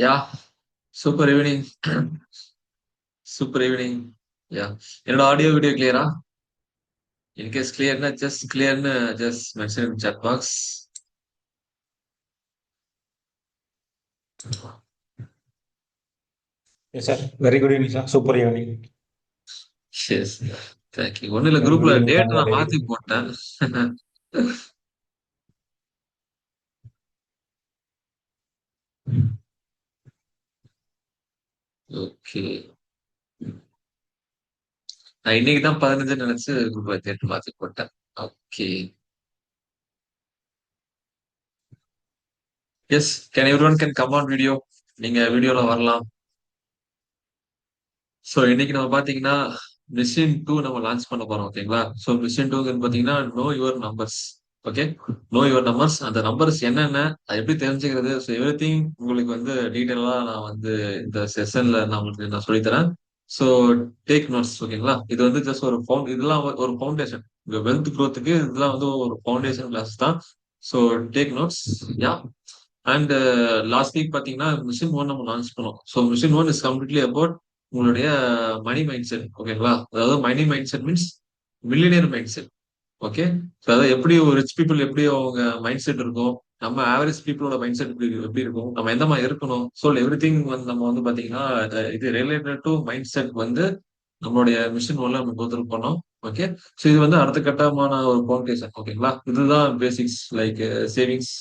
யா super evening. Super evening. Yeah என்னோட audio video கிளியரா? In case கிளியர்னா ஜஸ்ட் கிளியர்னு just mention in chat box. Yes, sir. Very good evening, sir. Super evening. Yes. Thank you. ஒன்றும் இல்லை, Very good குரூப்ல evening, டேட் நான் Kangal. மாத்தி போட்டேன். ஓகே. நான் இன்னைக்கு தான் 15 நினைச்சு குரூப்ல டேட் மாத்தி போட்டேன். Okay. Yes, can every one can come on video. நீங்க வீடியோல வரலாம். ஸோ இன்னைக்கு நம்ம பாத்தீங்கன்னா மிஷின் 2 நம்ம லான்ச் பண்ண போறோம். ஓகேங்களா? ஸோ மிஷின் 2 பாத்தீங்கன்னா no your numbers. Okay, no your numbers. அந்த நம்பர்ஸ் என்னென்ன, அது எப்படி தெரிஞ்சுக்கிறது, ஸோ எவ்ரிதிங் உங்களுக்கு வந்து டீட்டெயிலா நான் வந்து இந்த செஷன்ல நான் உங்களுக்கு நான் சொல்லித்தரேன். So take notes. ஓகேங்களா? இது வந்து ஜஸ்ட் ஒரு இதெல்லாம் ஒரு ஃபவுண்டேஷன். உங்க வெல்த் க்ரோத்துக்கு இதெல்லாம் வந்து ஒரு ஃபவுண்டேஷன் கிளாஸ் தான். So take notes. Yeah. And last week பாத்தீங்கன்னா மிஷின் 1 நம்ம லான்ச் பண்ணோம். So mission 1 is completely about உங்களுடைய மணி மைண்ட் செட். ஓகேங்களா? அதாவது money mindset means millionaire mindset. Okay. So அதாவது எப்படி ஒரு ரிச் பீப்புள் எப்படி அவங்க மைண்ட் செட் இருக்கும், நம்ம ஆவரேஜ் பீப்புளோட மைண்ட் செட் எப்படி எப்படி இருக்கும், நம்ம எந்த மாதிரி இருக்கணும், ஸோ எவ்ரி திங் வந்து நம்ம வந்து பாத்தீங்கன்னா இது ரிலேட்டட் டு மைண்ட் செட் வந்து நம்மளுடைய மிஷின் ஒன்ல நம்ம கோத்ரூ பண்ணோம். ஓகே. ஸோ இது வந்து அடுத்த கட்டமான ஒரு ஃபவுண்டேஷன். ஓகேங்களா? இதுதான் பேசிக்ஸ் லைக் சேவிங்ஸ்.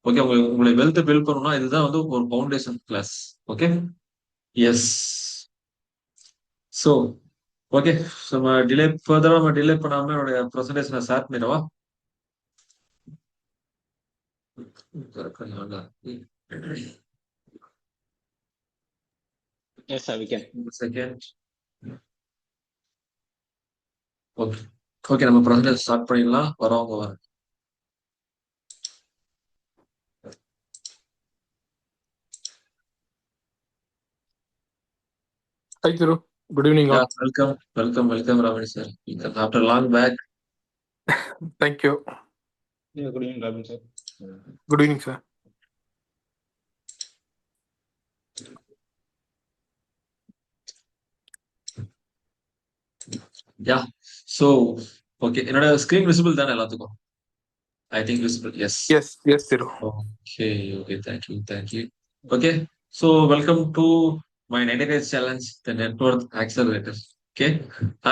ஓகே. உங்களை வெல்த் பில்ட் பண்ணணும்னா இதுதான் வந்து ஒரு foundation class. Okay. Yes. So okay. So நம்ம டிலே பண்ணாம என்னுடைய ப்ரெசன்டேஷனை ஸ்டார்ட் பண்ணிடவா? Yes, sir, we can. Second. Okay. Okay, நம்ம ப்ரெசன்டேஷன் ஸ்டார்ட் பண்ணிடலாம். வரவங்க வர. Hi, Thiru. Good evening, you, all. Welcome welcome welcome Ramani sir. After long back. Thank you. Yeah, good evening, Robin, sir. Good evening, sir. Yeah. So okay, என்னோட screen visible தானே எல்லாத்துக்கும்? I think visible. Yes. Yes, Thiru. Okay. Okay, thank you thank you. Okay. So welcome to my 90 days challenge, the network accelerator. Okay.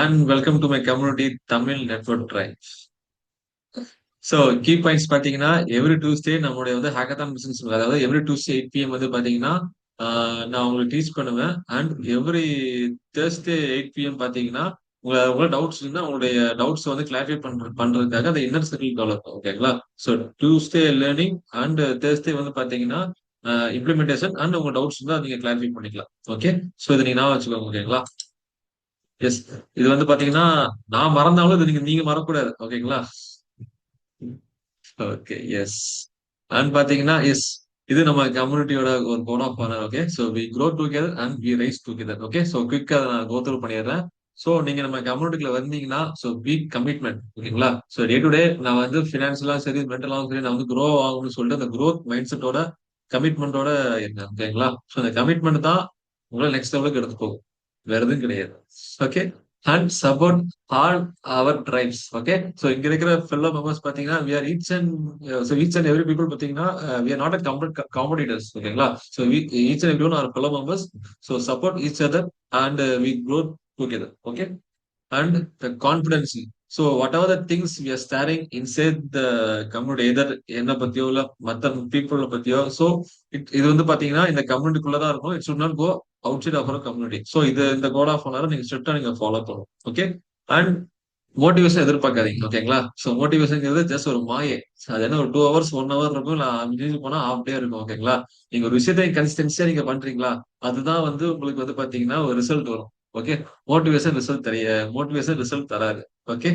And welcome to my community Tamil network drive. So key points பாத்தீங்கன்னா every Tuesday நம்மளுடைய வந்து hackathon business, அதாவது every Tuesday 8 PM வந்து பாத்தீங்கன்னா நான் உங்களுக்கு teach பண்ணுவேன். And every Thursday 8 PM பாத்தீங்கன்னா உங்களோட டவுட்ஸ் இருந்தா உங்களுடைய டவுட்ஸ் வந்து கிளாரிஃபை பண்றதுக்காக அந்த இன்னர் சர்க்கிள் டெவலப். ஓகேங்களா? So Tuesday learning and Thursday வந்து பாத்தீங்கன்னா இம்ப்ளிமெண்டேஷன் அண்ட் உங்க டவுட்ஸ் இருந்தா நீங்க கிளாரிஃபை பண்ணிக்கலாம். ஓகே. ஸோ இதை நீங்க நான் வச்சுக்கோங்க. ஓகேங்களா? எஸ். இது வந்து பாத்தீங்கன்னா நான் மறந்தாலும் இது நீங்க நீங்க மறக்கூடாது. ஓகேங்களா? ஓகே. எஸ். அண்ட் பாத்தீங்கன்னா எஸ், இது நம்ம கம்யூனிட்டியோட ஒரு code of honour. Okay. So we grow together and we rise together. Okay. So குயிக்கா நான் கோ த்ரூ பண்ணிடுறேன். ஸோ நீங்க நம்ம கம்யூனிட்டிக்குள்ள வந்தீங்கன்னா ஸோ பி கமிட்மெண்ட். ஓகேங்களா? ஸோ டே டு டே நான் வந்து ஃபினான்ஷியலாகவும் சரி மென்டலாகவும் சரி நான் வந்து க்ரோ ஆகும்னு சொல்லிட்டு அந்த க்ரோத் மைண்ட் செட்டோட கமிட்மெண்டோட இருக்கேன். ஓகேங்களா? ஸோ அந்த கமிட்மெண்ட் தான் உங்களை நெக்ஸ்ட் லெவலுக்கு எடுத்து போகும். வேற எதுவும் கிடையாது. Okay. And support all our tribes. Okay. So இங்க இருக்கிற ஃபெல்லோ மெம்பர்ஸ் பாத்தீங்கன்னா we are each and every people பாத்தீங்கன்னா we are not a competitors. ஓகேங்களா? So each and everyone are fellow members. So support each other and we grow together. ஓகே. And the confidentiality. So whatever the things we are sharing inside the community, whether என்ன பத்தியோ இல்ல மத்த பீப்புள பத்தியோ. So இது வந்து பாத்தீங்கன்னா இந்த கம்யூனிட்டிக்குள்ளதான் இருக்கும். It should not go outside of our community. So இது இந்த கோட் ஆஃப் ஆனர் நீங்க ஸ்ட்ரிக்டா நீங்க ஃபாலோ பண்ணணும். ஓகே. அண்ட் மோட்டிவேஷன் எதிர்பார்க்காதீங்க. ஓகேங்களா? ஸோ மோட்டிவேஷன்ங்கிறது ஜஸ்ட் ஒரு மாயை. அது என்ன ஒரு 2 hours 1 hour இருக்கும், இல்ல மிஞ்சி போனா ஹாஃப் டே இருக்கும். ஓகேங்களா? நீங்க ஒரு விஷயத்தை கன்சிஸ்டன்சியா நீங்க பண்றீங்களா, அதுதான் வந்து உங்களுக்கு வந்து பாத்தீங்கன்னா ஒரு ரிசல்ட் வரும். ஓகே. மோட்டிவேஷன் ரிசல்ட் தராது. ஓகே.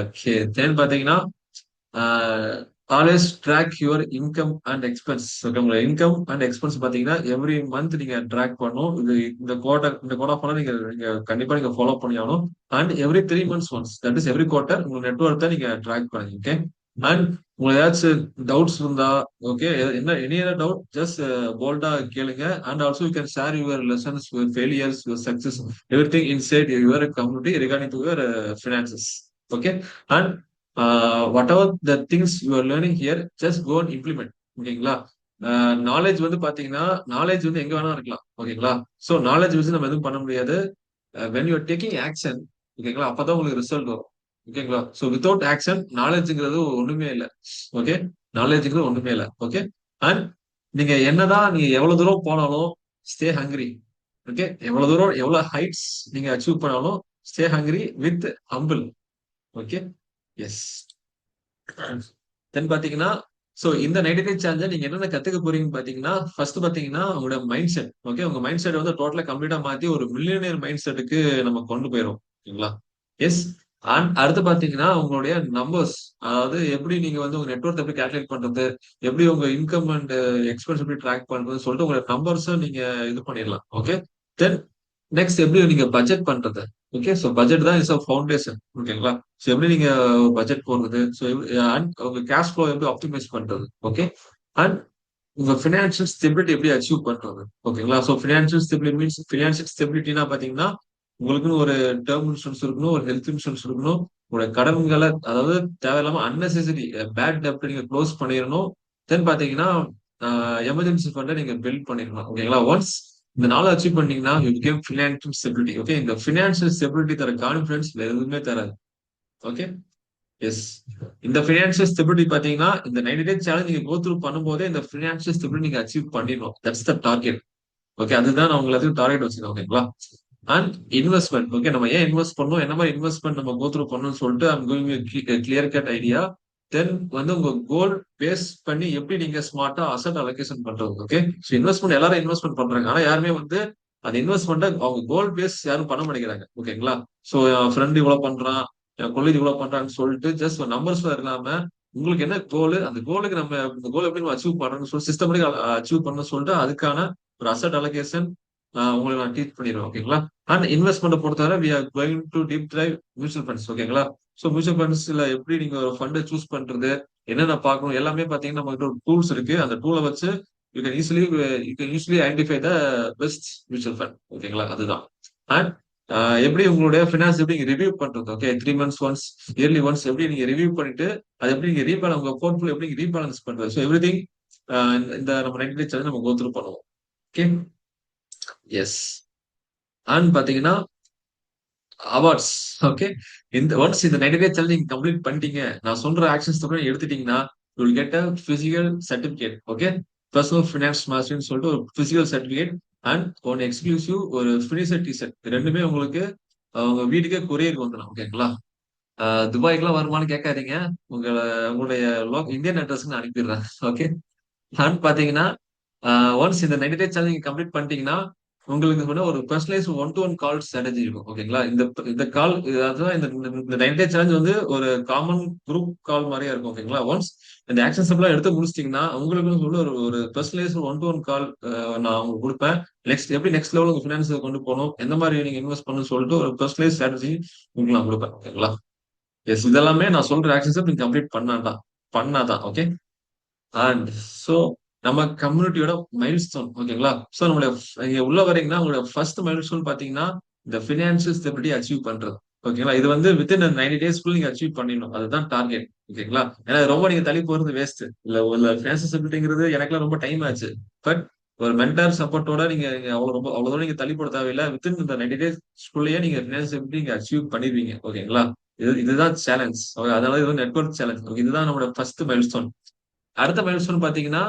ஓகே. தென் பாத்தீங்கன்னா always track your income and expense. Okay. உங்க இன்கம் அண்ட் எக்ஸ்பென்ஸ் பாத்தீங்கன்னா எவ்ரி மந்த் நீங்க ட்ராக் பண்ணணும். இது இந்த கோடா ஃபாலோ நீங்க நீங்க கண்டிப்பா நீங்க ஃபாலோ பண்ணி ஆகணும். And every 3 months once, that is every quarter உங்க நெட்வொர்க்கை நீங்க ட்ராக் பண்ணுங்க. ஓகே. அண்ட் உங்களுக்கு ஏதாச்சும் டவுட்ஸ் இருந்தா ஓகே, என்ன எனி டவுட் ஜஸ்ட் போல்டா கேளுங்க. And also you can share your lessons, your failures, your success, everything inside your community regarding to your finances. Okay. And whatever the things you are learning here just go and implement. ஓகேங்களா? Knowledge வந்து பாத்தீங்கன்னா knowledge வந்து எங்க வேணா இருக்கலாம். ஓகேங்களா? So knowledge வச்சு நம்ம எதுவும் பண்ண முடியாது. When you are taking action, ஓகேங்களா, அப்பதான் உங்களுக்கு ரிசல்ட் வரும். ஓகேங்களா? சோ வித்தவுட் ஆக்ஷன் நாலேஜ்ங்கிறது ஒண்ணுமே இல்லை. ஓகே. நாலேஜ்ங்கிறது ஒண்ணுமே இல்லை. ஓகே. அண்ட் நீங்க என்னதான் நீங்க எவ்வளவு தூரம் போனாலும் ஸ்டே ஹங்கிரி. ஓகே. எவ்வளவு தூரம் எவ்வளவு ஹைட்ஸ் நீங்க அச்சீவ் பண்ணாலும் stay hungry with humble. Okay. Yes. Then பாத்தீங்கன்னா சோ இந்த 90 டே சேலஞ்ச நீங்க என்னென்ன கத்துக்க போறீங்கன்னு பாத்தீங்கன்னா, ஃபர்ஸ்ட் பாத்தீங்கன்னா உங்களோட மைண்ட் செட். ஓகே. உங்க மைண்ட் செட் வந்து டோட்டலா கம்ப்ளீட்டா மாத்தி ஒரு மில்லியனியர் மைண்ட் செட்டுக்கு நம்ம கொண்டு போயிரும். ஓகேங்களா? எஸ். அண்ட் அடுத்து பாத்தீங்கன்னா உங்களுடைய நம்பர்ஸ், அதாவது எப்படி நீங்க வந்து உங்க நெட்வொர்க் எப்படி கால்குலேட் பண்றது, எப்படி உங்க இன்கம் அண்ட் எக்ஸ்பென்ஸ் எப்படி ட்ராக் பண்றதுன்னு சொல்லிட்டு உங்களோட நம்பர்ஸை நீங்க இது பண்ணிடலாம். ஓகே. தென் நெக்ஸ்ட் எப்படி நீங்க பட்ஜெட் பண்றது. ஓகே. சோ பட்ஜெட் தான் இஸ் அ ஃபவுண்டேஷன். ஓகேங்களா? சோ எப்படி நீங்க பட்ஜெட் போடுறது, சோ அண்ட் உங்க கேஷ் ஃப்ளோ எப்படி ஆப்டிமைஸ் பண்றது. ஓகே. அண்ட் உங்க ஃபினான்ஷியல் ஸ்டெபிலிட்டி எப்படி அச்சீவ் பண்றது. ஓகேங்களா? So financial stability means financial ஸ்டெபிலிட்டினா பாத்தீங்கன்னா உங்களுக்குன்னு ஒரு டேர்ம் இன்சூரன்ஸ் இருக்கணும், ஒரு ஹெல்த் இன்சூரன்ஸ் இருக்கணும். உங்களோட கடன்களை, அதாவது தேவையில்லாம அன்னெசரி பேட் டெப்ட் நீங்க க்ளோஸ் பண்ணிடணும். தென் பாத்தீங்கன்னா எமர்ஜென்சி ஃபண்டை நீங்க பில்ட் பண்ணிடணும். ஓகேங்களா? ஒன்ஸ் இந்த நாளை அச்சீவ் பண்ணீங்கன்னா you became financial stability. Okay. இந்த ஃபினான்ஷியல் ஸ்டெபிலிட்டி தர கான்ஃபிடன்ஸ் வேற எதுவுமே தராது. ஓகே. எஸ். இந்த ஃபினான்ஷியல் ஸ்டெபிலிட்டி பாத்தீங்கன்னா இந்த 90 டே சேலஞ்ச் நீங்க கோ த்ரூ பண்ணும்போதே இந்த ஃபினான்ஷியல் ஸ்டெபிலிட்டி நீங்க அச்சீவ் பண்ணிடணும். That's the target. ஓகே. அதுதான் நான் உங்களுக்கு டார்கெட் வச்சிருக்கேன். ஓகேங்களா? And investment. ஓகே. நம்ம ஏன் இன்வெஸ்ட் பண்ணணும், என்ன மாதிரி இன்வெஸ்ட்மெண்ட் நம்ம கோ த்ரூ பண்ணணும்னு சொல்லிட்டு I'm going clear cut idea. Then வந்து உங்க கோல் பேஸ் பண்ணி எப்படி நீங்க ஸ்மார்ட்டா அசட் அலோகேஷன் பண்றது. ஓகே. ஸோ இன்வெஸ்ட்மெண்ட் எல்லாரும் இன்வெஸ்ட்மெண்ட் பண்றாங்க. ஆனா யாருமே வந்து அந்த இன்வெஸ்ட்மெண்ட்டை அவங்க கோல் பேஸ் யாரும் பண்ண மாட்டேங்கிறாங்க. ஓகேங்களா? ஸோ என் ஃப்ரெண்ட் இவ்வளவு பண்றான், என் கொள்ளைக்கு இவ்வளவு பண்றான்னு சொல்லிட்டு ஜஸ்ட் நம்பர்ஸ்ல இல்லாம உங்களுக்கு என்ன கோல், அந்த கோலுக்கு நம்ம இந்த கோல் எப்படி நம்ம அச்சீவ் பண்றோம்னு சொல்லி சிஸ்டமேட்டிக் அச்சீவ் பண்ணணும்னு சொல்லிட்டு அதுக்கான ஒரு அசட் அலோகேஷன் உங்களுக்கு நான் டீச் பண்ணிடுவேன். ஓகேங்களா? அண்ட் இன்வெஸ்ட்மெண்ட் பொறுத்தவரை we are going to deep drive mutual funds. ஓகேங்களா? ஸோ மியூச்சுவல் ஃபண்ட்ஸ்ல எப்படி நீங்க ஒரு ஃபண்டை சூஸ் பண்றது, என்னென்ன பார்க்கணும் எல்லாமே பாத்தீங்கன்னா நம்ம கிட்ட ஒரு டூல்ஸ் இருக்கு. அந்த டூலை வச்சு you can easily identify the best mutual fund. ஓகேங்களா? அதுதான். அண்ட் எப்படி உங்களுடைய ஃபினான்ஸ் எப்படி நீங்க ரிவ்யூ பண்றது. Okay. 3 months once, yearly once எப்படி நீங்க ரிவ்யூ பண்ணிட்டு அதை எப்படி நீங்க ரீபேலன்ஸ், உங்க போர்ட்ஃபோலியோ எப்படி நீங்க ரீபேலன்ஸ் பண்றது. ஸோ எவ்ரிதிங் இந்த நம்ம 90 டே சேலஞ்ச் நம்ம கோ த்ரூ பண்ணுவோம். ஓகே. எஸ். அண்ட் பாத்தீங்கன்னா அவார்ட்ஸ். ஓகே. இந்த ஒன்ஸ் இந்த 90 டே சேலஞ்ச் நீங்க கம்ப்ளீட் பண்ணிட்டீங்க, நான் சொல்ற ஆக்ஷன்ஸ் எடுத்துட்டீங்கன்னா you will get a physical certificate. Okay. Personal finance மாஸ்டர்னு சொல்லிட்டு ஒரு physical certificate and one exclusive ஒரு ஃபினிஷர் டிஷர்ட். ரெண்டுமே உங்களுக்கு உங்க வீட்டுக்கே கொரியருக்கு வந்துடும். ஓகேங்களா? துபாய்க்குலாம் வருமானு கேட்காதீங்க. உங்களுடைய இந்தியன் அட்ரஸ்க்கு நான் அனுப்பிடுறேன். ஓகே. அண்ட் பாத்தீங்கன்னா ஒன்ஸ் இந்த 90 டே சேலஞ்ச் நீங்க கம்ப்ளீட் பண்ணிட்டீங்கன்னா உங்களுக்கு வந்து ஒரு personalise one to one call strategy இருக்கும். ஓகேங்களா? இந்த கால், அதான் இந்த 90 டே சேலஞ்ச் வந்து ஒரு காமன் குரூப் கால் மாதிரியா இருக்கும். ஓகேங்களா? ஒன்ஸ் இந்த ஆக்ஷன்ஸ் எல்லாம் எடுத்து முடிச்சிட்டீங்கன்னா உங்களுக்கு சொல்லி ஒரு personalise one to one call நான் உங்களுக்கு கொடுப்பேன். நெக்ஸ்ட் லெவல் உங்க ஃபினான்ஸ் கொண்டு போகணும், எந்த மாதிரி நீங்க இன்வெஸ்ட் பண்ணணும்னு சொல்லிட்டு ஒரு பர்சனலைஸ் ஸ்ட்ராட்டஜி உங்களுக்கு நான் கொடுப்பேன். ஓகேங்களா? எஸ். இதெல்லாமே நான் சொல்ற ஆக்ஷன்ஸ் நீங்க கம்ப்ளீட் பண்ணாதான். ஓகே. அண்ட் சோ நம்ம கம்யூனிட்டியோட மைல்ஸ்டோன். ஓகேங்களா? சோ நம்மளுடைய நீங்க உள்ள வரீங்கன்னா உங்களோட ஃபர்ஸ்ட் மைல்ஸ்டோன் பாத்தீங்கன்னா இந்த பினான்சியல் ஸ்டெபிலிட்டி அச்சீவ் பண்றது. ஓகேங்களா? இது வந்து வித்தின் 90 டேஸ்க்குள்ள நீங்க அச்சீவ் பண்ணிடணும். அதுதான் டார்கெட். ஓகேங்களா? ஏன்னா ரொம்ப நீங்க தள்ளி போறது வேஸ்ட். இல்ல பினான்சியல் ஸ்டெபிலிட்டிங்கிறது எனக்குலாம் ரொம்ப டைம் ஆச்சு. பட் ஒரு மென்டார் சப்போர்ட்டோட நீங்க அவ்வளவு தூரம் நீங்க தள்ளி போட தேவையில்லை. வித்தின் இந்த 90 டேஸ்க்குள்ளேயே நீங்க பினான்சியல் ஸ்டெபிலிட்டி நீங்க அச்சீவ் பண்ணிடுவீங்க. ஓகேங்களா? இதுதான் சேலஞ்ச். அதனால இது நெட்வொர்க் சேலஞ்ச். இதுதான் நம்மளோட ஃபர்ஸ்ட் மைல்ஸ்டோன். அடுத்த மைல்ஸ்டோன் பாத்தீங்கன்னா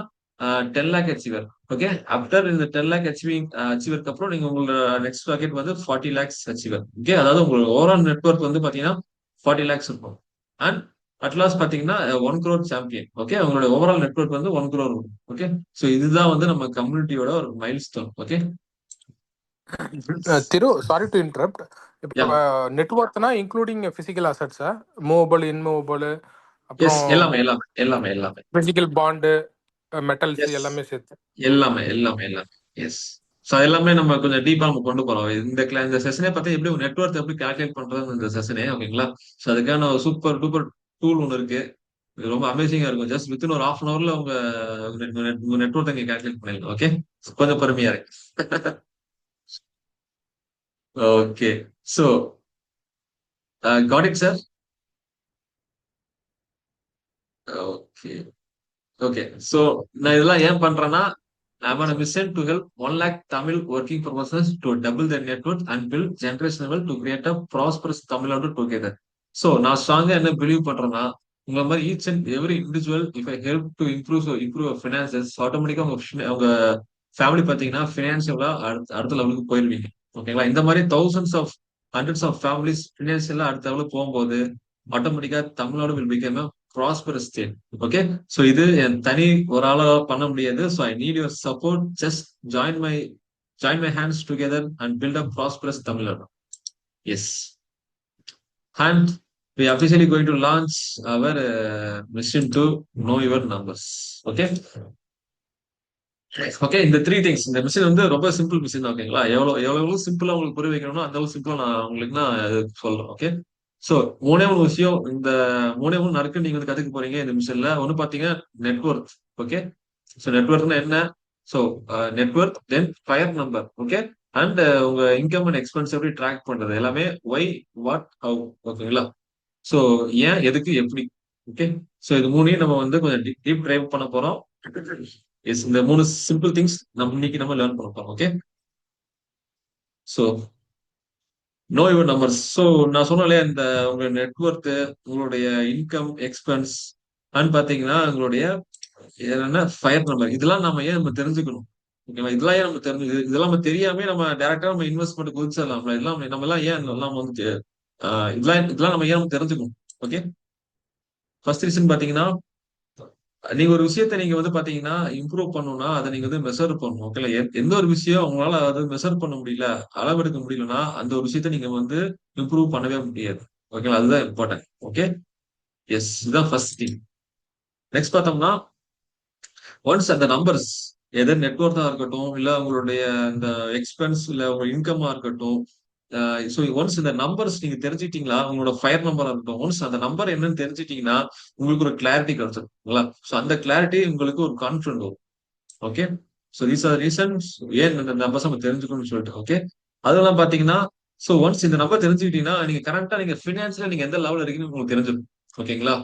10 lakh அச்சீவர். ஓகே. ஆஃப்டர் இந்த 10 lakh அச்சீவருக்கு அப்புறம் நீங்க உங்களோட நெக்ஸ்ட் டார்கெட் வந்து 40 lakhs அச்சீவர். ஓகே. அதாவது உங்களோட ஓவரால் நெட்வொர்க் வந்து பாத்தீங்கன்னா 40 lakhs இருக்கும். அண்ட் அட்லாஸ் பாத்தீங்கன்னா 1 crore சாம்பியன். ஓகே. உங்களோட ஓவரால் நெட்வொர்க் வந்து 1 crore இருக்கும். ஓகே. சோ இதுதான் வந்து நம்ம கம்யூனிட்டியோட ஒரு milestone. Okay. Thiru, sorry to interrupt. இப்போ நெட்வொர்க்னா இன்க்ளூடிங் பிசிக்கல் அசட்ஸா, மூவபிள், இன்மூவபிள், எஸ். அப்புறம் எல்லாமே. Physical bond, metals yes. எல்லாமே சேர்த்து. எல்லாமே. எஸ். சோ எல்லாமே நம்ம கொஞ்சம் டீப்பா நம்ம கொண்டு போறோம். இந்த செஷனே பார்த்தா எப்படி நெட்வொர்க் எப்படி கால்குலேட் பண்றது இந்த செஷனே. ஓகேங்களா? சோ அதுக்கான ஒரு சூப்பர் டூப்பர் டூல் ஒன்று இருக்கு. இது ரொம்ப அமேசிங்கா இருக்கும். ஜஸ்ட் வித்தின் ஒரு ஹாஃப் அன் ஹவர்ல உங்க நெட்ஒர்க் நீங்க கால்குலேட் பண்ணிடலாம். ஓகே, கொஞ்சம் பொறுமையா இருக்கு. Okay, so got it sir. Okay, okay. So நான் இதெல்லாம் ஏன் பண்றேன்னா, I'm on a mission to help 1 lakh Tamil working professionals to double their network and build generational to create a prosperous Tamil Nadu together. So நான் ஸ்ட்ராங்கா என்ன believe பண்றேன்னா, உங்க மாதிரி each and every individual if I help to improve finances, ஆட்டோமேட்டிக்கா உங்க family பாத்தீங்கன்னா ஃபினான்சியலா அடுத்த லெவலுக்கு போயிருவீங்க. ஓகேங்களா? இந்த மாதிரி thousands of hundreds of families ஃபினான்சியலா அடுத்த லெவலுக்கு போகும்போது ஆட்டோமேட்டிக்கா Tamil Nadu will become a prosperous state. Okay, so இது என் தனி ஒரு ஆளா பண்ண முடியாது. So I need your support. Just join my hands together and build a prosperous Tamil Nadu. Yes, and we officially going to launch our mission to know your numbers. Okay, okay. இந்த three things, இந்த machine வந்து ரொம்ப simple machine. ஓகேங்களா? எவ்வளவு சிம்பிளா உங்களுக்கு புரிய வைக்கணும்னோ அந்த அளவு சிம்பிளா நான் உங்களுக்கு நான் சொல்றேன். ஓகே, சோ மூணே மூணு விஷயம், இந்த மூணே மூணு நறுக்கு நீங்க வந்து கத்துக்க போறீங்க இந்த மிஷின்ல. ஒண்ணு பாத்தீங்க நெட்வொர்க். ஓகே, சோ நெட்வொர்க்னா என்ன? So network, then fire number. Okay, and உங்க இன்கம் அண்ட் எக்ஸ்பென்ஸ் எப்படி ட்ராக் பண்றது எல்லாமே, ஒய், வாட், ஹவ். ஓகேங்களா? சோ ஏன், எதுக்கு, எப்படி. ஓகே, சோ இது மூணையும் நம்ம வந்து கொஞ்சம் டீப் டிரைவ் பண்ண போறோம். எஸ், இந்த மூணு சிம்பிள் திங்ஸ் இன்னைக்கு நம்ம லேர்ன் பண்ண போறோம். Okay, so no your numbers. So நான் சொன்னாலே இந்த உங்க நெட்ஒர்க், உங்களுடைய இன்கம், எக்ஸ்பென்ஸ் அண்ட் பாத்தீங்கன்னா உங்களுடைய என்னன்னா ஃபயர் நம்பர், இதெல்லாம் நம்ம தெரிஞ்சுக்கணும். ஓகேவா? இதெல்லாம் ஏன் நம்ம இதெல்லாம் நம்ம தெரியாம நம்ம டைரக்டா நம்ம இன்வெஸ்ட்மெண்ட் குதிச்சிடலாம்ல. இதெல்லாம் நம்ம எல்லாம் ஏன் எல்லாம் வந்து இதெல்லாம் நம்ம ஏன் தெரிஞ்சுக்கணும். ஓகே, ஃபர்ஸ்ட் ரீசன் பாத்தீங்கன்னா, நீங்க ஒரு விஷயத்த நீங்க வந்து பாத்தீங்கன்னா இம்ப்ரூவ் பண்ணணும்னா அதை நீங்க வந்து மெஷர் பண்ணணும். ஓகேல? எந்த ஒரு விஷயம் உங்களால அதை மெஷர் பண்ண முடியல, அளவெடுக்க முடியலன்னா அந்த ஒரு விஷயத்த நீங்க வந்து இம்ப்ரூவ் பண்ணவே முடியாது. ஓகேங்களா? அதுதான் இம்பார்ட்டன்ட். ஓகே, எஸ், இதுதான் ஃபர்ஸ்ட் திங். நெக்ஸ்ட் பார்த்தோம்னா, ஒன்ஸ் அந்த நம்பர்ஸ், எதர் நெட்வொர்க்கா இருக்கட்டும், இல்ல உங்களுடைய இந்த எக்ஸ்பென்ஸ், இல்ல உங்க இன்கமா இருக்கட்டும், ஸோ ஒன்ஸ் இந்த நம்பர்ஸ் நீங்க தெரிஞ்சுட்டீங்களா, உங்களோட ஃபயர் நம்பரா இருக்கட்டும், ஒன்ஸ் அந்த நம்பர் என்னன்னு தெரிஞ்சுட்டீங்கன்னா உங்களுக்கு ஒரு கிளாரிட்டி கிடைச்சிருக்குங்களா? ஸோ அந்த கிளாரிட்டி உங்களுக்கு ஒரு கான்ஃபிடன்ட் வரும். Okay, so these are reasons ஏன் இந்த நம்பர்ஸ் நம்ம தெரிஞ்சுக்கணும்னு சொல்லிட்டு. ஓகே, அதெல்லாம் பாத்தீங்கன்னா, ஸோ ஒன்ஸ் இந்த நம்பர் தெரிஞ்சுக்கிட்டீங்கன்னா நீங்க கரெக்டா நீங்க ஃபினான்ஸ்ல நீங்க எந்த லெவல் இருக்கீங்கன்னு உங்களுக்கு தெரிஞ்சிடும். ஓகேங்களா?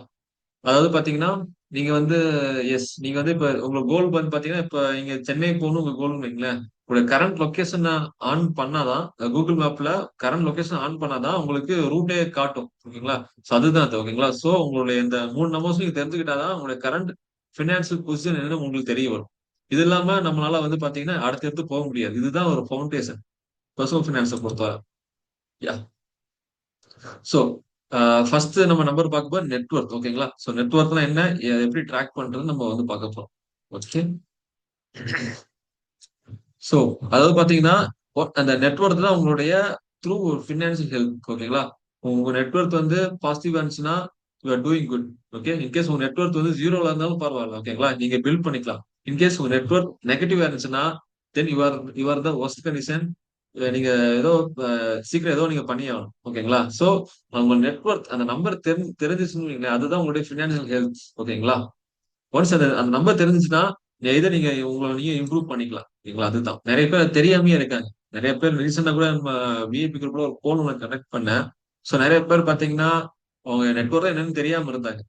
அதாவது பாத்தீங்கன்னா, நீங்க வந்து எஸ், நீங்க வந்து இப்ப உங்க கோல் வந்து பாத்தீங்கன்னா, இப்ப நீங்க சென்னை போகணும் உங்க கோல்னு வைங்களேன். உங்களுடைய கரண்ட் லொகேஷன் ஆன் பண்ணாதான், கூகுள் மேப்ல கரண்ட் லொகேஷன் ஆன் பண்ணாதான் உங்களுக்கு ரூட்டே காட்டும். ஓகேங்களா? சோ அதுதான் அது. ஓகேங்களா? சோ உங்களுடைய இந்த 3 நம்பர்ஸ் நீங்க தெரிஞ்சுக்கிட்டாதான் உங்களுடைய கரண்ட் பினான்சியல் பொசிஷன் என்னன்னு உங்களுக்கு தெரிய வரும். இது இல்லாம நம்மளால வந்து பாத்தீங்கன்னா அடுத்தடுத்து போக முடியாது. இதுதான் ஒரு ஃபவுண்டேஷன் பர்சனல் பினான்ஸை பொறுத்தவரை. யா, சோ ஃபர்ஸ்ட் நம்ம நம்பர் பார்க்க போது நெட்வொர்க். ஓகேங்களா? சோ நெட்வொர்க்னா என்ன, எப்படி ட்ராக் பண்றது நம்ம வந்து பார்க்க போறோம். ஓகே, சோ அதாவது பாத்தீங்கன்னா, அந்த நெட்வொர்க் தான் உங்களுடைய த்ரூ ஃபினான்சியல் ஹெல்ப். ஓகேங்களா? உங்க நெட்வொர்க் வந்து பாசிட்டிவ் இருந்துச்சுன்னா you are doing good. Okay, in case உங்க நெட்வொர்க் வந்து ஜீரோல இருந்தாலும் பரவாயில்ல. ஓகேங்களா? நீங்க பில்ட் பண்ணிக்கலாம். இன்கேஸ் உங்க நெட்வொர்க் நெகட்டிவா இருந்துச்சுன்னா தென் யூஆர் த ஒர்ஸ்ட் கண்டிஷன். நீங்க ஏதோ சீக்கிரம் ஏதோ நீங்க பண்ணி ஆகணும். ஓகேங்களா? சோ உங்க நெட்வொர்க் அந்த நம்பர் தெரிஞ்சிச்சுன்னு அதுதான் உங்களுடைய ஃபினான்சியல் ஹெல்த். ஓகேங்களா? ஒன்ஸ் அந்த நம்பர் தெரிஞ்சுச்சுன்னா இதை நீங்க உங்களை நீங்க இம்ப்ரூவ் பண்ணிக்கலாம். ஓகேங்களா? அதுதான் நிறைய பேர் தெரியாமயே இருக்காங்க. நிறைய பேர் ரீசெண்டா கூட நம்ம விஐபி குரூப்ல ஒரு போன் ஒன்று கனெக்ட் பண்ணேன். சோ நிறைய பேர் பாத்தீங்கன்னா அவங்க நெட்வொர்க் என்னன்னு தெரியாம இருந்தாங்க.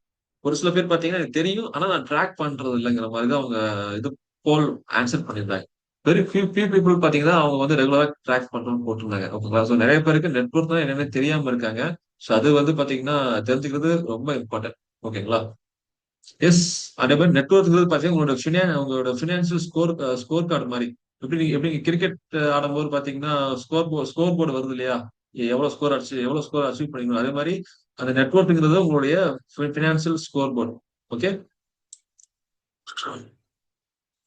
ஒரு சில பேர் பாத்தீங்கன்னா எனக்கு தெரியும், ஆனா நான் ட்ராக் பண்றது இல்லைங்கிற மாதிரி தான் அவங்க இது போல் ஆன்சர் பண்ணியிருந்தாங்க. வெரி ஃபியூ பீப்புள் பாத்தீங்கன்னா அவங்க வந்து ரெகுலரா ட்ராக் பண்றோம்னு போட்டிருந்தாங்க. ஓகேங்களா? சோ நிறைய பேருக்கு நெட்வொர்க் தான் என்னன்னு தெரியாம இருக்காங்க. சோ அது வந்து பாத்தீங்கன்னா தெரிஞ்சுக்கிறது ரொம்ப இம்பார்ட்டன்ட். ஓகேங்களா? எஸ், அதே மாதிரி நெட்வொர்க் பாத்தீங்கன்னா உங்களோட பினான்சியல் ஸ்கோர் கார்டு மாதிரி. எப்படி கிரிக்கெட் ஆடும்போது பாத்தீங்கன்னா ஸ்கோர் போர்டு வருது இல்லையா, எவ்வளவு ஸ்கோர் அச்சீவ் பண்ணிக்கணும், அதே மாதிரி அந்த நெட்வொர்க்ங்கிறது உங்களுடைய financial score board. Okay,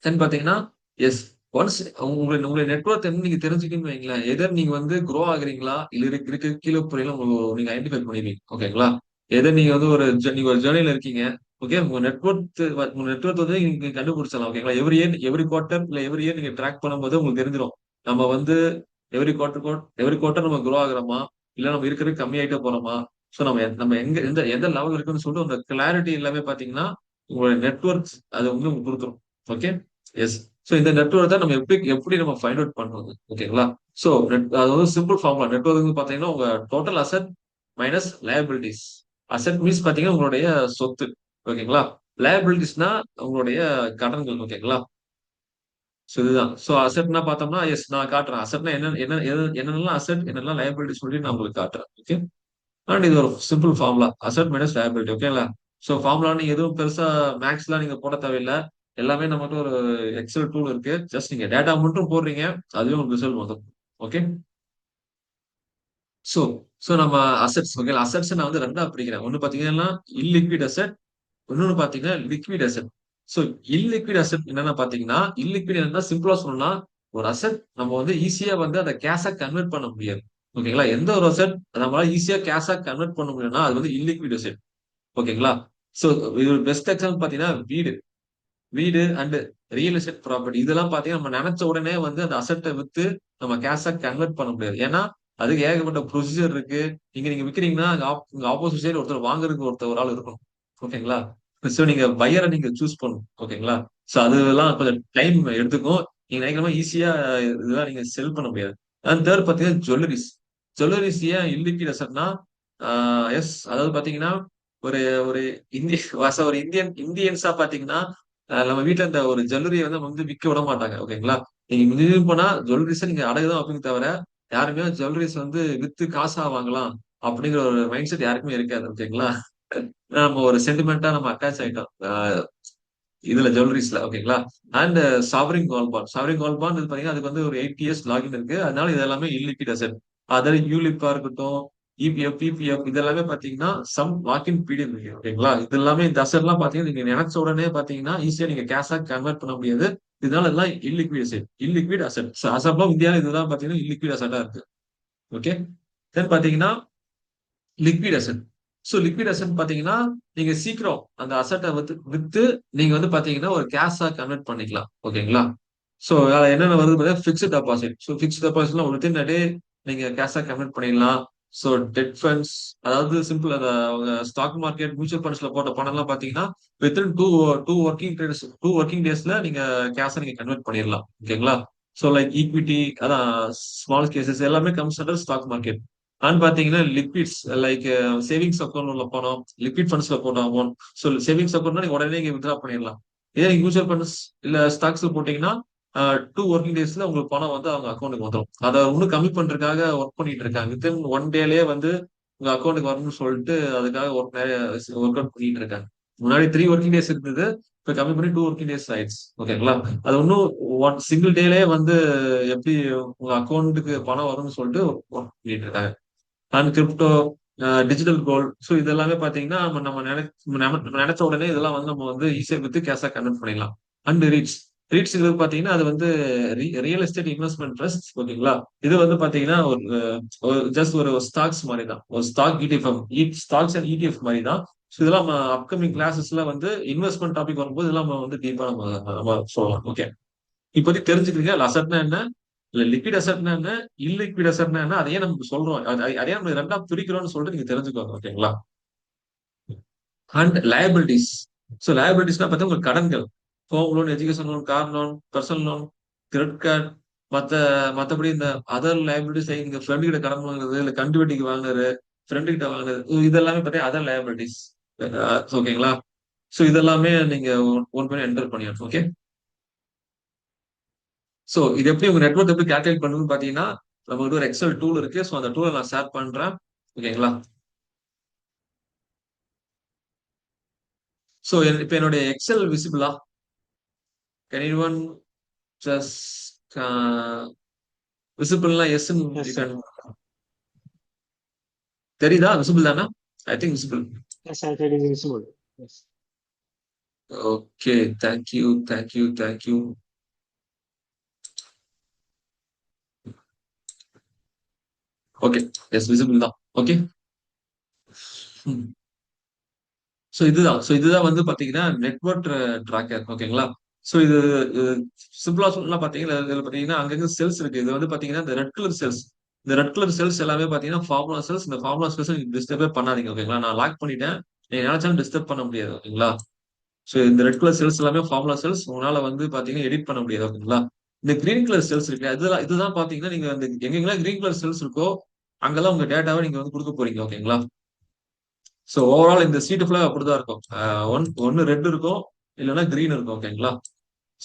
then பாத்தீங்கன்னா எஸ், ஒன்ஸ் உங்களுடைய நெட்வொர்க் நீங்க தெரிஞ்சுக்கணும்னு வைங்களேன், எதர் நீங்க வந்து க்ரோ ஆகுறீங்களா இல்ல இருக்க கீழே போறீங்களா நீங்க ஐடென்டிஃபை பண்ணிடுவீங்க. ஓகேங்களா? எதர் நீங்க வந்து நீங்க ஒரு ஜேர்னில இருக்கீங்க. ஓகே, உங்க நெட்வொர்க் வந்து நீங்க கண்டுபிடிச்சலாம். ஓகேங்களா? எவ்ரி குவார்டர் இல்ல எவ்ரி இயர் நீங்க ட்ராக் பண்ணும்போது உங்களுக்கு தெரிஞ்சிடும் நம்ம வந்து எவ்ரி குவார்டர் நம்ம க்ரோ ஆகுறோமா இல்ல நம்ம இருக்கிறது கம்மியாயிட்டே போறோமா. ஸோ நம்ம எங்க எந்த லெவல் இருக்குன்னு சொல்லிட்டு அந்த கிளாரிட்டி எல்லாமே பாத்தீங்கன்னா உங்களுடைய நெட்ஒர்க் அது வந்து உங்களுக்கு கொடுத்துரும். ஓகே. எஸ். ஸோ இந்த நெட்ஒர்க் தான் நம்ம எப்படி நம்ம ஃபைண்ட் அவுட் பண்றது, ஓகேங்களா? ஸோ அது வந்து சிம்பிள் ஃபார்முலா. நெட்ஒர்க் பாத்தீங்கன்னா உங்க total asset minus liabilities. Asset means பாத்தீங்கன்னா உங்களுடைய சொத்து, ஓகேங்களா? லயபிலிட்டிஸ்னா உங்களுடைய கடன்கள், ஓகேங்களா? ஸோ இதுதான். ஸோ அசெட்னா பார்த்தோம்னா, எஸ் நான் காட்டுறேன். அசெட்னா என்னென்னலாம் அசெட் என்னெல்லாம் லயபிலிட்டி சொல்லி நான் உங்களுக்கு காட்டுறேன். ஓகே. அண்ட் இது ஒரு simple formula. Asset minus liability, ஓகேங்களா? ஸோ ஃபார்முலா நீங்க எதுவும் பெருசா மேக்ஸ்லாம் நீங்க போட தேவையில்லை. எல்லாமே நம்மகிட்ட ஒரு எக்ஸல் டூல் இருக்கு. ஜஸ்ட் நீங்க டேட்டா மட்டும் போடுறீங்க, அதுவே உங்களுக்கு ரிசல்ட் வந்துடும். ஓகே. ஸோ ஸோ நம்ம அசெட்ஸ், ஓகே. அசெட்ஸ் நான் வந்து ரெண்டா பிரிக்கிறேன். ஒன்னு பாத்தீங்கன்னா இல்லிக்விட் அசெட், இன்னொன்னு பாத்தீங்கன்னா liquid asset. So illiquid asset என்னன்னா பாத்தீங்கன்னா, இல்லிக்விட் என்னன்னா சிம்பிளா சொல்லணும்னா ஒரு அசெட் நம்ம வந்து ஈஸியா வந்து அதை கேஷா கன்வெர்ட் பண்ண முடியாது, ஓகேங்களா? எந்த ஒரு அசெட் நம்மளால ஈஸியா கேஷா கன்வெர்ட் பண்ண முடியும்னா அது வந்து இல்லிக்விட் அசெட், ஓகேங்களா? சோ இது பெஸ்ட் எக்ஸாம்பிள் பாத்தீங்கன்னா வீடு. வீடு அண்ட் ரியல் எஸ்டேட் ப்ராப்பர்ட்டி இதெல்லாம் பாத்தீங்கன்னா நம்ம நினைச்ச உடனே வந்து அந்த அசெட்டை வித்து நம்ம கேஷா கன்வெர்ட் பண்ண முடியாது. ஏன்னா அதுக்கு ஏகப்பட்ட ப்ரொசீஜர் இருக்கு. நீங்க விக்கிறீங்கன்னா உங்க ஆப்போசிட் சைடு ஒருத்தர் வாங்குறதுக்கு ஒரு ஆள் இருக்கணும், ஓகேங்களா? சோ நீங்க பையரை நீங்க சூஸ் பண்ணணும், ஓகேங்களா? சோ அதெல்லாம் கொஞ்சம் டைம் எடுத்துக்கும். நீங்க நினைக்கிற மாதிரி ஈஸியா இதெல்லாம் நீங்க செல் பண்ண முடியாது. அண்ட் தேர்ட் பாத்தீங்கன்னா ஜுவல்லரிஸ். ஜுவல்லரிஸ் ஏன் இல்லிக்விட் அசெட்னா, எஸ், அதாவது பாத்தீங்கன்னா ஒரு ஒரு இந்திய ஒரு இந்தியன்ஸா பாத்தீங்கன்னா நம்ம வீட்டுல இந்த ஒரு ஜுவல்லரியை வந்து நம்ம வந்து விற்க விட மாட்டாங்க, ஓகேங்களா? நீங்க மிஞ்சி போனா ஜுவல்லரிஸை நீங்க அடகுதான் வைப்பீங்க தவிர யாருமே ஜுவல்லரிஸ் வந்து வித்து காசா வாங்கலாம் அப்படிங்கிற ஒரு மைண்ட் செட் யாருக்குமே இருக்காது, ஓகேங்களா? நம்ம ஒரு சென்டிமெண்டா நம்ம அட்டாச் ஆயிட்டோம் இதுல ஜுவல்லரிஸ்ல, ஓகேங்களா? And sovereign gold bond. Sovereign gold bond இது பாத்தீங்கன்னா அதுக்கு வந்து ஒரு 8 இயர்ஸ் லாகின் இருக்கு. அதனால இது எல்லாமே இல்லிக்விட் அசெட். அதாவது யூலிப்பா இருக்கட்டும், இபிஎஃப், பிபிஎஃப் இது எல்லாமே பாத்தீங்கன்னா சம் லாக்இன் பீரியட் இருக்கு, ஓகேங்களா? இது எல்லாமே இந்த அசெட் எல்லாம் பாத்தீங்கன்னா நீங்க நினைச்ச உடனே பாத்தீங்கன்னா ஈஸியா நீங்க கேஷா கன்வெர்ட் பண்ண முடியாது. இதனால எல்லாம் இல்லிக்விட் அசெட். இல்லிக்விட் அசெட் அசப்லாம் இந்தியாவில் இதுதான் பாத்தீங்கன்னா இல்லிக்விட் அசெட்டா இருக்கு. ஓகே. தென் பாத்தீங்கன்னா liquid asset. So liquid asset பாத்தீங்கன்னா நீங்க சீக்கிரம் அந்த அசெட்டை வித்து நீங்க வந்து பாத்தீங்கன்னா ஒரு கேஷா கன்வெர்ட் பண்ணிக்கலாம், ஓகேங்களா? ஸோ என்னென்ன வருது பார்த்தீங்கன்னா ஃபிக்ஸ்ட் டெபாசிட். ஸோ ஃபிக்ஸ்ட் டெபாசிட்லாம் வித்தின் அ டே நீங்க கேஷா கன்வெர்ட் பண்ணிடலாம். ஸோ டெட் ஃபண்ட்ஸ், அதாவது சிம்பிள் அந்த அவங்க ஸ்டாக் மார்க்கெட் மியூச்சுவல் ஃபண்ட்ஸ்ல போட்ட பணம் எல்லாம் பாத்தீங்கன்னா வித்தின் டூ ஒர்க்கிங் டேஸ்ல நீங்க கேஷா நீங்க கன்வெர்ட் பண்ணிடலாம், ஓகேங்களா? ஸோ லைக் ஈக்விட்டி, அதான் ஸ்மால் கேசஸ் எல்லாமே comes under stock market. And பாத்தீங்கன்னா லிக்விட்ஸ் லைக் சேவிங்ஸ் அக்கௌண்ட் உள்ள பணம், லிக்விட் ஃபண்ட்ஸ்ல போட்ட அமௌண்ட். ஸோ சேவிங்ஸ் அக்கௌண்ட்னா நீங்க உடனே நீங்க வித்ரா பண்ணிடலாம். இதே நீங்க மியூச்சுவல் ஃபண்ட்ஸ் இல்ல ஸ்டாக்ஸ்ல போட்டீங்கன்னா 2 ஒர்க்கிங் டேஸ்ல உங்களுக்கு பணம் வந்து அவங்க அக்கௌண்ட்டுக்கு வந்துடும். அதை இன்னும் கம்மி பண்றதுக்காக ஒர்க் பண்ணிட்டு இருக்காங்க. வித்தின் 1 டேலயே வந்து உங்க அக்கௌண்ட்டுக்கு வரணும்னு சொல்லிட்டு அதுக்காக ஒர்க் அவுட் பண்ணிட்டு இருக்காங்க. முன்னாடி 3 ஒர்க்கிங் டேஸ் இருந்தது, இப்ப கம்மி பண்ணி 2 ஒர்க்கிங் டேஸ் ஆயிடுச்சு, ஓகேங்களா? அது இன்னும் ஒன் சிங்கிள் டேலயே வந்து எப்படி உங்க அக்கௌண்ட்டுக்கு பணம் வரும்னு சொல்லிட்டு ஒர்க் பண்ணிட்டு இருக்காங்க. And crypto, digital gold. So இது எல்லாமே பாத்தீங்கன்னா நம்ம நினைச்ச உடனே இதெல்லாம் வந்து நம்ம வந்து ஈஸியா வித்து கேஷா கன்வெர்ட் பண்ணிடலாம். அண்ட் ரீட்ஸ்ங்கிறது பாத்தீங்கன்னா அது வந்து ரியல் எஸ்டேட் இன்வெஸ்ட்மெண்ட் ட்ரஸ்ட், ஓகேங்களா? இது வந்து பாத்தீங்கன்னா ஒரு ஜஸ்ட் ஒரு ஸ்டாக்ஸ் மாதிரி தான், ஒரு stock ETF, stocks and ETF மாதிரி தான். ஸோ இதெல்லாம் நம்ம அப்கமிங் கிளாஸஸ்ல வந்து இன்வெஸ்ட்மெண்ட் டாபிக் வரும்போது இதெல்லாம் நம்ம வந்து டீப்பா நம்ம சொல்லலாம். ஓகே. இப்போதைக்கு தெரிஞ்சுக்கிறீங்க அசட்னா என்ன, இல்ல லிக்விட் அசட்னா என்ன, இல்லிக்விட் அசட்னா என்ன, அதையே நம்ம சொல்றோம். அதையே நம்ம ரெண்டா பிரிக்கிறோம்னு சொல்லிட்டு நீங்க தெரிஞ்சுக்கோங்க, ஓகேங்களா? And liabilities. ஸோ லயபிலிட்டிஸ்னா பார்த்தா உங்களுக்கு கடன்கள், home loan, education loan, car loan, personal loan, credit card, மத்த மத்தபடி இந்த அதர் லயபிலிட்டிஸ் நீங்க ஃப்ரெண்டு கிட்ட கடன் வாங்குறது, இல்ல கண்டுவட்டிக்கு வாங்குறது, ஃப்ரெண்டு கிட்ட வாங்குறது, இதெல்லாமே பார்த்தீங்கன்னா அதர் லயபிலிட்டிஸ், ஓகேங்களா? ஸோ இதெல்லாமே நீங்க ஒன் பண்ணி என்டர் பண்ணிடணும். ஓகே. சோ இது எப்படி உங்க நெட்வொர்க் எப்படி கால்குலேட் பண்ணுன்னு பாத்தீங்கன்னா நமக்கு ஒரு எக்ஸல் டூல் இருக்கு. சோ அந்த டூலை நான் ஷேர் பண்றேன், ஓகேங்களா? சோ இப்ப என்னுடைய எக்ஸல் விசிபிளா? கேன் எனிஒன் ஜஸ்ட் விசிபிள்னா எஸ் Yes, sir. தெரியுதா? விசிபிள் தானா? I think visible. Yes, sir. It is visible. Yes. Okay. Thank you thank you thank you. Okay. Yes, visible தான். ஓகே. ஸோ இதுதான் வந்து பாத்தீங்கன்னா நெட்வொர்க் ட்ராக்கர், ஓகேங்களா? ஸோ இது சிம்பிளா சொல்லலாம். பாத்தீங்கன்னா இதுல பாத்தீங்கன்னா அங்கங்க செல்ஸ் இருக்கு. இது வந்து பாத்தீங்கன்னா இந்த ரெட் கலர் செல்ஸ் இந்த ரெட் கலர் செல்ஸ் எல்லாமே பாத்தீங்கன்னா ஃபார்முலா செல்ஸ். இந்த ஃபார்முலா செல்ஸ் நீங்க டிஸ்டர்பே பண்ணாதீங்க. ஓகேங்களா? நான் லாக் பண்ணிட்டேன். நீங்க நினைச்சாலும் டிஸ்டர்ப் பண்ண முடியாது. ஓகேங்களா? சோ இந்த ரெட் கலர் செல்ஸ் எல்லாமே ஃபார்முலா செல்ஸ். உங்களால வந்து பாத்தீங்கன்னா எடிட் பண்ண முடியாது. ஓகேங்களா? இந்த கிரீன் கலர் செல்ஸ் இருக்கு, இதுதான் பாத்தீங்கன்னா நீங்க வந்து எங்கெங்கெல்லாம் கிரீன் கலர் செல்ஸ் இருக்கோ அங்கெல்லாம் உங்க டேட்டாவை நீங்க வந்து கொடுக்க போறீங்க. ஓகேங்களா? சோ ஓவரால் இந்த சீட்டு ஃபுல்லா அப்படிதான் இருக்கும். ஒன்னு ரெட் இருக்கும், இல்லைன்னா கிரீன் இருக்கும். ஓகேங்களா?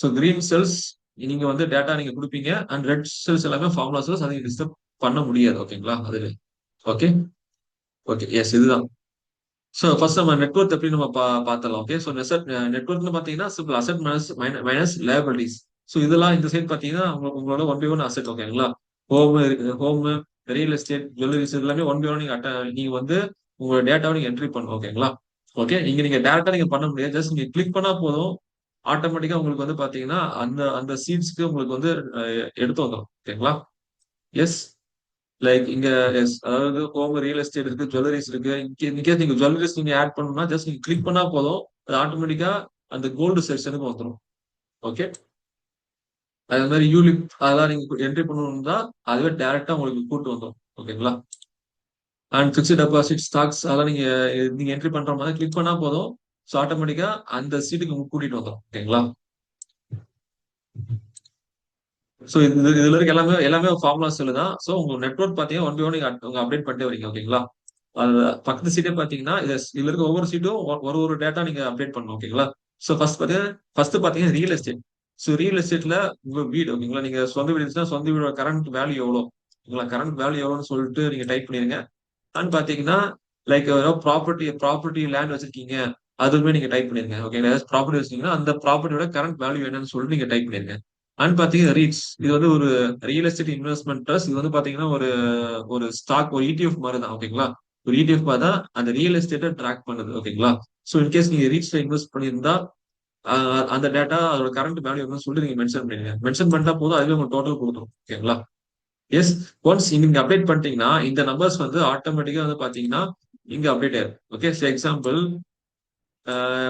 சோ கிரீன் செல்ஸ் நீங்க வந்து டேட்டா நீங்க கொடுப்பீங்க. அண்ட் ரெட் செல்ஸ் எல்லாமே ஃபார்முலா செல்ஸ். அதை டிஸ்டர்ப் பண்ண முடியாது. ஓகேங்களா? அது ஓகே. ஓகே, எஸ், இதுதான். சோ ஃபர்ஸ்ட் நம்ம நெட்வொர்க் எப்படி நம்ம பார்த்தலாம். ஓகே. சோ நெட்வொர்க்னு பாத்தீங்கன்னா simple asset minus liabilities. So இதெல்லாம் இந்த சைட் பாத்தீங்கன்னா உங்களோட ஒன் பை ஒன் அசெட். ஓகேங்களா? ஹோம், ரியல் எஸ்டேட், ஜுவல்லரிஸ் எல்லாமே ஒன் பை ஒன் நீங்க வந்து உங்களோட டேட்டாவை நீங்க என்ட்ரி பண்ணணும். ஓகேங்களா? ஓகே. இங்க நீங்க டேரக்டா நீங்க பண்ண முடியாது. ஜஸ்ட் நீங்க கிளிக் பண்ணா போதும், ஆட்டோமேட்டிக்கா உங்களுக்கு வந்து பாத்தீங்கன்னா அந்த அந்த சீட்ஸ்க்கு உங்களுக்கு வந்து எடுத்து வந்துடும். ஓகேங்களா? எஸ். லைக் இங்க எஸ், அதாவது ஹோம், ரியல் எஸ்டேட் இருக்கு, ஜுவல்லரிஸ் இருக்கு. இன்கேஸ் நீங்க ஜுவல்லரிஸ் நீங்க ஆட் பண்ணணும்னா ஜஸ்ட் நீங்க கிளிக் பண்ணா போதும், அது ஆட்டோமேட்டிக்கா அந்த கோல்டு செக்ஷனுக்கு வந்துடும். ஓகே. அதே மாதிரி யூலிப் அதெல்லாம் நீங்க என்ட்ரி பண்ணணும்னா அதுவே டைரக்டா உங்களுக்கு கூட்டு வந்துடும். ஓகேங்களா? அண்ட் பிக்ஸ்ட் டெபாசிட், ஸ்டாக்ஸ் அதெல்லாம் நீங்க நீங்க என்ட்ரி பண்ற மாதிரி கிளிக் பண்ணா போதும், ஸோ ஆட்டோமேட்டிக்கா அந்த சீட்டுக்கு கூட்டிட்டு வந்துடும். ஓகேங்களா? சோ இதுல இருக்க எல்லாமே எல்லாமே ஃபார்முலா செல் தான். சோ உங்க நெட்வொர்க் பாத்தீங்கன்னா ஒன் பை ஒன் நீங்க அப்டேட் பண்ணிட்டே வரீங்க. ஓகேங்களா? அது பக்கத்து சீட்டே பாத்தீங்கன்னா இதுல இருக்க ஒவ்வொரு சீட்டும் ஒரு ஒரு டேட்டா நீங்க அப்டேட் பண்ணணும். ஓகேங்களா? சோ ஃபர்ஸ்ட் பாத்தீங்கன்னா ரியல் எஸ்டேட். சோ ரியல் எஸ்டேட்ல உங்க வீடு. ஓகேங்களா? நீங்க சொந்த வீடு இருந்துச்சுன்னா சொந்த வீடோட கரண்ட் வேல்யூ எவ்வளோ, ஓகேங்களா? கரண்ட் வேல்யூ எவ்வளோன்னு சொல்லிட்டு நீங்க டைப் பண்ணிருங்க. அண்ட் பாத்தீங்கன்னா லைக் ப்ராப்பர்ட்டி லேண்ட் வச்சிருக்கீங்க, அதுவுமே நீங்க டைப் பண்ணிருங்க. ஓகேங்களா? ப்ராப்பர்ட்டி வச்சிருக்கீங்கன்னா அந்த ப்ராப்பர்ட்டியோட கரண்ட் வேல்யூ என்னன்னு சொல்லிட்டு நீங்க டைப் பண்ணிருங்க. அண்ட் பாத்தீங்கன்னா ரீட்ஸ், இது வந்து ஒரு ரியல் எஸ்டேட் இன்வெஸ்ட்மெண்ட் ட்ரஸ்ட். இது வந்து பாத்தீங்கன்னா ஒரு ஒரு ஸ்டாக், ஒரு ETF மாதிரி தான். ஓகேங்களா? ஒரு ETF தான் அந்த ரியல் எஸ்டேட்டை ட்ராக் பண்ணுது. ஓகேங்களா? சோ இன்கேஸ் நீங்க ரீட்ஸ்ல இன்வெஸ்ட் பண்ணியிருந்தா அந்த டேட்டா அதோட கரண்ட் வேல்யூ என்னன்னு சொல்லிட்டு நீங்க மென்ஷன் பண்ணுங்க. மென்ஷன் பண்ணிட்டா போதும், அதுவே உங்களுக்கு டோட்டல் கொடுத்துரும். ஓகேங்களா? எஸ். ஒன்ஸ் நீங்க அப்டேட் பண்ணிட்டீங்கன்னா இந்த நம்பர்ஸ் வந்து ஆட்டோமேட்டிக்கா வந்து பாத்தீங்கன்னா இங்க அப்டேட் ஆயிரும். ஓகே. ஃபார் எக்ஸாம்பிள்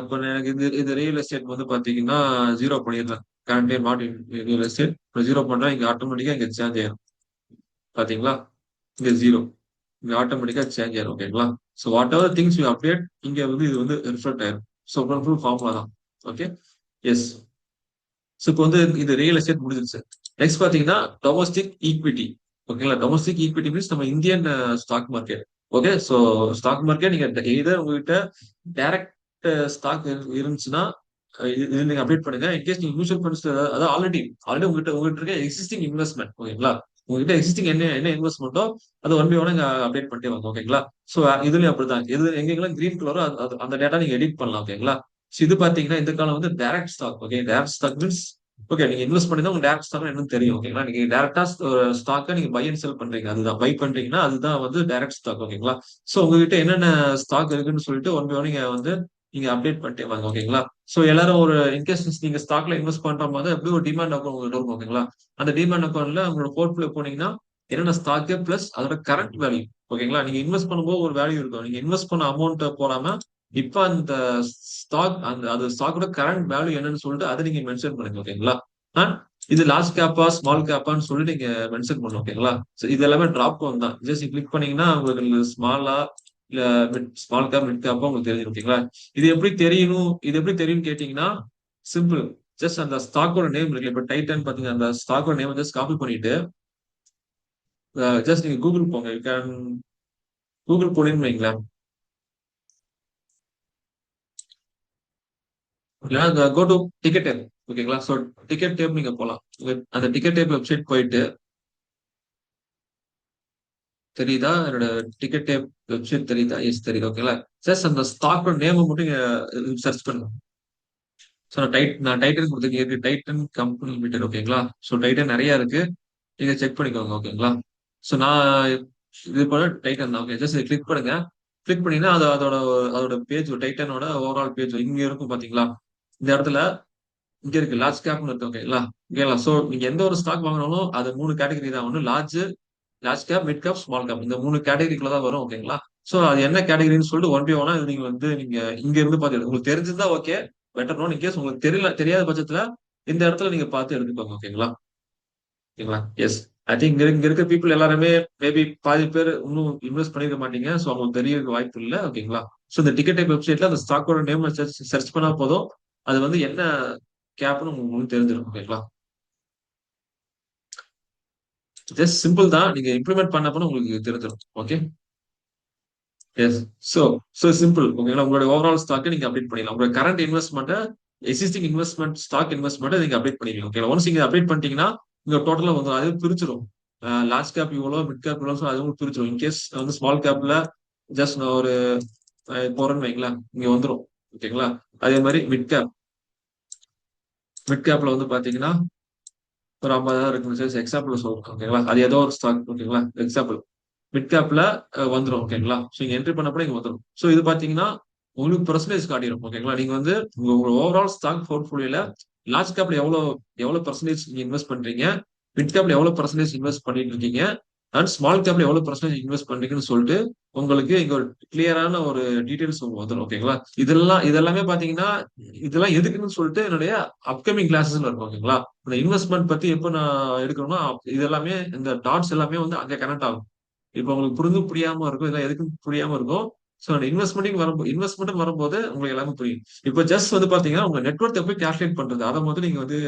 இப்போ எனக்கு இது ரியல் எஸ்டேட் வந்து பாத்தீங்கன்னா ஜீரோ பண்ணிடுறேன். Current not real estate zero பண்றா இங்க ஆட்டோமேட்டிக்கா இங்க சேஞ்ச் ஆயிரும். பாத்தீங்களா? இங்க ஜீரோ, இங்க ஆட்டோமேட்டிக்கா சேஞ்ச் ஆயிரும். ஓகேங்களா? So whatever things you update இங்க வந்து இது வந்து ரிஃப்ளெக்ட் ஆயிரும். ஸோ ஃபுல் ஃபார்முலா தான். ஓகே. எஸ். ஸோ இப்போ வந்து இது ரியல் எஸ்டேட் முடிஞ்சிருச்சு. நெக்ஸ்ட் பாத்தீங்கன்னா டொமஸ்டிக் ஈக்விட்டி. ஓகேங்களா? டொமஸ்டிக் ஈக்விட்டி மீன்ஸ் நம்ம Indian stock market. Okay. So stock market நீங்க எதர் உங்ககிட்ட டைரக்ட் ஸ்டாக் இருந்துச்சுன்னா இது நீங்க அப்டேட் பண்ணுங்க. இன்கேஸ் நீங்க மியூச்சுவல் ஃபண்ட்ஸ் அதாவது ஆல்ரெடி ஆல்ரெடி உங்ககிட்ட இருக்க எக்ஸிஸ்டிங் இன்வெஸ்ட்மெண்ட். ஓகேங்களா? உங்ககிட்ட எக்ஸிஸ்டிங் என்ன இன்வெஸ்ட்மெண்ட்டோ அது ஒன் பை ஒன் அப்டேட் பண்ணிட்டே வாங்க. ஓகேங்களா? ஸோ இதுலயும் அப்படிதான். எங்கெல்லாம் கிரீன் கலரோ அந்த டேட்டா நீங்க எடிட் பண்ணலாம். ஓகேங்களா? ஸோ இது பாத்தீங்கன்னா இந்த காலம் வந்து direct stock. Okay. Direct stock means okay நீங்க இன்வெஸ்ட் பண்ணி தான் உங்க டைரக்ட் ஸ்டாக் என்னன்னு தெரியும். ஓகேங்களா? நீங்க டைரக்டா ஸ்டாக்கை நீங்க பை அண்ட் செல் பண்றீங்க, அதுதான் பை பண்றீங்கன்னா அதுதான் வந்து டைரக்ட் ஸ்டாக். ஓகேங்களா? சோ உங்ககிட்ட என்னென்ன ஸ்டாக் இருக்குன்னு சொல்லிட்டு ஒன் பை ஒன் நீங்க வந்து நீங்க அப்டேட் பண்ணிட்டே வாங்க. ஓகேங்களா? சோ எல்லாரும் ஒரு இன்கேஸ் நீங்க ஸ்டாக்ல இன்வெஸ்ட் பண்ற மாதிரி எப்படி ஒரு டிமாண்ட் அக்கௌண்ட் உங்களுக்கு இருக்கும். ஓகேங்களா? அந்த டிமாண்ட் அக்கௌண்ட்ல உங்களோட போர்ட்ஃபோலியோ போனீங்கன்னா என்னென்ன ஸ்டாக் பிளஸ் அதோட கரண்ட் வேல்யூ. ஓகேங்களா? நீங்க இன்வெஸ்ட் பண்ணும்போது ஒரு வேல்யூ இருக்கும். நீங்க இன்வெஸ்ட் பண்ண அமௌண்ட் போடாம இப்ப அந்த ஸ்டாக் அது ஸ்டாக்கோட கரண்ட் வேல்யூ என்னன்னு சொல்லிட்டு அதை நீங்க மென்ஷன் பண்ணுங்க. ஓகேங்களா? அண்ட் இது லார்ஜ் கேப்பா ஸ்மால் கேப்பான்னு சொல்லிட்டு நீங்க மென்ஷன் பண்ணணும். ஓகேங்களா? சோ இது எல்லாமே டிராப் டவுன் தான். ஜஸ்ட் கிளிக் பண்ணீங்கன்னா உங்களுக்கு ஸ்மாலா இல்ல ஸ்மால் கேப், மிட் கேப்பா உங்களுக்கு தெரியும். ஓகேங்களா? இது எப்படி தெரியும் கேட்டீங்கன்னா சிம்பிள். ஜஸ்ட் அந்த ஸ்டாக்கோட நேம் இருக்கு. இப்ப டைட்டன் பாத்தீங்கன்னா அந்த ஸ்டாக்கோட நேம் ஜஸ்ட் காப்பி பண்ணிட்டு ஜஸ்ட் நீங்க கூகுள் போங்க. யூ கேன் கூகுள் போனீங்கன்னு வைங்களேன். இல்லைன்னா கோ டு டிக்கெட் டேப். ஓகேங்களா? ஸோ டிக்கெட் டேப் நீங்க போகலாம். அந்த டிக்கெட் டேப் வெப்சைட் போயிட்டு தெரியுதா? என்னோட டிக்கெட் டேப் வெப்சைட் தெரியுதா? எஸ் தெரியுது. ஓகேங்களா? ஜஸ்ட் அந்த ஸ்டாக்கோட நேமை மட்டும் சர்ச் பண்ணுங்க. ஸோ நான் டைட்டன் கொடுத்துருக்கேன். Titan company limited. ஓகேங்களா? ஸோ டைட்டன் நிறைய இருக்கு, நீங்க செக் பண்ணிக்கோங்க. ஓகேங்களா? ஸோ நான் இது போல டைட்டன் தான். ஓகே. ஜஸ்ட் கிளிக் பண்ணுங்க. கிளிக் பண்ணீங்கன்னா அதோட அதோட பேஜ் டைட்டனோட ஓவரால் பேஜ் இங்க இருக்கும். பாத்தீங்களா? இந்த இடத்துல இங்க இருக்கு லார்ஜ் கேப்னு இருக்கு. ஓகேங்களா? ஓகேங்களா? சோ நீங்க எந்த ஒரு ஸ்டாக் வாங்கினாலும் அது 3 கேட்டகரி தான். ஒன்று large cap, mid cap, small cap. இந்த 3 கேட்டகரிக்குள்ள தான் வரும். ஓகேங்களா? சோ அது என்ன கேட்டகரின்னு சொல்லிட்டு ஒன் பை ஒன்னா நீங்க இங்க இருந்து பார்த்து உங்களுக்கு தெரிஞ்சிருந்தா ஓகே, பெட்டர் நோன். இன்கேஸ் உங்களுக்கு தெரியாத பட்சத்துல இந்த இடத்துல நீங்க பார்த்து எடுத்துக்கோங்க. ஓகேங்களா? ஓகேங்களா? எஸ். ஐ திங்க் இங்க இருக்க பீப்புள் எல்லாருமே மேபி பாதி பேர் இன்னும் இன்வெஸ்ட் பண்ணிருக்க மாட்டீங்க. ஸோ அவங்களுக்கு தெரியறதுக்கு வாய்ப்பு இல்லை. ஓகேங்களா? ஸோ இந்த டிக்கெட் டைப் வெப்சைட்ல அந்த ஸ்டாக்கோட நேம் சர்ச் பண்ணா போதும். அது வந்து என்ன கேப்னு உங்களுக்கு தெரிஞ்சிடும். ஓகேங்களா? ஜஸ்ட் சிம்பிள் தான். நீங்க இம்ப்ளிமெண்ட் பண்ண உங்களுக்கு தெரிஞ்சிடும். Okay. Yes. So so simple. ஓகேங்களா? உங்களுடைய ஓவரால் ஸ்டாக்கை நீங்க அப்டேட் பண்ணிடலாம். உங்களோட கரண்ட் இன்வெஸ்ட்மெண்ட்டை எக்ஸிஸ்டிங் இன்வெஸ்ட்மெண்ட் ஸ்டாக் இன்வெஸ்ட்மெண்ட்டை நீங்க அப்டேட் பண்ணிக்கலாம். ஓகேங்களா? ஒன்ஸ் நீங்க அப்டேட் பண்ணிட்டீங்கன்னா இங்க டோட்டலா வந்து அது பிரிச்சிடும். லார்ஜ் கேப் இவ்வளோ, மிட் கேப் இவ்வளோ, அதுவும் பிரிச்சிடும். இன்கேஸ் வந்து ஸ்மால் கேப்ல ஜஸ்ட் நான் ஒரு போறேன்னு வைங்களேன், இங்க வந்துடும். ஓகேங்களா? அதே மாதிரி மிட் கேப்ல வந்து பாத்தீங்கன்னா ஒரு 50,000 இருக்குன்னு எக்ஸாம்பிள் சொல்றேன். ஓகேங்களா? அது ஏதோ ஒரு ஸ்டாக். ஓகேங்களா? எக்ஸாம்பிள் மிட் கேப்ல வந்துடும். ஓகேங்களா? ஸோ நீங்க என்ட்ரி பண்ணப்பட இங்க வந்துடும். ஸோ இது பாத்தீங்கன்னா உங்களுக்கு பெர்சன்டேஜ் காட்டிடும். ஓகேங்களா? நீங்க வந்து உங்க ஓவரால் ஸ்டாக் போர்ட்ஃபோலியோல லார்ஜ் கேப்ல எவ்வளவு பெர்சன்டேஜ் நீங்க இன்வெஸ்ட் பண்றீங்க, மிட் கேப்ல எவ்வளவு பெர்சன்டேஜ் இன்வெஸ்ட் பண்ணிட்டு இருக்கீங்க, அண்ட் ஸ்மால் கேப்ல எவ்வளவு பெர்சன்டேஜ் இன்வெஸ்ட் பண்றீங்கன்னு சொல்லிட்டு உங்களுக்கு இங்க ஒரு கிளியரான ஒரு டீடைல்ஸ் உங்களுக்கு வந்துடும். ஓகேங்களா? இதெல்லாமே பாத்தீங்கன்னா இதெல்லாம் எதுக்குன்னு சொல்லிட்டு என்னுடைய அப்கமிங் கிளாஸஸ்ல இருக்கும். ஓகேங்களா? இந்த இன்வெஸ்ட்மெண்ட் பத்தி எப்போ நான் எடுக்கணும்னா இது எல்லாமே இந்த டாட்ஸ் எல்லாமே வந்து அங்க கனெக்ட் ஆகும். இப்ப உங்களுக்கு புரியாம இருக்கும், இதெல்லாம் எதுக்கும் புரியாம இருக்கும். ஸோ அந்த இன்வெஸ்ட்மெண்ட் வரும்போது உங்களுக்கு எல்லாமே புரியும். இப்போ ஜஸ்ட் வந்து பாத்தீங்கன்னா உங்க நெட்வொர்க் போய் கால்குலேட் பண்றது, அதை மட்டும் நீங்க வந்து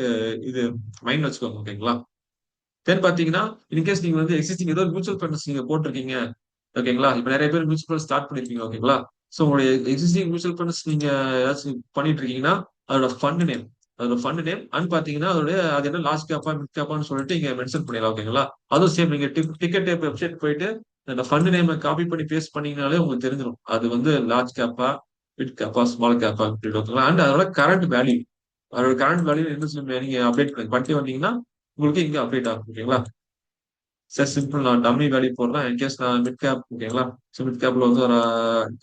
இது மைண்ட் வச்சுக்கோங்க. ஓகேங்களா? தென் பாத்தீங்கன்னா இன்கேஸ் நீங்க வந்து எக்ஸிஸ்டிங் ஏதோ மியூச்சுவல் ஃபண்ட்ஸ் நீங்க போட்டிருக்கீங்க. ஓகேங்களா? இப்ப நிறைய பேர் மியூச்சுவல் ஃபண்ட் ஸ்டார்ட் பண்ணிருக்கீங்க. ஓகேங்களா? ஸோ உங்களுடைய எக்ஸிஸ்டிங் மியூச்சுவல் ஃபண்ட்ஸ் நீங்க ஏதாச்சும் பண்ணிட்டு இருக்கீங்கன்னா அதோட ஃபண்ட் நேம் அண்ட் பாத்தீங்கன்னா அது என்ன லாஸ்ட் கேப்பா மிட் கேப்பான்னு சொல்லிட்டு இங்க மென்ஷன் பண்ணிடலாம். ஓகேங்களா? அதுவும் சேம் நீங்க டிக்கெட் டைப் வெப்சைட் போயிட்டு அந்த ஃபண்ட் நேம் காப்பி பண்ணி பேஸ்ட் பண்ணீங்கனாலே உங்களுக்கு தெரிஞ்சிடும் அது வந்து லார்ஜ் கேப்பா, மிட் கேப்பா, ஸ்மால் கேப்பா. ஓகேங்களா? அண்ட் அதோட கரண்ட் வேல்யூ என்ன சொல்லி நீங்க அப்டேட் பண்ணிட்டு வந்தீங்கன்னா உங்களுக்கு இங்க அப்டேட் ஆகும். ஓகேங்களா? Sir simple. நான் டம்மி வேல்யூ போடுறேன். இன்கேஸ் நான் மிட் கேப். ஓகேங்களா? ஸோ மிட் கேப்ல வந்து ஒரு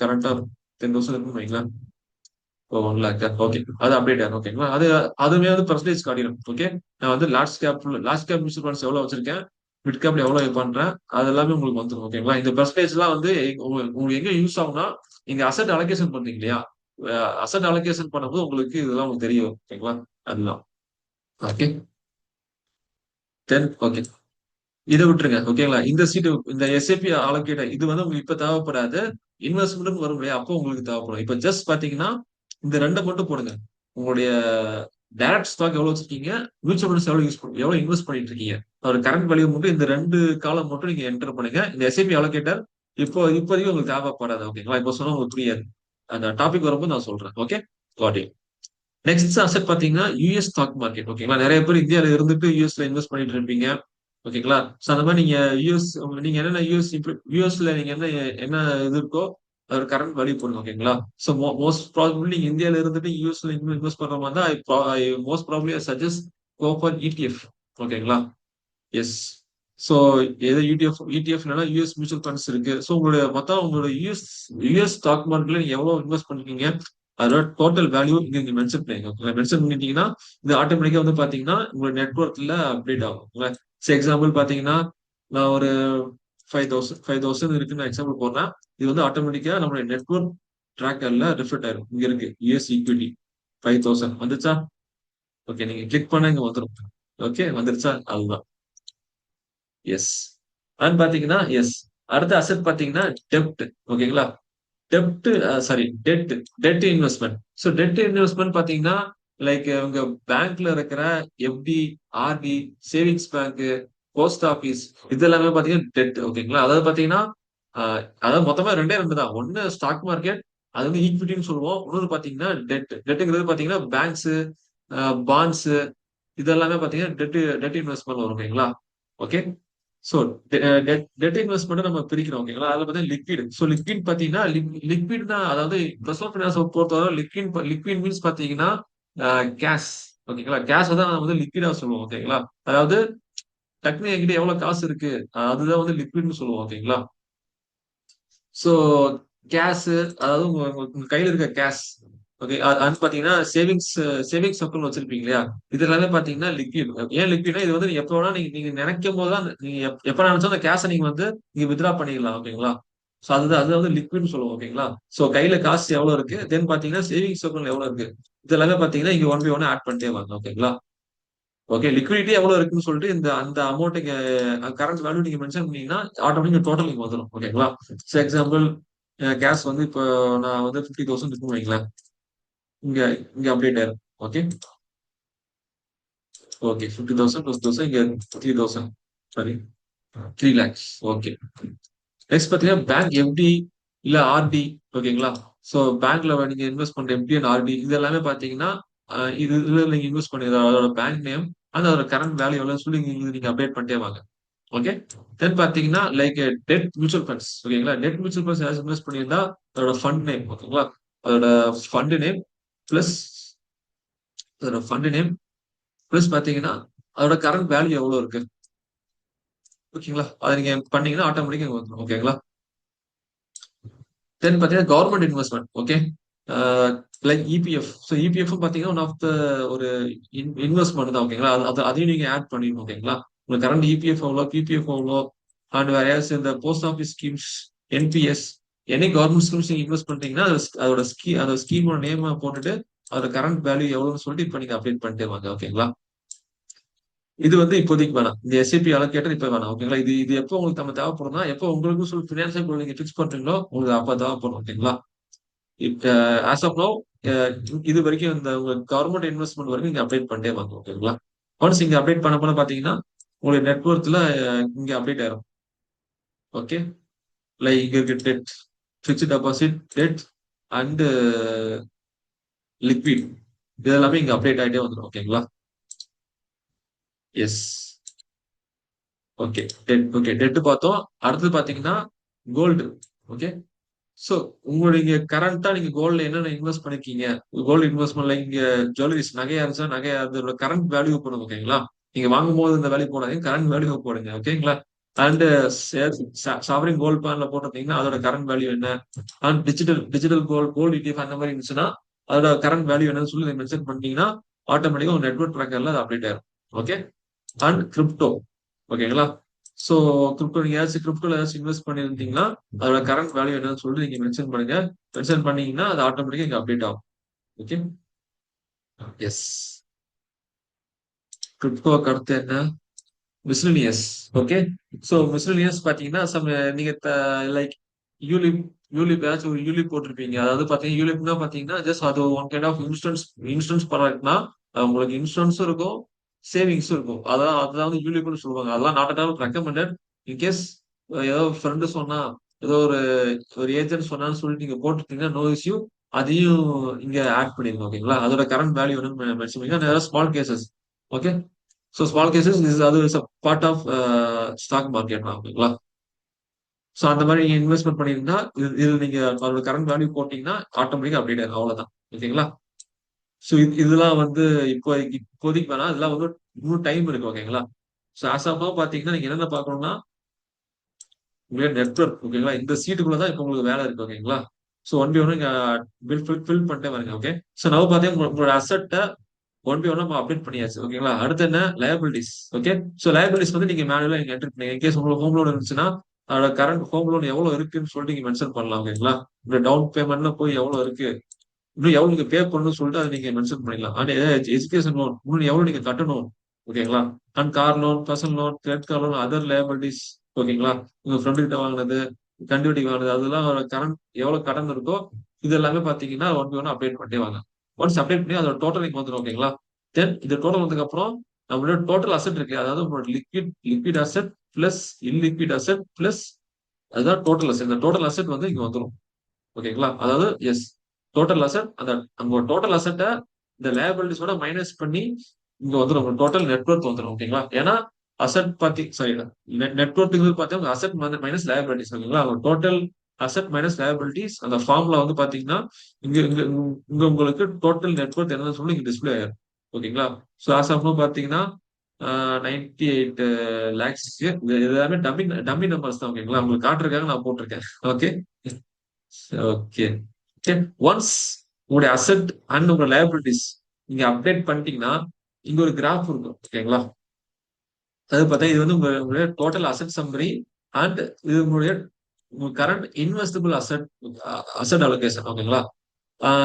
கரண்டா 10,000 இருக்குன்னு வைங்களேன். ஓ 1 லேக். ஓகே. அது அப்டேட் ஆகும். ஓகேங்களா? அதுவுமே வந்து பெர்சன்டேஜ் காட்டிடும். ஓகே. நான் வந்து லார்ஜ் கேப் மியூச்சுவல் ஃபண்ட்ஸ் எவ்வளவு வச்சிருக்கேன், மிட் கேப்ல எவ்வளவு பண்றேன், அது எல்லாமே உங்களுக்கு வந்துடும். ஓகேங்களா? இந்த பெர்சன்டேஜ் எல்லாம் வந்து உங்களுக்கு எங்க யூஸ் ஆகும்னா நீங்க அசெட் அலோகேஷன் பண்றீங்க இல்லையா? அசெட் அலோகேஷன் பண்ணும்போது உங்களுக்கு இதெல்லாம் உங்களுக்கு தெரியும். ஓகேங்களா? அதுதான். ஓகே. Then okay. இதை விட்டுருங்க. ஓகேங்களா? இந்த எஸ்ஐபி அலோகேட்டர் இது வந்து உங்களுக்கு இப்ப தேவைப்படாது. இன்வெஸ்ட்மெண்ட் வரும் இல்லையா? அப்போ உங்களுக்கு தேவைப்படும். இப்ப ஜஸ்ட் பாத்தீங்கன்னா இந்த ரெண்டை மட்டும் போடுங்க. உங்களுடைய டைரக்ட் ஸ்டாக் எவ்வளவு வச்சிருக்கீங்க, மியூச்சுவல் ஃபண்ட்ஸ் எவ்வளவு இன்வெஸ்ட் பண்ணிட்டு இருக்கீங்க, அதோட கரண்ட் வேல்யூ மட்டும் இந்த 2 காலம் மட்டும் நீங்க என்டர் பண்ணுங்க. இந்த எஸ்ஐபி அலோகேட்டர் இப்போதைக்கு உங்களுக்கு தேவைப்படாது. ஓகேங்களா? இப்போ சொன்னா உங்களுக்கு புரியாது. அந்த டாபிக் வரும்போது நான் சொல்றேன். ஓகே. காட். நெக்ஸ்ட் அசெட் பாத்தீங்கன்னா யூஎஸ் ஸ்டாக் மார்க்கெட். ஓகேங்களா? நிறைய பேர் இந்தியாவில இருந்துட்டு யூஎஸ்ல இன்வெஸ்ட் பண்ணிட்டு இருப்பீங்க. ஓகேங்களா? சோ அந்த மாதிரி நீங்க என்னென்ன யூஎஸ்ல நீங்க என்ன என்ன இது இருக்கோ அதோட கரண்ட் வேல்யூ போடுங்க. ஓகேங்களா? சோ மோஸ்ட் ப்ராபபிளி நீங்க இந்தியாவில இருந்துட்டு யூஎஸ்ல இன்வெஸ்ட் பண்ற மாதிரி தான் most probably suggest go for ETF. ஓகேங்களா? எஸ். சோ ஏதோ இடிஎஃப் இல்லைன்னா யூஎஸ் மியூச்சுவல் ஃபண்ட்ஸ் இருக்கு. சோ உங்களோட யூஎஸ் ஸ்டாக் மார்க்கெட்ல நீங்க எவ்வளவு இன்வெஸ்ட் பண்ணிருக்கீங்க அதோட டோட்டல் வேல்யூ இங்க மென்ஷன் பண்ணிருக்கோம். மென்ஷன் பண்ணிட்டீங்கன்னா இது ஆட்டோமேட்டிக்கா வந்து பாத்தீங்கன்னா உங்களோட நெட்ஒர்க்ல அப்டேட் ஆகும். எக்ஸாம்பிள் பாத்தீங்கன்னா நான் ஒரு 5,000 இருக்குன்னு எக்ஸாம்பிள் போடுறேன். இது வந்து ஆட்டோமேட்டிக்கா நம்மளுடைய நெட்ஒர்க் ட்ராக்கர்ல ரிஃப்ளெக்ட் ஆயிரும். இங்க இருக்கு யூஎஸ் ஈக்விட்டி 5,000 வந்துச்சா? ஓகே. நீங்க கிளிக் பண்ண இங்க வந்துடும். ஓகே. வந்துருச்சா? அதுதான். எஸ். அண்ட் பாத்தீங்கன்னா எஸ். அடுத்த அசெட் பாத்தீங்கன்னா டெப்ட். ஓகேங்களா? Debt investment. So debt investment பாத்தீங்கன்னா லைக் உங்க பேங்க்ல இருக்கிற FD, RD, savings bank, post office இது எல்லாமே பாத்தீங்கன்னா டெட். ஓகேங்களா? அதாவது பாத்தீங்கன்னா அதாவது மொத்தமா ரெண்டு தான். ஒன்னு ஸ்டாக் மார்க்கெட், அது வந்து ஈக்விட்டின்னு சொல்லுவோம். இன்னொரு பாத்தீங்கன்னா டெட்டுங்கிறது பாத்தீங்கன்னா பேங்க்ஸ், பாண்ட்ஸ் இது எல்லாமே பாத்தீங்கன்னா டெட் இன்வெஸ்ட்மெண்ட் வரும். ஓகேங்களா? ஓகே. சோ டெட் இன்வெஸ்ட்மெண்ட் நம்ம பிரிக்கிறோம். ஓகேங்களா? அதுல பார்த்தீங்கன்னா லிக்விட். சோ லிக்விட் பாத்தீங்கன்னா லிக்விட்னா அதாவது பர்சனல் ஃபைனான்ஸ் பொறுத்தவரை லிக்விட் மீன்ஸ் பாத்தீங்கன்னா கேஷ். ஓகேங்களா? கேஷ் தான் வந்து லிக்விடா சொல்லுவோம். ஓகேங்களா? அதாவது டக்குனு என்கிட்ட எவ்வளவு காசு இருக்கு அதுதான் வந்து லிக்விட்னு சொல்லுவோம். ஓகேங்களா? சோ கேஷ் அதாவது உங்க கையில இருக்க கேஷ். ஓகே. அது பாத்தீங்கன்னா சேவிங்ஸ் அக்கௌண்ட் வச்சிருப்பீங்க இல்லையா? இது எல்லாமே பாத்தீங்கன்னா லிக்விட். ஏன் லிக்விட்னா இது வந்து எப்ப வேணா நீங்க நினைக்கும் போதுதான் நீங்க எப்ப நினைச்சா அந்த கேஷை நீங்க வித்ரா பண்ணிக்கலாம். ஓகேங்களா? சோ அது வந்து லிக்விட்னு சொல்லுவோம். ஓகேங்களா? சோ கையில காசு எவ்வளவு இருக்கு, தென் பாத்தீங்கன்னா சேவிங்ஸ் அக்கௌண்ட் எவ்வளவு இருக்கு, இது எல்லாமே பாத்தீங்கன்னா இங்க 1 by 1 ஆட் பண்ணிட்டே வாங்க. ஓகேங்களா? ஓகே, லிக்விடிட்டி எவ்வளவு இருக்குன்னு சொல்லிட்டு இந்த அந்த அமௌண்ட்டுக்கு கரண்ட் வேல்யூ நீங்க மென்ஷன் பண்ணீங்கன்னா ஆட்டோமேட்டிக் டோட்டல் இங்க வந்துடும். ஓகேங்களா? ஃபார் எக்ஸாம்பிள் கேஸ் வந்து இப்போ நான் வந்து 50,000 இருக்குன்னு வைங்களேன். இங்க இங்க அப்டேட் ஆயிரும். ஓகே ஓகே 50,000 + 1,000 இங்க 3,000 சாரி 3 lakhs. ஓகே, நெக்ஸ்ட் பாத்தீங்கன்னா பேங்க் எஃப்டி இல்ல ஆர்டி. ஓகேங்களா? சோ பேங்க்ல நீங்க இன்வெஸ்ட் பண்ற எஃப்டி அண்ட் ஆர்டி இது எல்லாமே பாத்தீங்கன்னா இது இதுல நீங்க இன்வெஸ்ட் பண்ணி அதோட பேங்க் நேம் அண்ட் அதோட கரண்ட் வேல்யூ எவ்வளவு சொல்லி நீங்க அப்டேட் பண்ணிட்டே வாங்க. ஓகே, தென் பாத்தீங்கன்னா லைக் டெட் மியூச்சுவல் ஃபண்ட்ஸ். ஓகேங்களா? டெட் மியூச்சுவல் ஃபண்ட்ஸ் யாராவது இன்வெஸ்ட் பண்ணியிருந்தா அதோட ஃபண்ட் நேம். ஓகேங்களா? அதோட ஃபண்ட் நேம் பிளஸ் அதோட ஃபண்ட் நேம் பிளஸ் பாத்தீங்கன்னா அதோட கரண்ட் வேல்யூ எவ்வளவு இருக்கு. ஓகேங்களா? அதை நீங்க பண்ணீங்கன்னா ஆட்டோமேட்டிக்கா வந்துடும். ஓகேங்களா? தென் பாத்தீங்கன்னா government investment. Okay, like EPF. So EPF பாத்தீங்கன்னா ஒன் ஆஃப் த ஒரு இன்வெஸ்ட்மெண்ட் தான். ஓகேங்களா? அதையும் நீங்க ஆட் பண்ணிடணும். ஓகேங்களா? உங்களுக்கு கரண்ட் இபிஎஃப் எவ்வளோ, பிபிஎஃப் எவ்வளோ அண்ட் வேற ஏதாச்சும் இந்த post office schemes, NPS, any government schemes நீங்க இன்வெஸ்ட் பண்றீங்கன்னா அதோட ஸ்கீமோட நேம் போட்டுட்டு அதோட கரண்ட் வேல்யூ எவ்வளவுன்னு சொல்லிட்டு இப்போ நீங்க அப்டேட் பண்ணிட்டே வாங்க. ஓகேங்களா? இது வந்து இப்போதைக்கு வேணாம். இந்த எஸ்ஐபி அலோகேட்டர் இப்ப வேணாம். ஓகேங்களா? இது இது எப்போ உங்களுக்கு நம்ம தேவைப்படும்னா எப்போ உங்களுக்கும் சொல்லி ஃபினான்சியல் கோல் நீங்க ஃபிக்ஸ் பண்றீங்களோ உங்களுக்கு அப்ப தேவைப்படும். ஓகேங்களா? இப்ப ஆஸ் ஆஃப் நோ இது வரைக்கும் இந்த உங்க கவர்மெண்ட் இன்வெஸ்ட்மெண்ட் வரைக்கும் நீங்க அப்டேட் பண்ணிட்டே வாங்க. ஓகேங்களா? ஒன்ஸ் இங்க அப்டேட் பண்ண பாத்தீங்கன்னா உங்களுடைய நெட்ஒர்க்ல இங்க அப்டேட் ஆயிரும். ஓகே, லைக் இங்க இருக்கு debt, fixed deposit, debt and liquid இது எல்லாமே இங்க அப்டேட் ஆயிட்டே வந்துடும். ஓகேங்களா? எஸ். ஓகே, டெட் பார்த்தோம். அடுத்து பாத்தீங்கன்னா கோல்டு. ஓகே, சோ உங்களுடைய கரண்டா நீங்க கோல்ட்ல என்னென்ன இன்வெஸ்ட் பண்ணிருக்கீங்க, கோல்டு இன்வெஸ்ட்மெண்ட்ல இங்க ஜுவல்லரிஸ் நகையா இருந்துச்சுன்னா நகையா அதோட கரண்ட் வேல்யூ போடுங்க. ஓகேங்களா? நீங்க வாங்கும் போது இந்த வேல்யூ போடாதீங்க, கரண்ட் வேல்யூ போடுங்க. ஓகேங்களா? அண்ட் சாவரின் கோல்ட் பிளான்ல போட்டிருந்தீங்கன்னா அதோட கரண்ட் வேல்யூ என்ன, அண்ட் டிஜிட்டல் கோல்டு இடிஎஃப் அந்த மாதிரி இருந்துச்சுன்னா அதோட கரண்ட் வேல்யூ என்னன்னு சொல்லி மென்ஷன் பண்ணீங்கன்னா ஆட்டோமேட்டிக்கா உங்க நெட்வொர்க் ட்ராக்கர்ல அது அப்டேட் ஆயிரும். Okay, and crypto. ஓகேங்களா? சோ கிரிப்டோ நீங்க கிரிப்டோல ஏதாச்சும் இன்வெஸ்ட் பண்ணிருந்தீங்கன்னா அதோட கரண்ட் வேல்யூ என்னன்னு சொல்லிட்டு நீங்க மென்ஷன் பண்ணுங்க. மென்ஷன் பண்ணீங்கன்னா அது ஆட்டோமேட்டிக்கா இங்க அப்டேட் ஆகும். Okay, S. கிரிப்டோக்கு அடுத்து என்ன, மிஸ்லினியஸ். ஓகே, சோ மிஸ்லினியஸ் பாத்தீங்கன்னா நீங்க லைக் யூலிப் யூலிப் ஏதாச்சும் ஒரு யூலிப் போட்டிருப்பீங்க. அதாவது பாத்தீங்கன்னா யூலிப்னா பாத்தீங்கன்னா ஜஸ்ட் அது ஒன் கைண்ட் ஆஃப் இன்சூரன்ஸ் ப்ராடக்ட்னா உங்களுக்கு இன்சூரன்ஸும் இருக்கும் சேவிங்ஸும் இருக்கும். அதுதான் வந்து யூலிப்னு சொல்லுவாங்க. அதெல்லாம் not at all recommended. In case ஏதோ ஃப்ரெண்டு சொன்னா ஏதோ ஒரு ஒரு ஏஜென்ட் சொன்னான்னு சொல்லிட்டு நீங்க போட்டுட்டீங்கன்னா நோ இஷ்யூ, அதையும் இங்க ஆட் பண்ணிருங்க. ஓகேங்களா? அதோட கரண்ட் வேல்யூ என்னன்னு மென்ஷன் பண்ணீங்க. Small cases. Okay, so small cases அது is part of stock market தான். ஓகேங்களா? ஸோ அந்த மாதிரி நீங்க இன்வெஸ்ட்மெண்ட் பண்ணியிருந்தா இது நீங்க அதோட கரண்ட் வேல்யூ போட்டீங்கன்னா ஆட்டோமேட்டிக்கா அப்டேட் ஆகும். அவ்வளவுதான். ஓகேங்களா? ஸோ இதெல்லாம் வந்து இப்போதைக்கு வேணாம், இதெல்லாம் வந்து இன்னும் டைம் இருக்கு. ஓகேங்களா? ஸோ ஆஸ் ஆஃப் நவ் பாத்தீங்கன்னா நீங்க என்னென்ன பார்க்கணும்னா உங்களுடைய நெட்வொர்க். ஓகேங்களா? இந்த சீட்டுக்குள்ள தான் இப்போ உங்களுக்கு வேலை இருக்கு. ஓகேங்களா? ஸோ ஒன் பை ஒன் நீங்க ஃபில் பண்ணிட்டே வரீங்க. ஓகே, ஸோ நவ பாத்தீங்கன்னா உங்களோட அசெட்டை ஒன் பை ஒன் நம்ம அப்டேட் பண்ணியாச்சு. ஓகேங்களா? அடுத்து என்ன, லயபிலிட்டிஸ். ஓகே, ஸோ லயபிலிட்டிஸ் வந்து நீங்க மேனுவலா நீங்க என்டர் பண்ணீங்க. இன்கேஸ் உங்களுக்கு ஹோம் லோன் இருந்துச்சுன்னா அதோட கரண்ட் ஹோம் லோன் எவ்வளவு இருக்குன்னு சொல்லிட்டு நீங்க மென்ஷன் பண்ணலாம். ஓகேங்களா? இந்த டவுன் பேமெண்ட்ல போய் எவ்வளவு இருக்கு, இன்னும் எவ்வளவு நீங்க பே பண்ணணும்னு சொல்லிட்டு அதை நீங்க மென்ஷன் பண்ணிடலாம். அண்ட் எஜுகேஷன் லோன் இன்னும் எவ்வளவு நீங்க கட்டணும். ஓகேங்களா? And car loan, personal loan, credit card loan, other liabilities. ஓகேங்களா? உங்க ஃப்ரெண்டு கிட்ட வாங்கினது, கண்டுபிடி வாங்கினது, அதெல்லாம் கரண்ட் எவ்வளவு கடன் இருக்கோ இது எல்லாமே பாத்தீங்கன்னா ஒன் பை ஒன் அப்டேட் பண்ணிட்டே வாங்க. ஒன்ஸ் அப்டேட் பண்ணி அதோட டோட்டல் இங்க வந்துடும். ஓகேங்களா? தென் இது டோட்டல் வந்ததுக்கு அப்புறம் நம்மளோட டோட்டல் அசெட் இருக்கு, அதாவது உங்களோட liquid asset plus illiquid asset plus அதுதான் டோட்டல் அசெட். இந்த டோட்டல் அசெட் வந்து இங்க வந்துடும். ஓகேங்களா? அதாவது எஸ், டோட்டல் அசெட் அந்த டோட்டல் அசெட்டை இந்த லேபிலிட்டிஸோட மைனஸ் பண்ணி இங்க வந்துடும். உங்க டோட்டல் நெட்வொர்க் வந்துடும். ஓகேங்களா? ஏன்னா அசெட் பாத்தி சாரி நெட்வொர்க் பார்த்தீங்கன்னா அசெட் மைனஸ் லேபிலிட்டிஸ். ஓகேங்களா? டோட்டல் அசெட் மைனஸ் லேபிலிட்டிஸ் அந்த ஃபார்ம்ல வந்து பாத்தீங்கன்னா இங்க இங்க இங்க உங்களுக்கு டோட்டல் நெட்வொர்க் என்னன்னு சொல்லி இங்க டிஸ்பிளே ஆயிரும். ஓகேங்களா? ஸோ ஆஸ் ஆஃப் பாத்தீங்கன்னா 98 lakhs. இது எல்லாமே டம்மி நம்பர்ஸ் தான். ஓகேங்களா? உங்களுக்கு காட்டுறதுக்காக நான் போட்டிருக்கேன். ஓகே ஓகே ஓகே, ஒன்ஸ் உங்களுடைய அசெட் அண்ட் உங்க லைபிலிட்டிஸ் நீங்க அப்டேட் பண்ணிட்டீங்கன்னா இங்க ஒரு கிராஃப் இருக்கும். ஓகேங்களா? அது பார்த்தா இது வந்து உங்களுடைய டோட்டல் அசெட் சம்மரி அண்ட் இது உங்களுடைய கரண்ட் இன்வெஸ்டபிள் அசெட் அலோகேஷன். ஓகேங்களா?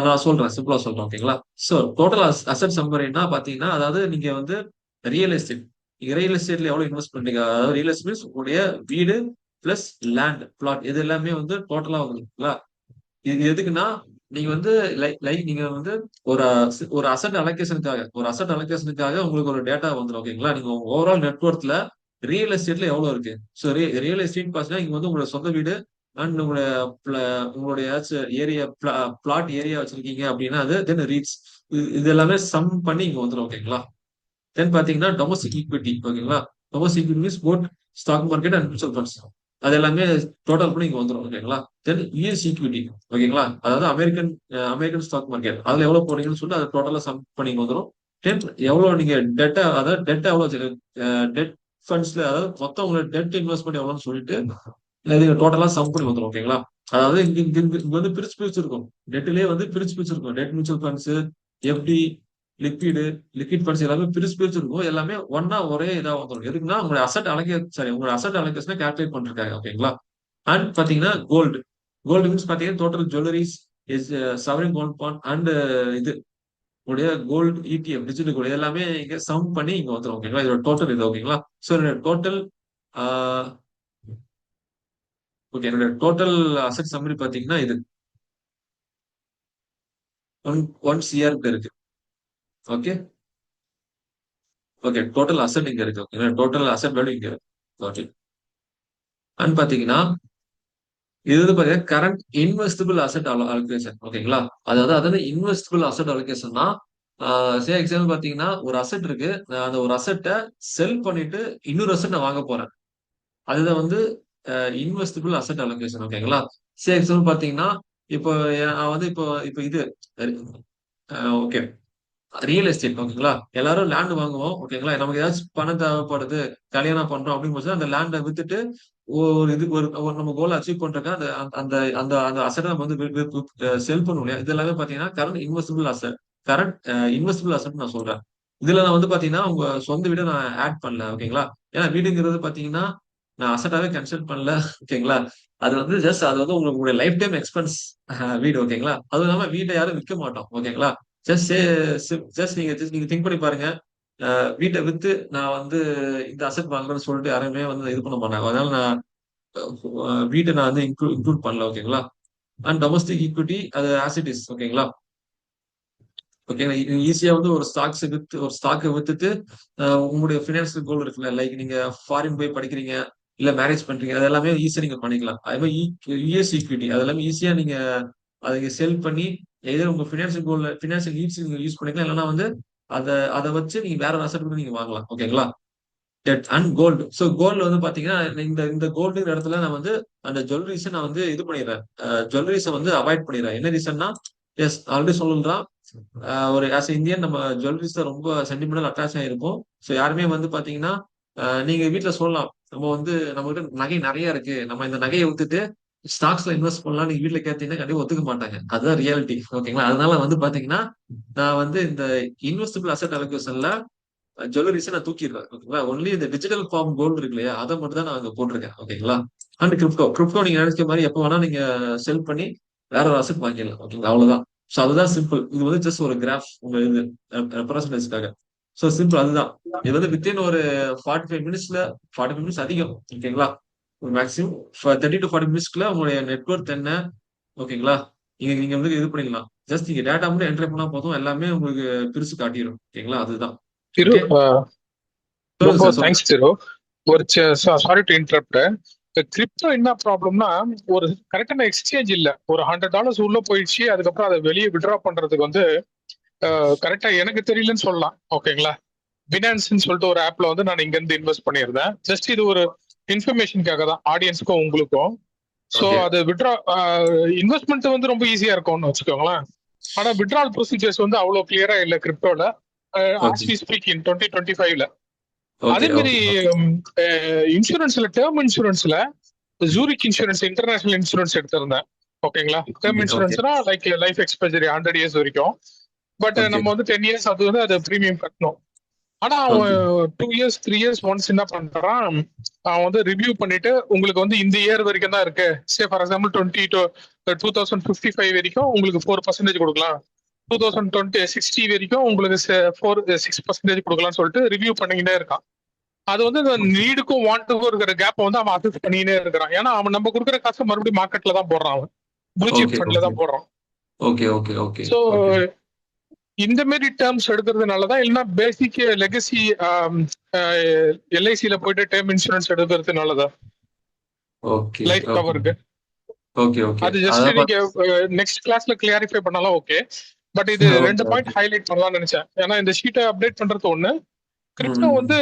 நான் சொல்றேன், சிம்பிளா சொல்றேன். ஓகேங்களா? சோ டோட்டல் அசெட் சம்மரின்னா பாத்தீங்கன்னா அதாவது நீங்க வந்து ரியல் எஸ்டேட். நீங்க ரியல் எஸ்டேட்ல எவ்வளவு இன்வெஸ்ட் பண்றீங்க, அதாவது ரியல் எஸ்டேட் மீன்ஸ் உங்களுடைய வீடு பிளஸ் லேண்ட் பிளாட் இது எல்லாமே வந்து டோட்டலா வந்துருக்குங்களா. இது எதுக்குன்னா நீங்க வந்து லைக் நீங்க வந்து ஒரு அசட் அலோகேஷனுக்காக உங்களுக்கு ஒரு டேட்டா வந்துடும் ஓகேங்களா. நீங்க ஓவரால் நெட்ஒர்க்ல ரியல் எஸ்டேட்ல எவ்வளவு இருக்கு. ஸோ ரியல் எஸ்டேட் பாத்தீங்கன்னா இங்க வந்து உங்களோட சொந்த வீடு அண்ட் உங்களுடைய ஏரியா பிளாட் ஏரியா வச்சிருக்கீங்க அப்படின்னா அது தென் ரீட்ஸ் இது எல்லாமே சம் பண்ணி இங்க வந்துடும் ஓகேங்களா. தென் பாத்தீங்கன்னா டொமஸ்டிக் ஈக்விட்டி ஓகேங்களா. Domestic equity means both stock market and mutual funds அது எல்லாமே டோட்டல் பண்ணி இங்க வந்துடும் ஓகேங்களா. தென் யூஎஸ் ஈக்விட்டி ஓகேங்களா, அதாவது அமெரிக்கன் ஸ்டாக் மார்க்கெட் அதுல எவ்வளவு போறீங்கன்னு சொல்லிட்டு அதை டோட்டலா சம் பண்ணி இங்க வந்துடும். தென் எவ்வளவு நீங்க டெட்டா, அதாவது டெட் எவ்வளவு டெட் ஃபண்ட்ஸ்ல, அதாவது மொத்தம் உங்களோட டெட் இன்வெஸ்ட்மெண்ட் எவ்வளவுன்னு சொல்லிட்டு இது டோட்டலா சம் பண்ணி வந்துடும் ஓகேங்களா. அதாவது இங்க வந்து பிரிச்சு இருக்கும். டெட்லயே வந்து பிரிச்சு இருக்கும். Debt mutual funds, FD, liquid funds எல்லாமே பிரிச்சு இருக்கும். எல்லாமே ஒன்னா ஒரே இதா வந்துடும். எதுக்குன்னா உங்களோட அசட் அலோகேஷனை கால்குலேட் பண்ணிருக்காங்க ஓகேங்களா. அண்ட் பாத்தீங்கன்னா கோல்டு மீன்ஸ் பாத்தீங்கன்னா total jewelleries is sovereign gold bond and இது உடைய கோல்டு இடிஎஃப் டிஜிட்டல் கோல்டு எல்லாமே இங்க சம் பண்ணி இங்க வந்துடும் ஓகேங்களா. இதோட டோட்டல் இது ஓகேங்களா. ஸோ என்னோட டோட்டல் ஓகே, என்னோட டோட்டல் அசட் சம்மரி பாத்தீங்கன்னா இது 1 CR இருக்கு. ஓகே ஓகே, டோட்டல் அசட் இங்க இருக்கு ஓகே, டோட்டல் அசட் வேல்யூ இங்க இருக்கு. ஓகே, அண்ட் பாத்தீங்கன்னா இது வந்து பாத்தீங்கன்னா கரண்ட் இன்வெஸ்டபிள் அசட் அலோகேஷன் ஓகேங்களா. அதாவது இன்வெஸ்டபிள் அசட் அலோகேஷன்னா எக்ஸாம்பிள் பாத்தீங்கன்னா ஒரு அசட் இருக்கு, நான் அந்த ஒரு அசட்டை செல் பண்ணிட்டு இன்னொரு அசட் நான் வாங்க போறேன். அதுதான் வந்து இன்வெஸ்டபிள் அசட் அலோகேஷன் ஓகேங்களா. எக்ஸாம்பிள் பாத்தீங்கன்னா இப்போ நான் வந்து இப்போ இப்போ இது ஓகே ரியல் எஸ்டேட் ஓகேங்களா. எல்லாரும் லேண்ட் வாங்குவோம் ஓகேங்களா. நமக்கு ஏதாச்சும் பணம் தேவைப்படுது, கல்யாணம் பண்றோம் அப்படின்னு போது அந்த லேண்டை வித்துட்டு ஒரு நம்ம கோல் அச்சீவ் பண்றதுக்கு அந்த அந்த அந்த அந்த அசட்டை நம்ம வந்து செல் பண்ணுவோம் இல்லையா. இது எல்லாமே பாத்தீங்கன்னா கரண்ட் இன்வெஸ்டபிள் அசட் நான் சொல்றேன். இதுல நான் வந்து பாத்தீங்கன்னா உங்க சொந்த வீடை நான் ஆட் பண்ணல ஓகேங்களா. ஏன்னா வீடுங்கிறது பாத்தீங்கன்னா நான் அசட்டாவே கன்சிடர் பண்ணல ஓகேங்களா. அது வந்து ஜஸ்ட் அது வந்து உங்களுடைய லைஃப் டைம் எக்ஸ்பென்ஸ் வீடு ஓகேங்களா. அதுவும் இல்லாம வீட்டை யாரும் விற்க மாட்டோம் ஓகேங்களா. நீங்க திங்க் பண்ணி பாருங்க. வீட்டை வித்து நான் வந்து இந்த அசெட் வாங்குறேன்னு சொல்லிட்டு யாருமே வந்து இது பண்ண மாட்டாங்க. அதனால நான் வீட்டை நான் வந்து இன்க்ளூட் பண்ணல ஓகேங்களா. அண்ட் டொமஸ்டிக் ஈக்விட்டி அது ஆசிட் இஸ் ஓகேங்களா. ஓகேங்களா, ஈஸியா வந்து ஒரு ஸ்டாக்கை வித்துட்டு உங்களுடைய பினான்சியல் கோல் இருக்குல்ல, லைக் நீங்க ஃபாரின் போய் படிக்கிறீங்க இல்ல மேரேஜ் பண்றீங்க, அது எல்லாமே ஈஸியா நீங்க பண்ணிக்கலாம். அதே மாதிரி யூஎஸ் ஈக்விட்டி அது எல்லாமே ஈஸியா நீங்க அதை செல் பண்ணி எதோ உங்க பினான்சியல் நீட்ஸ் நீங்க யூஸ் பண்ணிக்கலாம். இல்லைன்னா வந்து அதை வச்சு நீங்க வேற ஒரு அசெட் கூட நீங்க வாங்கலாம் ஓகேங்களா. Debt and gold. So gold வந்து பாத்தீங்கன்னா இந்த கோல்டுங்கிற இடத்துல நான் வந்து அந்த ஜுவல்லரிஸை நான் வந்து இது பண்ணிடுறேன். ஜுவல்லரிஸை வந்து அவாய்ட் பண்ணிடுறேன். என்ன ரீசன்னா, எஸ் ஆல்ரெடி சொல்றான், ஒரு ஆஸ் இந்தியன் நம்ம ஜுவல்லரிஸ் ரொம்ப சென்டிமெண்டல் அட்டாச் ஆயிருப்போம். ஸோ யாருமே வந்து பாத்தீங்கன்னா நீங்க வீட்டுல சொல்லலாம், நம்ம கிட்ட நகை நிறைய இருக்கு, நம்ம இந்த நகையை வித்துட்டு ஸ்டாக்ஸ்ல இன்வெஸ்ட் பண்ணலாம் நீங்க வீட்டுல கேட்டீங்கன்னா கண்டிப்பா ஒத்துக்க மாட்டாங்க. அதுதான் ரியாலிட்டி ஓகேங்களா. அதனால வந்து பாத்தீங்கன்னா நான் வந்து இந்த இன்வெஸ்டபிள் அசெட் அலோகேஷன்ல ஜுவல்லரிஸ் நான் தூக்கிடுறேன் ஓகேங்களா. ஒன்லி இந்த டிஜிட்டல் ஃபார்ம் கோல்டு இருக்கு இல்லையா, அதை மட்டும் தான் நான் அங்க போட்டிருக்கேன் ஓகேங்களா. அண்ட் கிரிப்டோ நீங்க நினைச்ச மாதிரி எப்ப வேணா நீங்க செல் பண்ணி வேற ஒரு அசெட் வாங்கிடலாம் ஓகேங்களா. அவ்வளவுதான். ஸோ அதுதான் சிம்பிள். இது வந்து ஜஸ்ட் ஒரு கிராஃப் உங்க இது ரெப்ரசன்டேஜ்க்காக. ஸோ சிம்பிள் அதுதான். இது வந்து வித்தின் ஒரு 45 மினிட்ஸ் அதிகம் ஓகேங்களா. ஒரு மேக்ஸிமம் 30 to 40 மினிட்ஸ்க்குள்ள உங்களுடைய நெட்வொர்க் என்ன ஓகேங்களா. நீங்க வந்து இது பண்ணிக்கலாம். ஜஸ்ட் நீங்க டேட்டா மட்டும் என்ட்ரி பண்ணா போதும், எல்லாமே உங்களுக்கு பிரிச்சு காட்டிடும் ஓகேங்களா. அதுதான். திரு ஓகே சொல்லுங்க ரொம்ப சார், சொல்லுங்க. தேங்க்ஸ் திரு. ஒரு சாரி டு இன்டரப்ட். கிரிப்டோ என்ன ப்ராப்ளம்னா, ஒரு கரெக்டான எக்ஸ்சேஞ்ச் இல்ல. ஒரு $100 உள்ள போயிடுச்சு, அதுக்கப்புறம் அதை வெளியே விட்ரா பண்றதுக்கு வந்து கரெக்டா எனக்கு தெரியலன்னு சொல்லலாம் ஓகேங்களா. பினான்ஸ்ன்னு சொல்லிட்டு ஒரு ஆப்ல வந்து நான் இங்க இருந்து இன்வெஸ்ட் பண்ணியிருந்தேன். ஜஸ்ட் இது ஒரு இன்ஃபர்மேஷனுக்காக தான் ஆடியன்ஸ்க்கும் உங்களுக்கும். ஸோ ஓகே அது விட்ரா இன்வெஸ்ட்மெண்ட் வந்து ரொம்ப ஈஸியா இருக்கும்னு வச்சுக்கோங்களேன். ஆனா விட்ரால் ப்ரொசீஜர்ஸ் வந்து அவ்வளவு கிளியரா இல்ல கிரிப்டோல ஆஸ் வி ஸ்பீக் இன் 2025ல. அதே ஓகே மாதிரி ஓகே இன்சூரன்ஸ்ல டேர்ம் இன்சூரன்ஸ்ல ஜூரிக் இன்சூரன்ஸ் இன்டர்நேஷனல் இன்சூரன்ஸ் எடுத்திருந்தேன் ஓகேங்களா. டேர்ம் ஓகே இன்சூரன்ஸ்னா லைக் லைஃப் எக்ஸ்பெக்டரி 100 years வரைக்கும். பட் ஓகே நம்ம வந்து 10 years அது வந்து அது ப்ரீமியம் கட்டணும். ஆனா அவன் ஓகே 2 years 3 years ஒன்ஸ் என்ன பண்றான், அவன் வந்து ரிவ்யூ பண்ணிட்டு உங்களுக்கு வந்து இந்த இயர் வரைக்கும் தான் இருக்கு, சே ஃபார் எக்ஸாம்பிள் 20 to 2055 வரைக்கும் உங்களுக்கு 4% கொடுக்கலாம், 2060 வரைக்கும் உங்களுக்கு 6% கொடுக்கலாம்னு சொல்லிட்டு ரிவ்யூ பண்ணிக்கிட்டே இருக்கான். அது வந்து இந்த நீடுக்கும் வாண்ட்டுக்கும் இருக்கிற கேப் வந்து அவன் அசஸ் பண்ணிக்கிட்டே இருக்கிறான். ஏன்னா அவன் நம்ம கொடுக்குற காசு மறுபடியும் மார்க்கெட்ல தான் போடுறான், அவன் ப்ளூ சிப் ஓகே ஃபண்ட்ல ஓகே தான் போடுறான். Okay okay okay so okay இந்த மாதிரி டேர்ம்ஸ் எடுக்கிறதுனாலதான், இல்லைன்னா பேசிக் லெகசி எல்ஐசியில போயிட்டு டேர்ம் இன்சூரன்ஸ் எடுக்கிறதுனாலதான் ஓகே லைஃப் ஓகே கவருக்கு. ஓகே ஓகே அது ஜஸ்ட் அதான் நீங்க நெக்ஸ்ட் கிளாஸ்ல கிளாரிஃபை பண்ணாலும் ஓகே. பட் இது ரெண்டு ஓகே பாயிண்ட் ஹைலைட் பண்ணலாம்னு நினைச்சேன். ஏன்னா இந்த ஷீட்டை அப்டேட் பண்றது ஒண்ணு, கிரிப்டோ வந்து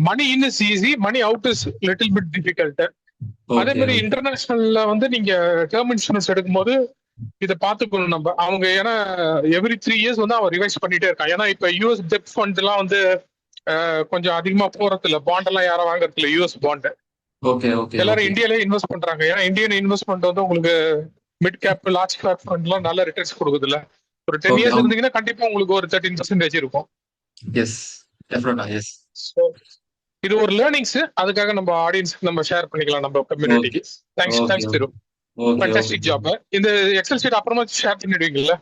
money in is easy, money out is little bit difficult. அதே ஓகே மாதிரி இன்டர்நேஷனல்ல வந்து நீங்க டேர்ம் இன்சூரன்ஸ் எடுக்கும்போது இதை பார்த்துக்கணும் நம்ம. அவங்க ஏன்னா எவ்ரி 3 இயர்ஸ் வந்து அவன் ரிவைஸ் பண்ணிட்டே இருக்கான். ஏன்னா இப்ப யூஎஸ் டெப்ட் ஃபண்ட் எல்லாம் வந்து கொஞ்சம் அதிகமா போறது இல்ல, பாண்ட் எல்லாம் யாரும் வாங்குறது இல்ல, யூஎஸ் பாண்ட் ஓகே ஓகே எல்லாரும் ஓகே இந்தியாலே இன்வெஸ்ட் பண்றாங்க. ஏன்னா இந்தியன் இன்வெஸ்ட்மெண்ட் வந்து உங்களுக்கு mid cap large cap fund எல்லாம் நல்ல ரிட்டர்ன்ஸ் கொடுக்குது இல்ல. ஒரு 10 ஓகே இயர்ஸ் இருந்தீங்கன்னா கண்டிப்பா உங்களுக்கு ஒரு 13% இருக்கும். எஸ் டெஃபினட்டா எஸ் So, இது ஒரு லேர்னிங்ஸ், அதுக்காக நம்ம ஆடியன்ஸ்க்கு நம்ம ஷேர் பண்ணிக்கலாம் நம்ம கம்யூனிட்டிக்கு. தேங்க்ஸ் ஓகே தேங்க்ஸ் திரு, ஓகே ஓகே ஃபேண்டாஸ்டிக் ஜாப். இந்த எக்ஸல் ஷீட் அப்புறமா ஷேர் பண்ணிடுவீங்கல்ல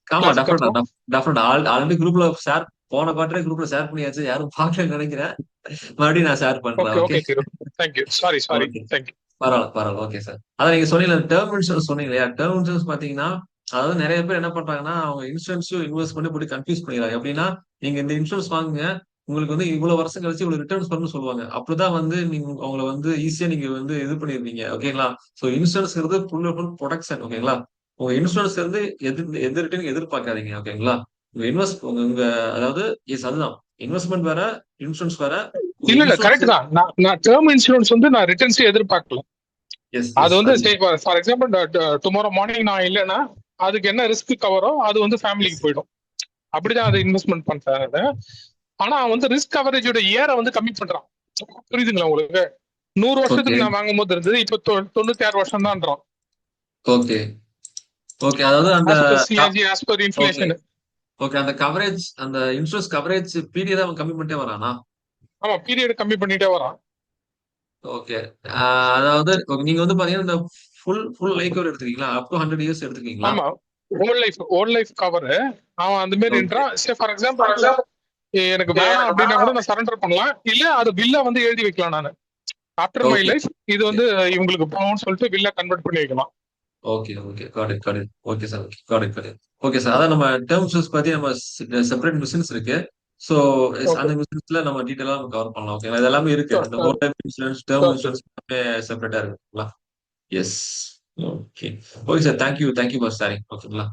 ஆமா கிளாஸ்க்கு டெஃபினட்டா அப்புறம்? டெஃபினட்டா ஆல்ரெடி குரூப்ல ஷேர் போன குவார்டரே குரூப்ல ஷேர் பண்ணியாச்சு, யாரும் பார்க்கலன்னு நினைக்கிறேன். மறுபடியும் நான் ஷேர் பண்றேன். ஓகே ஓகே ஓகே திரு, தேங்க்யூ. Sorry okay thank you. பரவாயில்ல பரவாயில்ல ஓகே சார். அதான் நீங்க சொன்னீங்க டேர்ம் இன்சூரன்ஸ் சொன்னீங்க இல்லையா, டேர்ம் இன்சூரன்ஸ் பாத்தீங்கன்னா அதாவது நிறைய பேர் என்ன பண்றாங்கன்னா அவங்க இன்சூரன்ஸும் இன்வெஸ்ட் பண்ணி போட்டு கன்ஃபியூஸ் பண்ணிடுறாங்க. எப்படின்னா நீங்க இந்த இன்சூரன்ஸ் வாங்குங்க, உங்களுக்கு வந்து இவ்வளவு வருஷம் கழிச்சு இவ்வளவு ரிட்டர்ன்ஸ் பண்ணு சொல்லுவாங்க. அப்படிதான் வந்து நீங்க அவங்களை வந்து ஈஸியா நீங்க வந்து இது பண்ணிருக்கீங்க. ஓகேங்களா? சோ இன்சூரன்ஸ்ங்கிறது ஃபுல் ப்ரொடக்ஷன். ஓகேங்களா? உங்க இன்சூரன்ஸ் இருந்து எந்த ரிட்டர்ன் எதிர்பார்க்காதீங்க. ஓகேங்களா? உங்க இன்வெஸ்ட் உங்க அதாவது எஸ் அதுதான் இன்வெஸ்ட்மெண்ட் வேற, இன்சூரன்ஸ் வேற. உங்க இல்ல இன்சூரன்ஸ் கரெக்ட் தான். நான் டேர்ம் இன்சூரன்ஸ் வந்து நான் ரிட்டர்ன்ஸே எதிர்பார்க்கல. எஸ் அது எஸ் வந்து அது ஃபார் எக்ஸாம்பிள் டுமாரோ மார்னிங் நான் இல்லைன்னா அதுக்கு என்ன ரிஸ்க் கவரோ அது வந்து ஃபேமிலிக்கு எஸ் போயிடும். அப்படிதான் அதை இன்வெஸ்ட்மெண்ட் பண்றாங்க. ஆனா அவன் வந்து ரிஸ்க் கவரேஜோட இயரை வந்து கம்மி பண்றான். புரியுதுங்களா உங்களுக்கு? 100 ஓகே வருஷத்துக்கு நான் வாங்கும் போது இருந்தது, இப்ப 96 வருஷம் தான்றான். ஓகே ஓகே அதாவது அந்த as per CRG, as per okay inflation. Okay அந்த கவரேஜ் அந்த இன்சூரன்ஸ் கவரேஜ் பீரியட் அவன் கம்மி பண்ணிட்டே வரானா? ஆமா, பீரியட் கம்மி பண்ணிட்டே வரான். ஓகே அதாவது நீங்க வந்து பாத்தீங்கன்னா இந்த ஃபுல் லைஃப் கவர் எடுத்துக்கீங்களா? அப் டு 100 இயர்ஸ் எடுத்துக்கீங்களா? ஆமா, ஓல்ட் லைஃப் கவர் அவன் அந்த மாதிரி ஓகே என்றான். ஃபார் எக்ஸாம்பிள் எனக்கு வேணாம் அப்படின்னா கூட நான் சரண்டர் பண்ணலாம், இல்ல அது பில்ல வந்து எழுதி வைக்கலாம். நான் ஆஃப்டர் மை ஓகே லைஃப் இது வந்து இவங்களுக்கு போகும்னு சொல்லிட்டு பில்ல கன்வெர்ட் பண்ணி வைக்கலாம். Okay okay got it okay sir. Okay got it okay sir. அதான் நம்ம டேர்ம்ஸ் பத்தி நம்ம செப்பரேட் மிஷின்ஸ் இருக்கு. ஸோ ஓகே, அந்த மிஷின்ஸ்ல நம்ம டீட்டெயிலா நம்ம கவர் பண்ணலாம். ஓகே இது எல்லாமே இருக்கு. ஷோர் அந்த sure whole life insurance, term sure. Insurance எல்லாமே செப்பரேட்டா இருக்குங்களா? S okay okay sir. Thank you for sharing. ஓகேங்களா?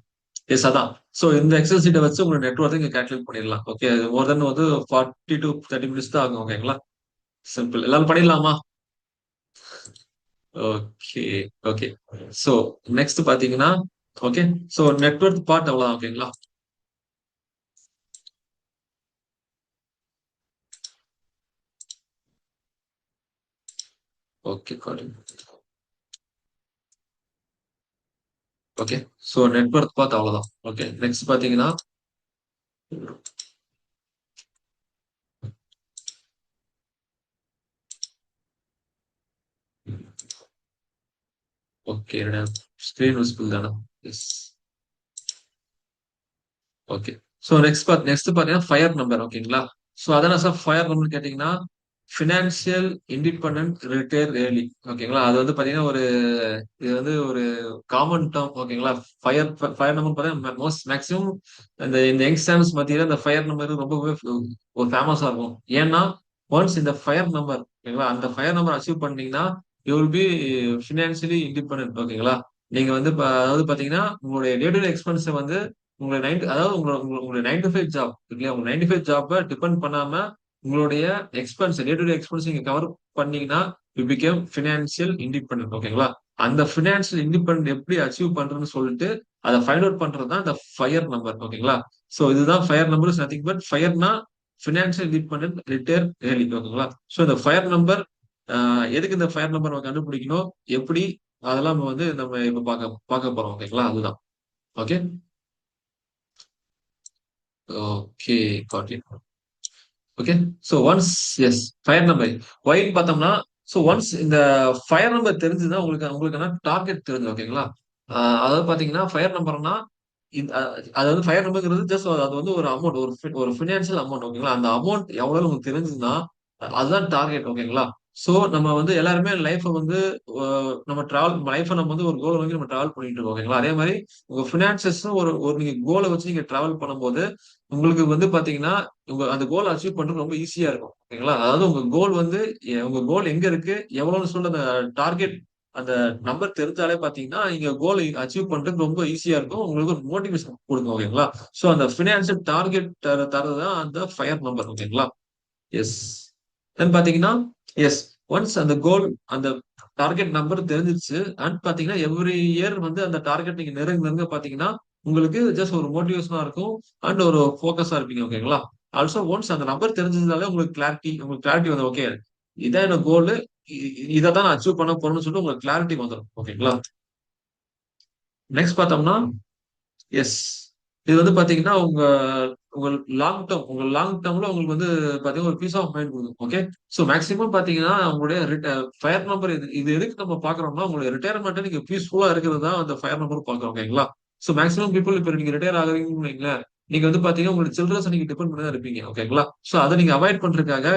எஸ் அதான். சோ இந்த எக்ஸல் சீட்டை வச்சு உங்க நெட்ஒர்க் இங்க கால்குலேட் பண்ணிடலாம். ஓகே மோர் தென் வந்து 40 to 30 மினிட்ஸ் தான் ஆகும். ஓகேங்களா? சிம்பிள். எல்லாரும் பண்ணிடலாமா? Okay okay. சோ நெக்ஸ்ட் பாத்தீங்கன்னா ஓகே சோ நெட்வொர்க் பார்ட் அவ்வளவுதான். ஓகேங்களா? Okay okay so network part அவ்வளவுதான். ஓகே நெக்ஸ்ட் பாத்தீங்கன்னா ஓகே ஸ்கிரீன் விசிபிள் தானே? எஸ் ஓகே சோ நெக்ஸ்ட் பாத்தீங்கன்னா ஃபயர் நம்பர். ஓகேங்களா? சோ அதான் சார் ஃபயர் நம்பர் கேட்டீங்கன்னா ஃபினான்சியல் இண்டிபெண்டன்ட் ரிட்டையர் ஏர்லி. ஓகேங்களா? அது வந்து பாத்தீங்கன்னா இது வந்து ஒரு காமன் டேர்ம். ஓகேங்களா? ஃபயர் ஃபயர் நம்பர் பாத்தீங்கன்னா மேக்ஸிமம் இந்த யங்ஸ்டர்ஸ் மத்தியில இந்த ஃபயர் நம்பர் ரொம்பவே ஒரு ஃபேமஸா இருக்கும். ஏன்னா ஒன்ஸ் இந்த ஃபயர் நம்பர் ஓகேங்களா அந்த ஃபயர் நம்பர் அச்சீவ் பண்ணீங்கன்னா you will be financially independent. ஓகேங்களா? நீங்க வந்து அதாவது பாத்தீங்கன்னா உங்களுடைய டே டு டே எக்ஸ்பென்ஸை வந்து உங்களுடைய அதாவது உங்களுடைய 9 to 5 ஜாப் இல்லையா, உங்க 9 to 5 ஜாப்பை டிபெண்ட் பண்ணாம உங்களுடைய expense day to day expense நீங்க கவர் பண்ணீங்கன்னா யூ பிகேம் ஃபினான்சியல் இண்டிபெண்டன்ட். ஓகேங்களா? அந்த ஃபினான்சியல் இண்டிபெண்டன்ட் எப்படி அச்சீவ் பண்றதுன்னு சொல்லிட்டு அதை ஃபைண்ட் அவுட் பண்றது தான் இந்த ஃபயர் நம்பர். ஓகேங்களா? சோ இதுதான் fire number. Is nothing but ஃபயர்னா ஃபினான்சியல் இண்டிபெண்டன்ட் ரிட்டையர் ஏர்லி. ஓகேங்களா? சோ இந்த ஃபயர் நம்பர் எதுக்கு இந்த ஃபயர் நம்பர் நம்ம கண்டுபிடிக்கணும், எப்படி, அதெல்லாம் வந்து நம்ம இப்ப பார்க்க போறோம். ஓகேங்களா? அதுதான். Okay okay got it okay. So once as fire number ஒய்ன்னு பார்த்தோம்னா ஸோ ஒன்ஸ் இந்த ஃபயர் நம்பர் தெரிஞ்சுதான் உங்களுக்கு உங்களுக்கான டார்கெட் தெரிஞ்சு. ஓகேங்களா? அதாவது பார்த்தீங்கன்னா ஃபயர் நம்பர்னா அது வந்து ஃபயர் நம்பர்ங்கிறது ஜஸ்ட் அது வந்து ஒரு அமௌண்ட், ஒரு ஃபினான்ஷியல் அமௌண்ட் ஓகேங்களா. அந்த அமௌண்ட் எவ்வளவு உங்களுக்கு தெரிஞ்சதுன்னா அதுதான் டார்கெட் ஓகேங்களா. சோ நம்ம வந்து எல்லாருமே லைஃப வந்து நம்ம லைஃப நம்ம வந்து ஒரு கோல் நோக்கி நம்ம டிராவல் பண்ணிட்டு இருக்கோம் ஓகேங்களா. அதே மாதிரி உங்க பினான்சஸ் ஒரு ஒரு நீங்க கோலை வச்சு நீங்க டிராவல் பண்ணும்போது உங்களுக்கு வந்து பாத்தீங்கன்னா உங்க அந்த கோல் அச்சீவ் பண்றது ரொம்ப ஈஸியா இருக்கும் ஓகேங்களா. அதாவது உங்க கோல் வந்து உங்க கோல் எங்க இருக்கு எவ்வளவுன்னு சொல்ற அந்த டார்கெட் அந்த நம்பர் தெரிஞ்சாலே பாத்தீங்கன்னா நீங்க கோல் அச்சீவ் பண்றது ரொம்ப ஈஸியா இருக்கும். உங்களுக்கு ஒரு மோட்டிவேஷன் கொடுக்கும் ஓகேங்களா. சோ அந்த பினான்சியல் டார்கெட் தரதான் அந்த ஃபயர் நம்பர் ஓகேங்களா. எஸ். தென் பாத்தீங்கன்னா எஸ் ஒன்ஸ் அந்த கோல் அந்த டார்கெட் நம்பர் தெரிஞ்சிருச்சு அண்ட் பாத்தீங்கன்னா எவ்ரி இயர் வந்து அந்த டார்கெட் நீங்க நெருங்க நெருங்க பாத்தீங்கன்னா உங்களுக்கு ஜஸ்ட் ஒரு மோட்டிவேஷனா இருக்கும் அண்ட் ஒரு ஃபோக்கஸா இருப்பீங்க ஓகேங்களா. ஆல்சோ ஒன்ஸ் அந்த நம்பர் தெரிஞ்சதுனாலே உங்களுக்கு கிளாரிட்டி வந்து ஓகே இதான் என்ன கோல், இதை தான் நான் அச்சீவ் பண்ண போறேன்னு சொல்லிட்டு உங்களுக்கு கிளாரிட்டி வந்துடும் ஓகேங்களா. நெக்ஸ்ட் பார்த்தோம்னா எஸ் இது வந்து பாத்தீங்கன்னா உங்க உங்க லாங் டேர்ம்ல உங்களுக்கு வந்து பாத்தீங்கன்னா ஒரு பீஸ் ஆஃப் மைண்ட் கொடுக்கும் ஓகே. சோ மேக்ஸிமம் பாத்தீங்கன்னா உங்களுடைய ஃபயர் நம்பர் இது எதுக்கு நம்ம பாக்குறோம்னா உங்களுடைய ரிட்டையர்மெண்ட் நீங்க பீஸ்ஃபுல்லா இருக்கிறது தான் அந்த ஃபயர் நம்பர் பாக்குறோம் ஓகேங்களா. சோ மேக்ஸிமம் பீப்புள் இப்ப நீங்க ரிட்டையர் ஆகுறீங்கன்னு வைங்களேன், நீங்க வந்து பாத்தீங்கன்னா உங்களோட சில்ட்ரன்ஸ் நீங்க டிபெண்ட் பண்ணி தான் இருப்பீங்க ஓகேங்களா. சோ அதை நீங்க அவாய்ட் பண்றதுக்காக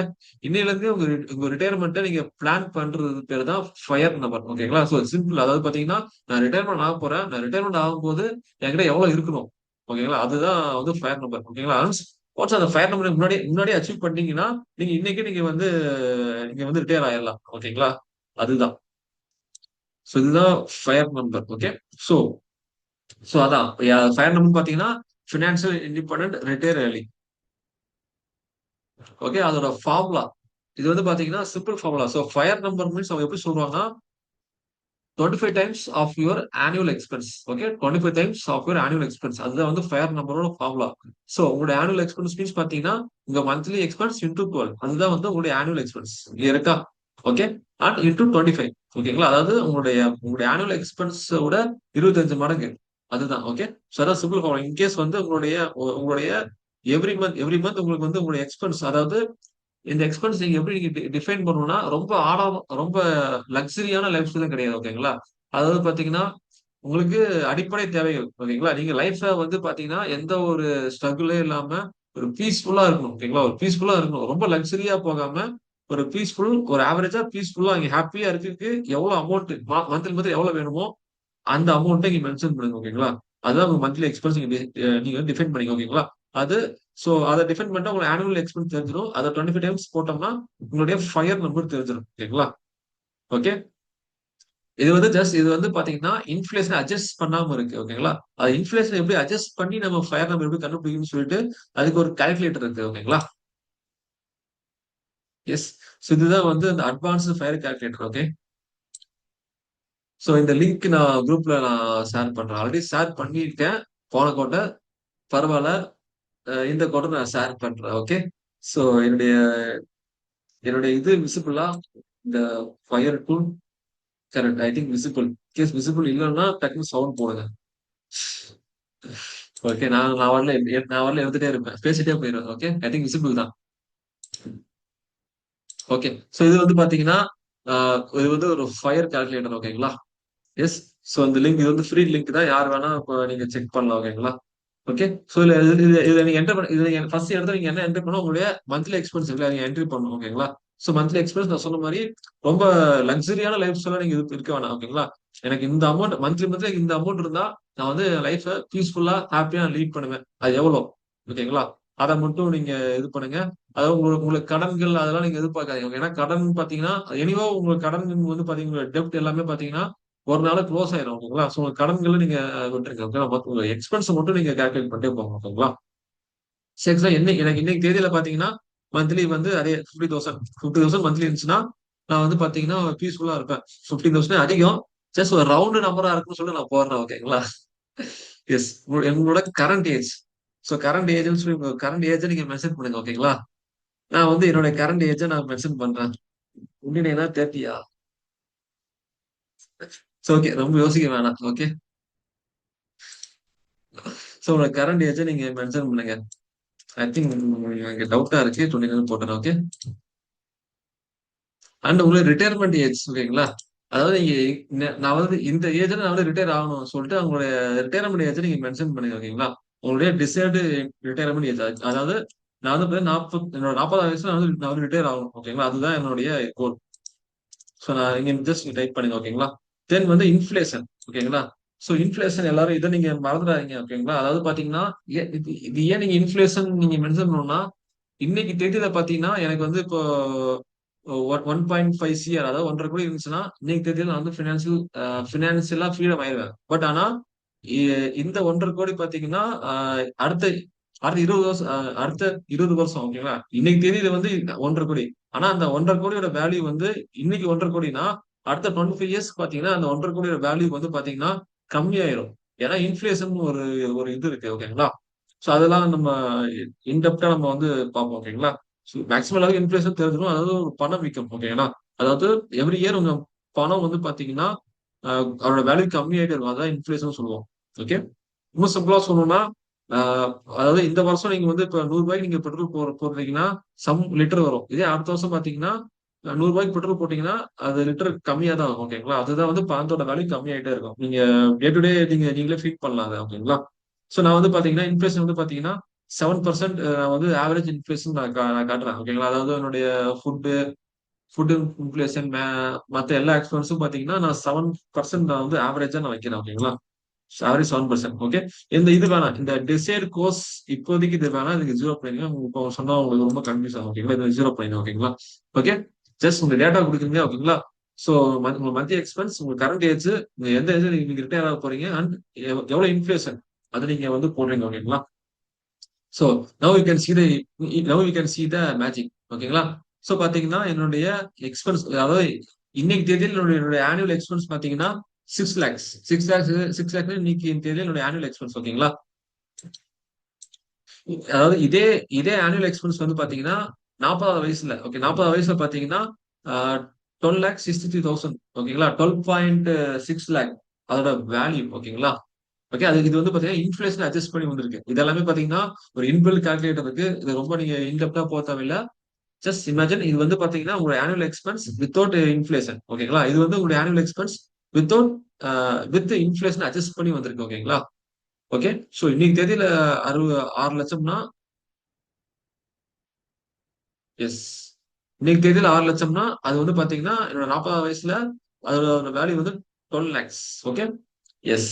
இன்னையில இருந்தே உங்க ரிட்டையர்மெண்ட்டை நீங்க பிளான் பண்றது பேர் தான் ஃபயர் நம்பர் ஓகேங்களா. சோ சிம்பிள், அதாவது பாத்தீங்கன்னா நான் ரிட்டையர்மெண்ட் ஆக போறேன், நான் ரிட்டையர்மெண்ட் ஆகும்போது என்கிட்ட எவ்வளவு இருக்கணும் ஓகேங்களா. அதுதான் வந்து ஃபயர் நம்பர் ஓகேங்களா. ஒன்ஸ் அந்த ஃபயர் நம்பர் முன்னாடி அச்சீவ் பண்ணீங்கன்னா நீங்க இன்னைக்கு நீங்க வந்து ரிட்டையர் ஆயிடலாம் ஓகேங்களா. அதுதான். சோ இதுதான் fire number okay. So so அதான் ஃபயர் நம்பர் பாத்தீங்கன்னா financial independent retire early okay. அதோட ஃபார்முலா இது வந்து பாத்தீங்கன்னா simple formula. So fire number means அவங்க எப்படி சொல்றாங்கன்னா 25 times of your annual expense okay. 25 times of your annual expense அதுதான் வந்து ஃபயர் நம்பரோட ஃபார்முலா. சோ உங்களுடைய ஆனுவல் எக்ஸ்பென்ஸ் மீன்ஸ் பாத்தீங்கன்னா உங்க மந்த்லி எக்ஸ்பென்ஸ் இன்டூ 12 அதுதான் வந்து உங்களுடைய ஆனுவல் எக்ஸ்பென்ஸ் இருக்கா ஓகே. அண்ட் இன்டூ 25 ஓகேங்களா. அதாவது உங்களுடைய ஆனுவல் எக்ஸ்பென்ஸோட 25 மடங்கு அதுதான் ஓகே. ஸோ அதான் சிம்பிள் ஃபார்முலா. இன்கேஸ் வந்து உங்களுடைய எவ்ரி மந்த் உங்களுக்கு வந்து உங்களுடைய எக்ஸ்பென்ஸ், அதாவது இந்த எக்ஸ்பென்ஸ் நீங்க எப்படி நீங்க டிஃபைன் பண்ணணும்னா ரொம்ப லக்ஸரியான லைஃப் ஸ்டைலும் கிடையாது ஓகேங்களா. அதாவது பாத்தீங்கன்னா உங்களுக்கு அடிப்படை தேவைகள் ஓகேங்களா. நீங்க லைஃப்ல வந்து பாத்தீங்கன்னா எந்த ஒரு ஸ்ட்ரகிளே இல்லாம ஒரு பீஸ்ஃபுல்லா இருக்கணும் ஓகேங்களா. ஒரு பீஸ்ஃபுல்லா இருக்கணும், ரொம்ப லக்ஸரியா போகாம ஒரு ஆவரேஜா பீஸ்ஃபுல்லா இங்க ஹாப்பியா இருக்கிறதுக்கு எவ்வளவு அமௌண்ட் மந்த்லி எவ்வளவு வேணுமோ அந்த அமௌண்ட்டை நீங்க மென்ஷன் பண்ணுங்க ஓகேங்களா. அதுதான் உங்க மந்த்லி எக்ஸ்பென்ஸ் நீங்க டிஃபைன் பண்ணிக்க ஓகேங்களா. அது சோ அதை டிஃபைன் பண்ணிட்டா உங்களுக்கு ஆனுவல் எக்ஸ்பென்ஸ் தெரிஞ்சிடும். அதை 25 டைம்ஸ் போட்டோம்னா உங்களுடைய ஃபயர் நம்பர் தெரிஞ்சிடும் ஓகேங்களா. ஓகே. இது வந்து பாத்தீங்கன்னா இன்ஃபிளேஷன் அட்ஜஸ்ட் பண்ணாம இருக்கு ஓகேங்களா. அது இன்ஃபிளேஷன் எப்படி அட்ஜஸ்ட் பண்ணி நம்ம ஃபயர் நம்பர் எப்படி கண்டுபிடிக்கணும்னு சொல்லிட்டு அதுக்கு ஒரு கால்குலேட்டர் இருக்கு ஓகேங்களா. எஸ். சோ இதுதான் வந்து அந்த advanced fire calculator okay. So இந்த லிங்க் நான் குரூப்ல ஷேர் பண்றேன். ஆல்ரெடி ஷேர் பண்ணிட்டேன் போன கோட்டை, பரவாயில்ல. இந்த கோட்டை நான் ஷேர் பண்றேன் ஓகே. சோ என்னுடைய என்னுடைய இது விசிபிளா இந்த fire tool correct I think visible. Case visible இல்லைன்னா டக்குனு சவுண்ட் போடுங்க ஓகே. நான் வரல எடுத்துட்டே இருப்பேன், பேசிட்டே போயிடுவேன் ஓகே. ஐ திங்க் விசிபிள் தான் ஓகே. சோ இது வந்து பாத்தீங்கன்னா இது வந்து ஒரு ஃபயர் கால்குலேட்டர் ஓகேங்களா. எஸ். சோ இந்த லிங்க் இது வந்து ஃப்ரீ லிங்க் தான், யார் வேணா இப்போ நீங்க செக் பண்ணலாம் ஓகேங்களா. ஓகே. சோ இதுல நீங்க என்டர் பண்ண இதுல ஃபர்ஸ்ட் எடுத்து நீங்க என்ன என்டர் பண்ணணும், உங்களுடைய மந்த்லி எக்ஸ்பென்ஸ் நீங்க என்ட்ரி பண்ணணும் ஓகேங்களா. சோ மந்த்லி எக்ஸ்பென்ஸ் நான் சொன்ன மாதிரி ரொம்ப லக்ஸரியான லைஃப் ஸ்டைல நீங்க இருக்க வேணாம் ஓகேங்களா. எனக்கு இந்த அமௌண்ட் மந்த்லி இந்த அமௌண்ட் இருந்தா நான் வந்து லைஃப பீஸ்ஃபுல்லா ஹாப்பியா லீட் பண்ணுவேன். அது எவ்வளவு ஓகேங்களா. அதை மட்டும் நீங்க இது பண்ணுங்க. அதாவது உங்களுக்கு கடன்கள் அதெல்லாம் நீங்க எதிர்பார்க்காதீங்க. ஏன்னா கடன் பாத்தீங்கன்னா எனிவோ உங்களுக்கு கடன் வந்து பாத்தீங்கன்னா டெப்ட் எல்லாமே பாத்தீங்கன்னா ஒரு நாள் க்ளோஸ் ஆயிரும் ஓகேங்களா. சோ உங்க கடன்களை நீங்க விட்டுருங்க ஓகேங்களா. உங்க எக்ஸ்பென்ஸ் மட்டும் நீங்க கால்குலேட் பண்ணிட்டே போங்க ஓகேங்களா. சரி எனக்கு இன்னைக்கு தேதியில பாத்தீங்கன்னா மந்த்லி வந்து அதே 50,000 மந்த்லி இருந்துச்சுன்னா நான் வந்து பாத்தீங்கன்னா பீஸ்ஃபுல்லா இருப்பேன். 15,000 அதிகம், ஜஸ்ட் ஒரு ரவுண்டு நம்பரா இருக்குன்னு சொல்லி நான் போடுறேன் ஓகேங்களா. எஸ். உங்களோட கரண்ட் ஏஜ். சோ கரண்ட் ஏஜ்னு சொல்லி உங்க கரண்ட் ஏஜை நீங்க மென்ஷன் பண்ணுங்க ஓகேங்களா. நான் வந்து என்னோட கரண்ட் ஏஜை நான் மென்ஷன் பண்றேன். உடனேனா 30யா. சோ ஓகே, ரொம்ப யோசிக்க வேணாம் ஓகே. சோ உங்களோட கரண்ட் ஏஜை நீங்க மென்ஷன் பண்ணுங்க. ஐ திங்க் எனக்கு டவுட்டா இருக்கு, 29 போட்டுறேன் ஓகே. அண்ட் உங்களுக்கு ரிட்டையர்மெண்ட் ஏஜ் ஓகேங்களா. அதாவது நீங்க நான் வந்து இந்த ஏஜ்ல நான் வந்து ரிட்டையர் ஆகணும்னு சொல்லிட்டு அவங்களுடைய ரிட்டையர்மெண்ட் ஏஜ் நீங்க மென்ஷன் பண்ணுங்க ஓகேங்களா. உங்களுடைய டிசைர்டு ரிட்டையர்மெண்ட் ஏஜ். அதாவது நான் வந்து என்னோட 40 வயசுல நான் வந்து ரிட்டையர் ஆகணும் ஓகேங்களா. அதுதான் என்னுடைய கோல். ஸோ நான் நீங்க ஜஸ்ட் டைப் பண்ணுங்க ஓகேங்களா. தென் வந்து இன்ஃப்ளேஷன் ஓகேங்களா. ஸோ இன்ஃப்ளேஷன் எல்லாரும் இதை நீங்க மறந்துடாதீங்க ஓகேங்களா. அதாவது பாத்தீங்கன்னா இது ஏன் நீங்க இன்ஃப்ளேஷன் நீங்க மென்ஷன் பண்ணணும்னா இன்னைக்கு தேதியில பாத்தீங்கன்னா எனக்கு வந்து இப்போ 1.5 CR அதாவது 1.5 கோடி இருந்துச்சுன்னா இன்னைக்கு தேதியில நான் வந்து பினான்சியலா ஃப்ரீடம் ஆயிடுவேன். பட் ஆனா இந்த 1.5 கோடி பாத்தீங்கன்னா அடுத்த அடுத்த 20 வருஷம் அடுத்த 20 வருஷம் ஓகேங்களா. இன்னைக்கு தேதியில வந்து 1.5 கோடி. ஆனா அந்த 1.5 கோடியோட வேல்யூ வந்து இன்னைக்கு 1.5 கோடினா அடுத்த 25 இயர்ஸ் பாத்தீங்கன்னா அந்த 1.5 கோடியோட வேல்யூ வந்து பாத்தீங்கன்னா கம்மியாயிரும். ஏன்னா இன்ஃபிளேஷன் ஒரு ஒரு இது இருக்கு ஓகேங்களா. ஸோ அதெல்லாம் நம்ம இன்டெப்டா நம்ம வந்து பார்ப்போம் ஓகேங்களா. மேக்ஸிமம் எல்லாருக்கும் இன்ஃபிளேஷன் தெரிஞ்சிடும். அதாவது ஒரு பணம் வீக்கம் ஓகேங்களா. அதாவது எவ்ரி இயர் உங்க பணம் வந்து பாத்தீங்கன்னா அதோட வேல்யூ கம்மியாயிட்டே இருக்கும். அதான் இன்ஃபிளேஷன் சொல்லுவோம். ஓகே. இன்னும் சிம்பிளா சொல்லணும்னா ஆஹ் அதாவது இந்த வருஷம் நீங்க வந்து இப்ப 100 ரூபாய்க்கு நீங்க பெட்ரோல் போடுறீங்கன்னா சம் லிட்டர் வரும். இதே அடுத்த வருஷம் பாத்தீங்கன்னா 100 ரூபாய்க்கு பெட்ரோல் போட்டீங்கன்னா அது லிட்டர் கம்மியா தான் இருக்கும் ஓகேங்களா. அதுதான் வந்து பணத்தோட வேல்யூ கம்மியாயிட்டே இருக்கும். நீங்க டே டு டே நீங்களே ஃபீல் பண்ணலாம் அதை ஓகேங்களா. ஸோ நான் வந்து பாத்தீங்கன்னா இன்ஃபிளேஷன் வந்து பாத்தீங்கன்னா 7% வந்து ஆவரேஜ் இன்ஃபிளேஷன் நான் காட்டுறேன் ஓகேங்களா. அதாவது என்னுடைய ஃபுட்டு ஃபுட் இன்ஃபிளேஷன் மற்ற எல்லா எக்ஸ்பென்ஸும் பாத்தீங்கன்னா நான் 7% நான் வந்து ஆவரேஜா நான் வைக்கிறேன் ஓகேங்களா. ஆவரேஜ் 7%. ஓகே. இது வேணாம். இந்த டிசைட் கோர்ஸ் இப்போதைக்கு இது வேணாம். இதுக்கு 0 பண்ணிடுங்க. இப்போ சொன்னா உங்களுக்கு ரொம்ப கன்ஃபியூஸ் ஆகும் ஓகேங்களா. இது 0 பண்ணிடுங்க ஓகேங்களா. ஓகே. ஜஸ்ட் உங்க டேட்டா கொடுக்குறீங்க ஓகேங்களா. ஸோ உங்க மந்த்லி எக்ஸ்பென்ஸ், உங்க கரண்ட் ஏஜ், எந்த ஏஜ் நீங்க ரிட்டையர் ஆக போறீங்க அண்ட் எவ்வளவு இன்ஃபிளேஷன் அதை நீங்க வந்து போடுறீங்க ஓகேங்களா. So now you can see the magic ஓகேங்களா. ஸோ பாத்தீங்கன்னா என்னுடைய எக்ஸ்பென்ஸ் அதாவது இன்னைக்கு தேதியில் என்னுடைய ஆனுவல் எக்ஸ்பென்ஸ் பாத்தீங்கன்னா 6 lakhs. 6 lakhs இன்னைக்கு தேதியில் என்னுடைய ஆனுவல் எக்ஸ்பென்ஸ் ஓகேங்களா. அதாவது இதே இதே ஆனுவல் எக்ஸ்பென்ஸ் வந்து பாத்தீங்கன்னா 40வது வயசுல ஓகே 40வது வயசுல பாத்தீங்கன்னா 12,63,000 ஓகேங்களா. 12.6 lakh அதோட வேல்யூ ஓகேங்களா. ஓகே. அது இது வந்து பாத்தீங்கன்னா இன்ஃபிளேஷன் அட்ஜஸ்ட் பண்ணி வந்திருக்கு. இது எல்லாமே பாத்தீங்கன்னா ஒரு இன்பில்ட் கால்குலேட்டர் இருக்கு. இது ரொம்ப நீங்க இன்டெப்டா போக தேவையில்ல. ஜஸ்ட் இமேஜின் இது வந்து பாத்தீங்கன்னா உங்களுடைய ஆனுவல் எக்ஸ்பென்ஸ் வித்தவுட் இன்ஃபிளேஷன் ஓகேங்களா. இது வந்து உங்களுடைய annual expense without with inflation adjust பண்ணி வந்திருக்கு ஓகேங்களா. ஓகே. ஸோ இன்னைக்கு தேதியில 6 லட்சம்னா எஸ் இன்னைக்கு தேதியில 6 லட்சம்னா அது வந்து பாத்தீங்கன்னா என்னோட 40வது வயசுல அதோட வேல்யூ வந்து 12 lakhs. ஓகே. எஸ்.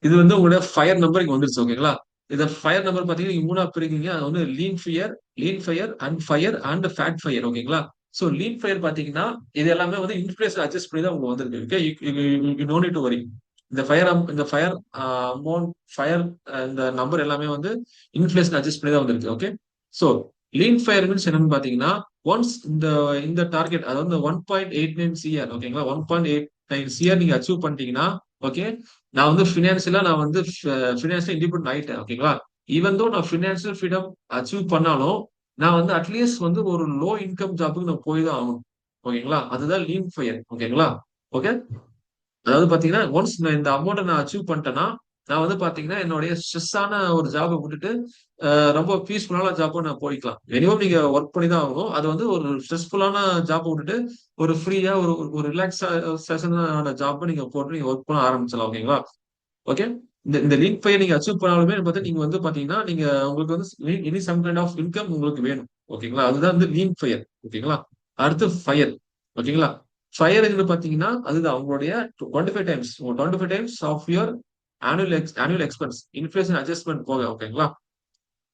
இது வந்து உங்களோட ஃபயர் நம்பர் இங்க வந்துருச்சு ஓகேங்களா. இந்த ஃபயர் நம்பர் பாத்தீங்கன்னா நீங்க 3ஆ பிரிக்கீங்க. அது வந்து lean fire and fire and fat fire ஓகேங்களா. ஸோ லீன் ஃபயர் பாத்தீங்கன்னா இது எல்லாமே வந்து இன்ஃபிளேஷன் அட்ஜஸ்ட் பண்ணி தான் உங்களுக்கு வந்திருக்கு. Okay. No need to worry. இந்த ஃபயர் அமௌண்ட் ஃபயர் இந்த நம்பர் எல்லாமே வந்து இன்ஃபிளேஷன் அட்ஜஸ்ட் பண்ணி தான் வந்திருக்கு. Okay. So lean fire means என்னன்னு பாத்தீங்கன்னா ஒன்ஸ் இந்த டார்கெட் அதாவது 1.89 CR ஓகேங்களா. 1.89 CR நீங்க அச்சீவ் பண்ணிட்டீங்கன்னா ஓகே நான் வந்து ஃபினான்சியல் இண்டிபெண்ட் ஆயிட்டேன் ஓகேங்களா. ஈவன் தோ நான் ஃபினான்சியல் ஃப்ரீடம் அச்சீவ் பண்ணாலும் நான் வந்து அட்லீஸ்ட் வந்து ஒரு லோ இன்கம் ஜாபுக்கு நான் போய் தான் ஆகணும் ஓகேங்களா. அதுதான் லீன் ஃபயர் ஓகேங்களா. ஓகே. அதாவது பாத்தீங்கன்னா ஒன்ஸ் நான் இந்த அமௌண்ட்டை நான் அச்சீவ் பண்ணிட்டேன்னா நான் வந்து பாத்தீங்கன்னா என்னுடைய ஸ்ட்ரெஸ்ஸான ஒரு ஜாபை விட்டுட்டு ரொம்ப பீஸ்ஃபுல்லான ஜாப்பை நான் போய்க்கலாம். மினிமம் நீங்க ஒர்க் பண்ணி தான் ஆகணும். அது வந்து ஒரு ஸ்ட்ரெஸ்ஃபுல்லான ஜாப்பை விட்டுட்டு ஒரு ஃப்ரீயா ஒரு ரிலாக்ஸேஷனான ஜாப்பை நீங்க போட்டு நீங்க ஒர்க் பண்ண ஆரம்பிச்சலாம் ஓகேங்களா. ஓகே. இந்த லீன் ஃபயர் நீங்க அச்சீவ் பண்ணாலுமே பார்த்தா நீங்க வந்து பாத்தீங்கன்னா நீங்க உங்களுக்கு வந்து any some kind of income உங்களுக்கு வேணும் ஓகேங்களா. அதுதான் வந்து லீன் ஃபயர் ஓகேங்களா. அடுத்து ஃபயர் ஓகேங்களா. ஃபயர் பாத்தீங்கன்னா அதுதான் உங்களுடைய 25 times of your annual expense inflation adjustment போக ஓகேங்களா.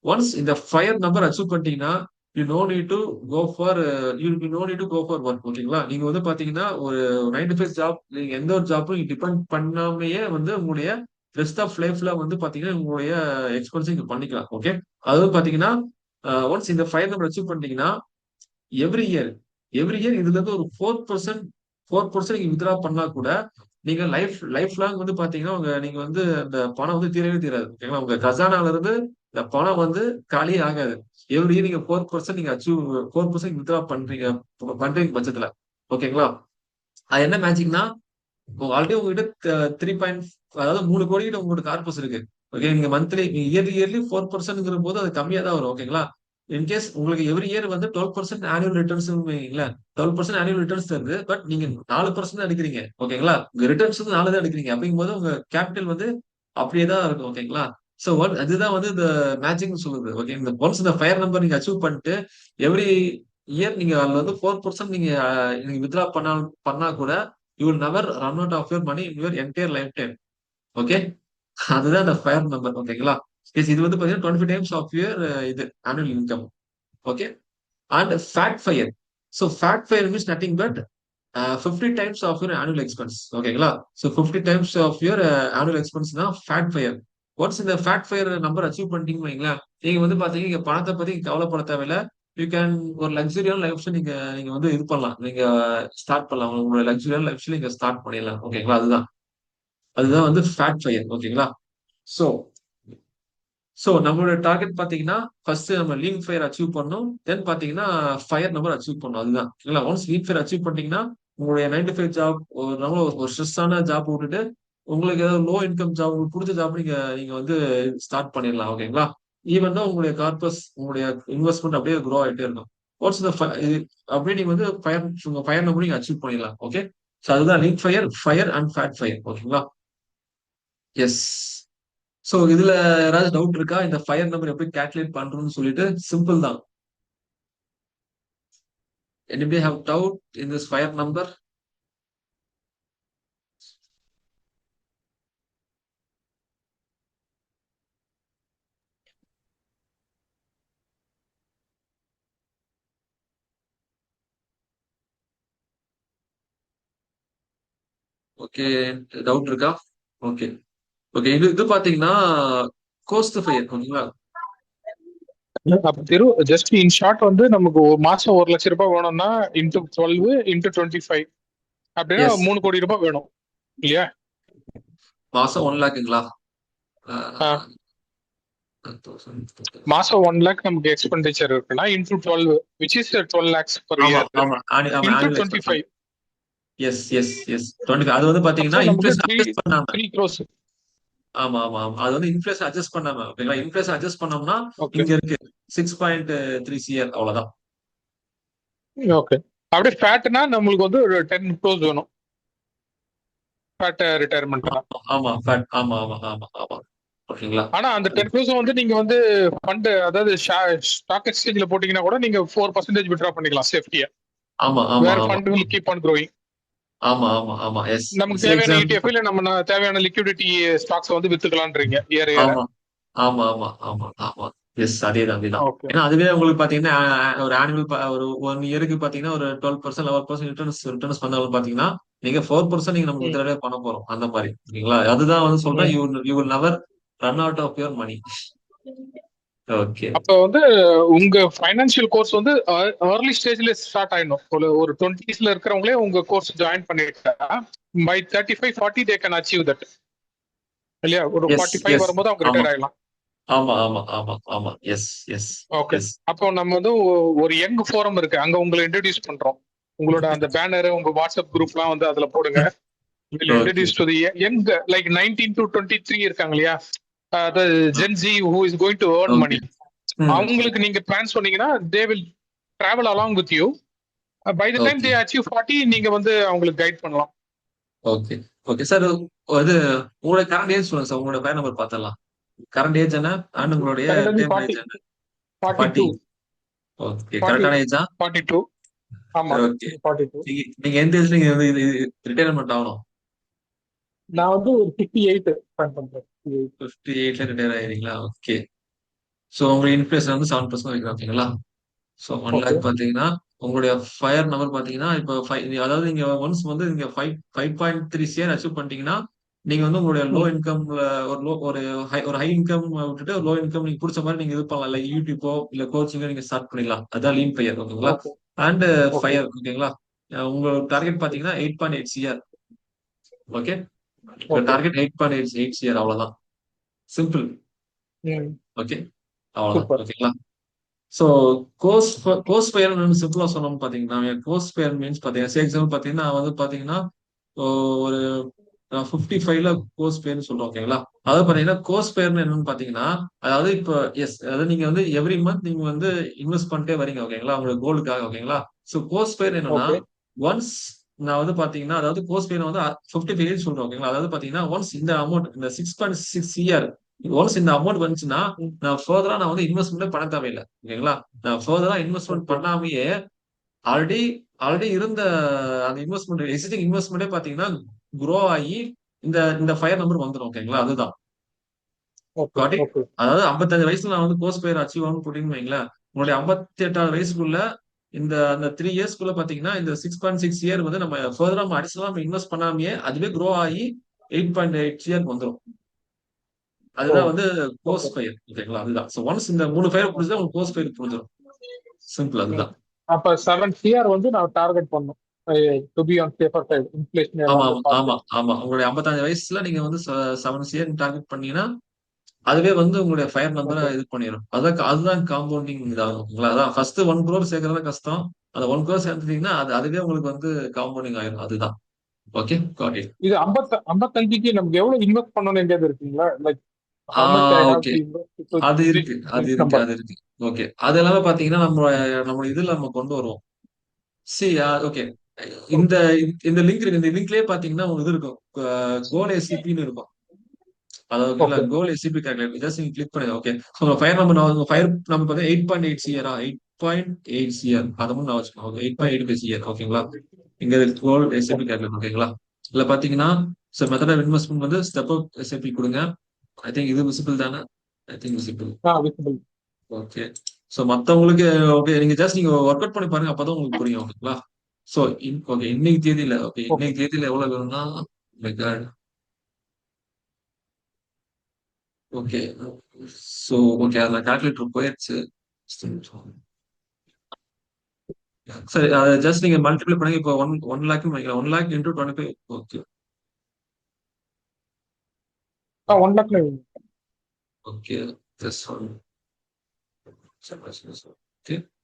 ஒன்ஸ் இந்த ஃபயர் நம்பர் அச்சீவ் பண்ணிட்டீங்கன்னா you no need to go for work ஓகேங்களா. நீங்க வந்து பாத்தீங்கன்னா ஒரு 9 to 5 ஜாப் நீங்க எந்த ஒரு ஜாப்பும் டிபெண்ட் பண்ணாமையே வந்து உங்களுடைய ரெஸ்ட் ஆஃப் லைஃப்ல வந்து பாத்தீங்கன்னா உங்களுடைய எக்ஸ்பென்ஸ் நீங்க பண்ணிக்கலாம். ஓகே. அதாவது பாத்தீங்கன்னா ஒன்ஸ் இந்த ஃபயர் நம்பர் அச்சீவ் பண்ணிட்டீங்கன்னா எவ்ரி இயர் இதுல இருந்து ஒரு 4% நீங்க வித்ரா பண்ணா கூட நீங்க லைஃப் லாங் வந்து பாத்தீங்கன்னா நீங்க வந்து அந்த பணம் வந்து தீரவே தீராது ஓகேங்களா. உங்க கஜானால இருந்து இந்த பணம் வந்து காலியே ஆகாது. எவ்ரி இயர் நீங்க 4% நீங்க 4% வித்ரா பண்றீங்க பட்சத்துல ஓகேங்களா. அது என்ன மேஜிக்னா ஆல்ரெடி உங்ககிட்ட 3 அதாவது 3 கோடி கிட்ட உங்களோட கார்பஸ் இருக்கு. ஓகே. நீங்க மந்த்லி இயர்லி 4%ங்கிற போது அது கம்மியா தான் வரும் ஓகேங்களா. இன்கேஸ் உங்களுக்கு எவ்ரி இயர் வந்து 12% ஆனுவல் ரிட்டர்ன்ஸ் வைங்களா, 12% ஆனுவல் ரிட்டர்ன்ஸ் தருது. பட் நீங்க 4% தான் எடுக்கிறீங்க. ஓகேங்களா? உங்க ரிட்டர்ன்ஸ் வந்து 4 தான் எடுக்கிறீங்க. அப்படிங்கும்போது உங்க கேபிட்டல் வந்து அப்படியே தான் இருக்கும். ஓகேங்களா? சோ அதுதான் வந்து இந்த மேட்சிங்னு சொல்லுது. ஓகே. இந்த ஒன்ஸ் இந்த ஃபயர் நம்பர் நீங்க அச்சீவ் பண்ணிட்டு எவ்ரி இயர் நீங்க அதுல வந்து 4% நீங்க வித்ட்ரா பண்ணா கூட you will never run out of your money in your entire life time. Okay. அதுதான் அந்த ஃபயர் நம்பர். ஓகேங்களா? இது வந்து பாத்தீங்கன்னா 25 டைம்ஸ் ஆஃப் யுவர் இது annual income. Okay. And fat fire. So fat fire means nothing but 50 times of your annual expense. ஓகேங்களா? So 50 times of your annual expense தான் fat fire. Once இந்த fat fire number achieve பண்ணிட்டீங்கன்னு வைங்களேன், நீங்க வந்து பாத்தீங்கன்னா நீங்க பணத்தை பத்தி கவலைப்பட தேவையில்ல. யூ கேன் ஒரு லக்ஸரியான லைஃப் நீங்க நீங்க வந்து இது பண்ணலாம். நீங்க ஸ்டார்ட் பண்ணலாம். உங்களோட லக்ஸரியான லைஃப் நீங்க ஸ்டார்ட் பண்ணிடலாம். ஓகேங்களா? அதுதான் அதுதான் வந்து ஃபேட் ஃபயர். ஓகேங்களா? ஸோ நம்மளோட டார்கெட் பாத்தீங்கன்னா ஃபர்ஸ்ட் நம்ம லீன் ஃபயர் அச்சீவ் பண்ணணும். தென் பாத்தீங்கன்னா ஃபயர் நம்பர் அச்சீவ் பண்ணணும். அதுதான் இல்ல. ஒன்ஸ் லீன் ஃபயர் அச்சீவ் பண்ணிட்டீங்கன்னா உங்களுடைய 9 to 5 ஜாப் ஒரு நல்ல ஒரு ஸ்ட்ரெஸ்ஸான ஜாப் விட்டுட்டு உங்களுக்கு ஏதாவது லோ இன்கம் ஜாப் உங்களுக்கு பிடிச்ச ஜாப் நீங்க நீங்க வந்து ஸ்டார்ட் பண்ணிடலாம். ஓகேங்களா? ஈவன் தான் உங்களுடைய கார்பஸ் உங்களுடைய இன்வெஸ்ட்மெண்ட் அப்படியே க்ரோ ஆயிட்டே இருக்கும். ஒன்ஸ் இந்த அப்படியே நீங்க வந்து ஃபயர் நம்பர் நீங்க அச்சீவ் பண்ணிடலாம். ஓகே. ஸோ அதுதான் lean fire, fire and fat fire. ஓகேங்களா? எஸ். சோ இதுல யாராவது டவுட் இருக்கா? இந்த ஃபயர் நம்பர் எப்படி கால்குலேட் பண்றோம்னு சொல்லிட்டு சிம்பிள் தான். Anybody have doubt in this fire number? Okay. Doubt இருக்கா? ஓகே. ஓகே. இது பாத்தீங்கன்னா கோஸ்ட் ஃபயர். ஓகேங்களா? அப்ப திரு ஜஸ்ட் இன் ஷார்ட் வந்து நமக்கு ஒரு மாசம் 1,00,000 ரூபாய் வேணும்னா இன்டூ 12 இன்டூ 25 அப்படின்னா எஸ். 3 கோடி ரூபாய் வேணும் இல்லையா? மாசம் 1 லேக்குங்களா? ஆஹ் மாசம் 1 லேக் நமக்கு எக்ஸ்பெண்டிச்சர் இருக்குன்னா into 12 which is 12 lakhs per ஆமா இயர் ஆமா ஆமா into annual expense. 25. Yes yes yes 25. அது வந்து அப்போ பாத்தீங்கன்னா நமக்கு இன்ஃபிளேஷன் அட்ஜஸ்ட் பண்ணாம. 3 crores. ஆமா ஆமா ஆமா. அது வந்து இன்ஃபிளேஷன் அட்ஜஸ்ட் பண்ணாம. ஓகேங்களா? இன்ஃபிளேஷன் அட்ஜஸ்ட் பண்ணோம்னா ஓகே இங்க இருக்கு 6.3 CR அவ்வளவுதான். ஓகே. அப்படியே ஃபேட்னா நம்மளுக்கு வந்து ஒரு 10 crores வேணும் ஃபேட் ரிட்டையர்மெண்ட்னா. ஆமா ஃபேட். ஆமா ஆமா ஆமா ஆமா. ஓகேங்களா? ஆனா அந்த 10 crores வந்து நீங்க வந்து ஃபண்ட் அதாவது ஸ்டாக் எக்ஸ்சேஞ்ச்ல போட்டீங்கன்னா கூட நீங்க 4% வித்ட்ரா பண்ணிக்கலாம் சேஃப்டியா. ஆமா ஆமா வேற ஆமா fund will keep on growing. ஆமா ஆமா ஆமா. எஸ். நமக்கு சில தேவையான எக்ஸாம்பிள். ETF இல்ல நம்ம தேவையான லிக்விடிட்டி ஸ்டாக்ஸ் வந்து வித்துக்கலாம்ன்றீங்க ஏற ஏற. ஆமா ஆமா ஆமா ஆமா ஆமா. எஸ். அதேதான் அதேதான். ஓகே ஏன்னா அதுவே உங்களுக்கு பாத்தீங்கன்னா ஒரு ஆனுவல் ஒரு 1 இயருக்கு பாத்தீங்கன்னா ஒரு 12% 11% ரிட்டர்ன்ஸ் பண்ணாலும் பாத்தீங்கன்னா நீங்க 4% நீங்க நம்ம வித்ட்ராவே பண்ண போறோம். அந்த மாதிரி. ஓகேங்களா? அதுதான் வந்து சொல்றேன். You will never run out of your money. Okay. அப்ப வந்து உங்க ஃபைனான்சியல் கோர்ஸ் வந்து ஏர்லி ஸ்டேஜ்ல ஸ்டார்ட் ஆயிடும். ஒரு 20s இருக்கிறவங்களே உங்க கோர்ஸ் ஜாயின் பண்ணிட்டா by 35-40 they can achieve that இல்லையா? ஒரு எஸ் 45 எஸ். வரும்போது அவங்க ஆமா ரிட்டையர் ஆயிடலாம். ஆமா ஆமா ஆமா ஆமா. Yes yes okay. எஸ். அப்போ நம்ம வந்து ஒரு யங் ஃபோரம் இருக்கு, அங்க உங்களை இன்ட்ரடியூஸ் பண்றோம். உங்களோட அந்த பேனர் உங்க வாட்ஸ்அப் குரூப்லாம் வந்து அதுல போடுங்க. will okay. introduce to the young like 19 to 23 இருக்காங்க இல்லையா? the Gen Z who is going to earn money. அவங்களுக்கு நீங்க பிளான் சொன்னீங்கன்னா they will travel along with you. By the time they achieve 40 நீங்க வந்து அவங்களுக்கு கைட் பண்ணலாம். Okay okay sir. அது உங்களோட கரண்ட் ஏஜ் சொல்லுங்க சார். உங்களோட பேர் நம்பர் பார்த்தலாம். கரண்ட் ஏஜ் என்ன அண்ட் உங்களுடைய டேம் ஏஜ் என்ன? 42. ஓகே. கரெக்டான ஏஜா? 42. ஆமா ஓகே. 42. நீங்க எந்த ஏஜ்ல நீங்க வந்து ரிட்டையர்மெண்ட் ஆகணும்? நான் வந்து ஒரு 58 பிளான் பண்றேன். 58ல ரிட்டையர் ஆயிருங்களா? ஓகே. சோ உங்க இன்ஃபிளேஷன் வந்து 7% வைக்கிறோம். ஓகேங்களா? சோ 1 லேக் பாத்தீங்கன்னா உங்களுடைய ஃபயர் நம்பர் பாத்தீங்கன்னா இப்போ அதாவது நீங்க ஒன்ஸ் வந்து நீங்க 5.3 CR அச்சீவ் பண்ணிட்டீங்கன்னா நீங்க வந்து உங்களுடைய லோ இன்கம் ஒரு ஹை இன்கம் விட்டுட்டு லோ இன்கம் நீங்க பிடிச்ச மாதிரி நீங்க இது பண்ணலாம். இல்ல யூடியூப்போ இல்ல கோச்சிங்கோ நீங்க ஸ்டார்ட் பண்ணிடலாம். அதான் லீன் ஃபயர். ஓகேங்களா? And fire. ஓகேங்களா? உங்க டார்கெட் பாத்தீங்கன்னா 8.8 CR. ஓகே. டார்கெட் 8.8 CR அவ்வளவுதான். சிம்பிள். ஓகே. அவ்வளவுதான். ஓகேங்களா? சோ கோர்ஸ் ஃபயர் சிம்பிளா சொன்னோம்னு பாத்தீங்கன்னா கோர்ஸ் ஃபயர் மீன்ஸ் பாத்தீங்கன்னா எக்ஸாம்பிள் பாத்தீங்கன்னா வந்து பாத்தீங்கன்னா ஒரு 55ல கோர்ஸ் பேர்னு சொல்றோம் ஓகேங்களா. அதாவது பாத்தீங்கன்னா கோர்ஸ் பேர்னு என்னன்னு பாத்தீங்கன்னா, அதாவது இப்போ எஸ் அதாவது நீங்க வந்து எவ்ரி மந்த் நீங்க வந்து இன்வெஸ்ட் பண்ணிட்டே வரீங்க ஓகேங்களா, உங்களோட கோலுக்காக ஓகேங்களா. ஸோ கோர்ஸ் பேர் என்னன்னா ஓகே ஒன்ஸ் நான் வந்து பாத்தீங்கன்னா அதாவது கோர்ஸ் பேர் வந்து 55 சொல்றேன் ஓகேங்களா. அதாவது பாத்தீங்கன்னா ஒன்ஸ் இந்த அமௌண்ட் இந்த 6.6 இயர் ஒன்ஸ் இந்த அமௌண்ட் வந்துச்சுன்னா நான் ஃபர்தரா நான் வந்து இன்வெஸ்ட்மெண்ட்டே பண்ண தேவையில்லை ஓகேங்களா. நான் ஃபர்தரா இன்வெஸ்ட்மெண்ட் ஓகே பண்ணாமயே ஆல்ரெடி ஆல்ரெடி இருந்த அந்த இன்வெஸ்ட்மெண்ட் எக்ஸிஸ்டிங் இன்வெஸ்ட்மெண்ட்டே பாத்தீங்கன்னா க்ரோ ஆகி இந்த இந்த ஃபயர் நம்பர் வந்துடும் ஓகேங்களா. அதுதான் ஓகே காட்டி ஓகே அதாவது 55 வயசுல நான் வந்து கோர்ஸ் பேர் அச்சீவ் ஆகணும்னு போட்டீங்கன்னு வைங்களேன், உங்களுடைய 58வது வயசுக்குள்ள இந்த அந்த 3 இயர்ஸ்க்குள்ள பாத்தீங்கன்னா இந்த 6.6 இயர் வந்து நம்ம ஃபர்தரா நம்ம அடிஷனலா நம்ம இன்வெஸ்ட் பண்ணாமயே அதுவே க்ரோ ஆகி 8.8 இயர் வந்துடும். ஓ அதுதான் வந்து கோர்ஸ் ஓகே ஃபயர் ஓகேங்களா. அதுதான் ஸோ ஒன்ஸ் இந்த 3 ஃபயர் புரிஞ்சுதான் உங்களுக்கு கோர்ஸ் ஃபயர் புரிஞ்சிடும். சிம்பிள் அதுதான். அப்ப 7 CR வந்து நான் டார்கெட் பண்ணும் to be on safer side inflation ஆமா எல்லாமே ஆமா பார்த்து. ஆமா ஆமா உங்களுடைய 55 வயசுல நீங்க வந்து 7 இயர் டார்கெட் பண்ணீங்கன்னா அதுவே வந்து உங்களுடைய ஃபயர் நம்பரை ஓகே இது பண்ணிடும். அதுதான் காம்பவுண்டிங் இதாகும் ஓகேங்களா. அதான் ஃபர்ஸ்ட் 1 crore சேர்க்கறது கஷ்டம். அந்த 1 crore சேர்த்துட்டீங்கன்னா அதுவே உங்களுக்கு வந்து காம்பவுண்டிங் ஆயிடும். அதுதான் ஓகே காட் இட். இது 55க்கு நமக்கு எவ்வளவு இன்வெஸ்ட் பண்ணணும் எங்கேயாவது இருக்குங்களா? Like ah how much I have okay to invest to அது reach இருக்கு அது this இருக்கு number? அது இருக்கு. ஓகே அது எல்லாமே பாத்தீங்கன்னா நம்ம இதுல நம்ம கொண்டு வருவோம். சி ஓகே இந்த ஓகே இந்த லிங்க் இருக்கு. இந்த லிங்க்லயே பாத்தீங்கன்னா உங்களுக்கு இது இருக்கும். கோல் எஸ்சிபின்னு இருக்கும். அதாவது ஓகேங்களா ஓகே கோல் எஸ்சிபி கால்குலேட் ஜஸ்ட் நீங்க கிளிக் பண்ணுங்க. ஓகே உங்க ஃபயர் நம்பர் உங்க ஃபயர் நம்பர் பார்த்தா 8.8 சிஆரா 8.8 சிஆர் அதை மட்டும் நான் வச்சுக்கோங்க. ஓகே 8.85 சிஆர் ஓகேங்களா. இங்க கோல் எஸ்சிபி கால்குலேட் ஓகேங்களா. இதுல பாத்தீங்கன்னா மெத்தட் ஆஃப் இன்வெஸ்ட்மெண்ட் வந்து ஸ்டெப் அப் எஸ்ஐபி கொடுங்க. ஐ திங்க் இது விசிபிள் தானே. ஐ think visible. Visible. Okay so மத்தவங்களுக்கு ஓகே நீங்க ஜஸ்ட் நீங்க ஒர்க் அவுட் பண்ணி பாருங்க அப்பதான் உங்களுக்கு புரியும் ஓகேங்களா. ஸோ ஓகே இன்னைக்கு தேதியில ஓகே ஓகே இன்னைக்கு தேதியில எவ்வளவு வேணும்னா ஓகே ஸோ ஓகே அதில் கால்குலேட்டர் போயிடுச்சு. சரி அதை ஜஸ்ட் நீங்க மல்டிப்ளை பண்ணுங்க. இப்போ 1 லேக் வைக்கலாம். 1 lakh into 25. Okay 1 lakh. Okay just okay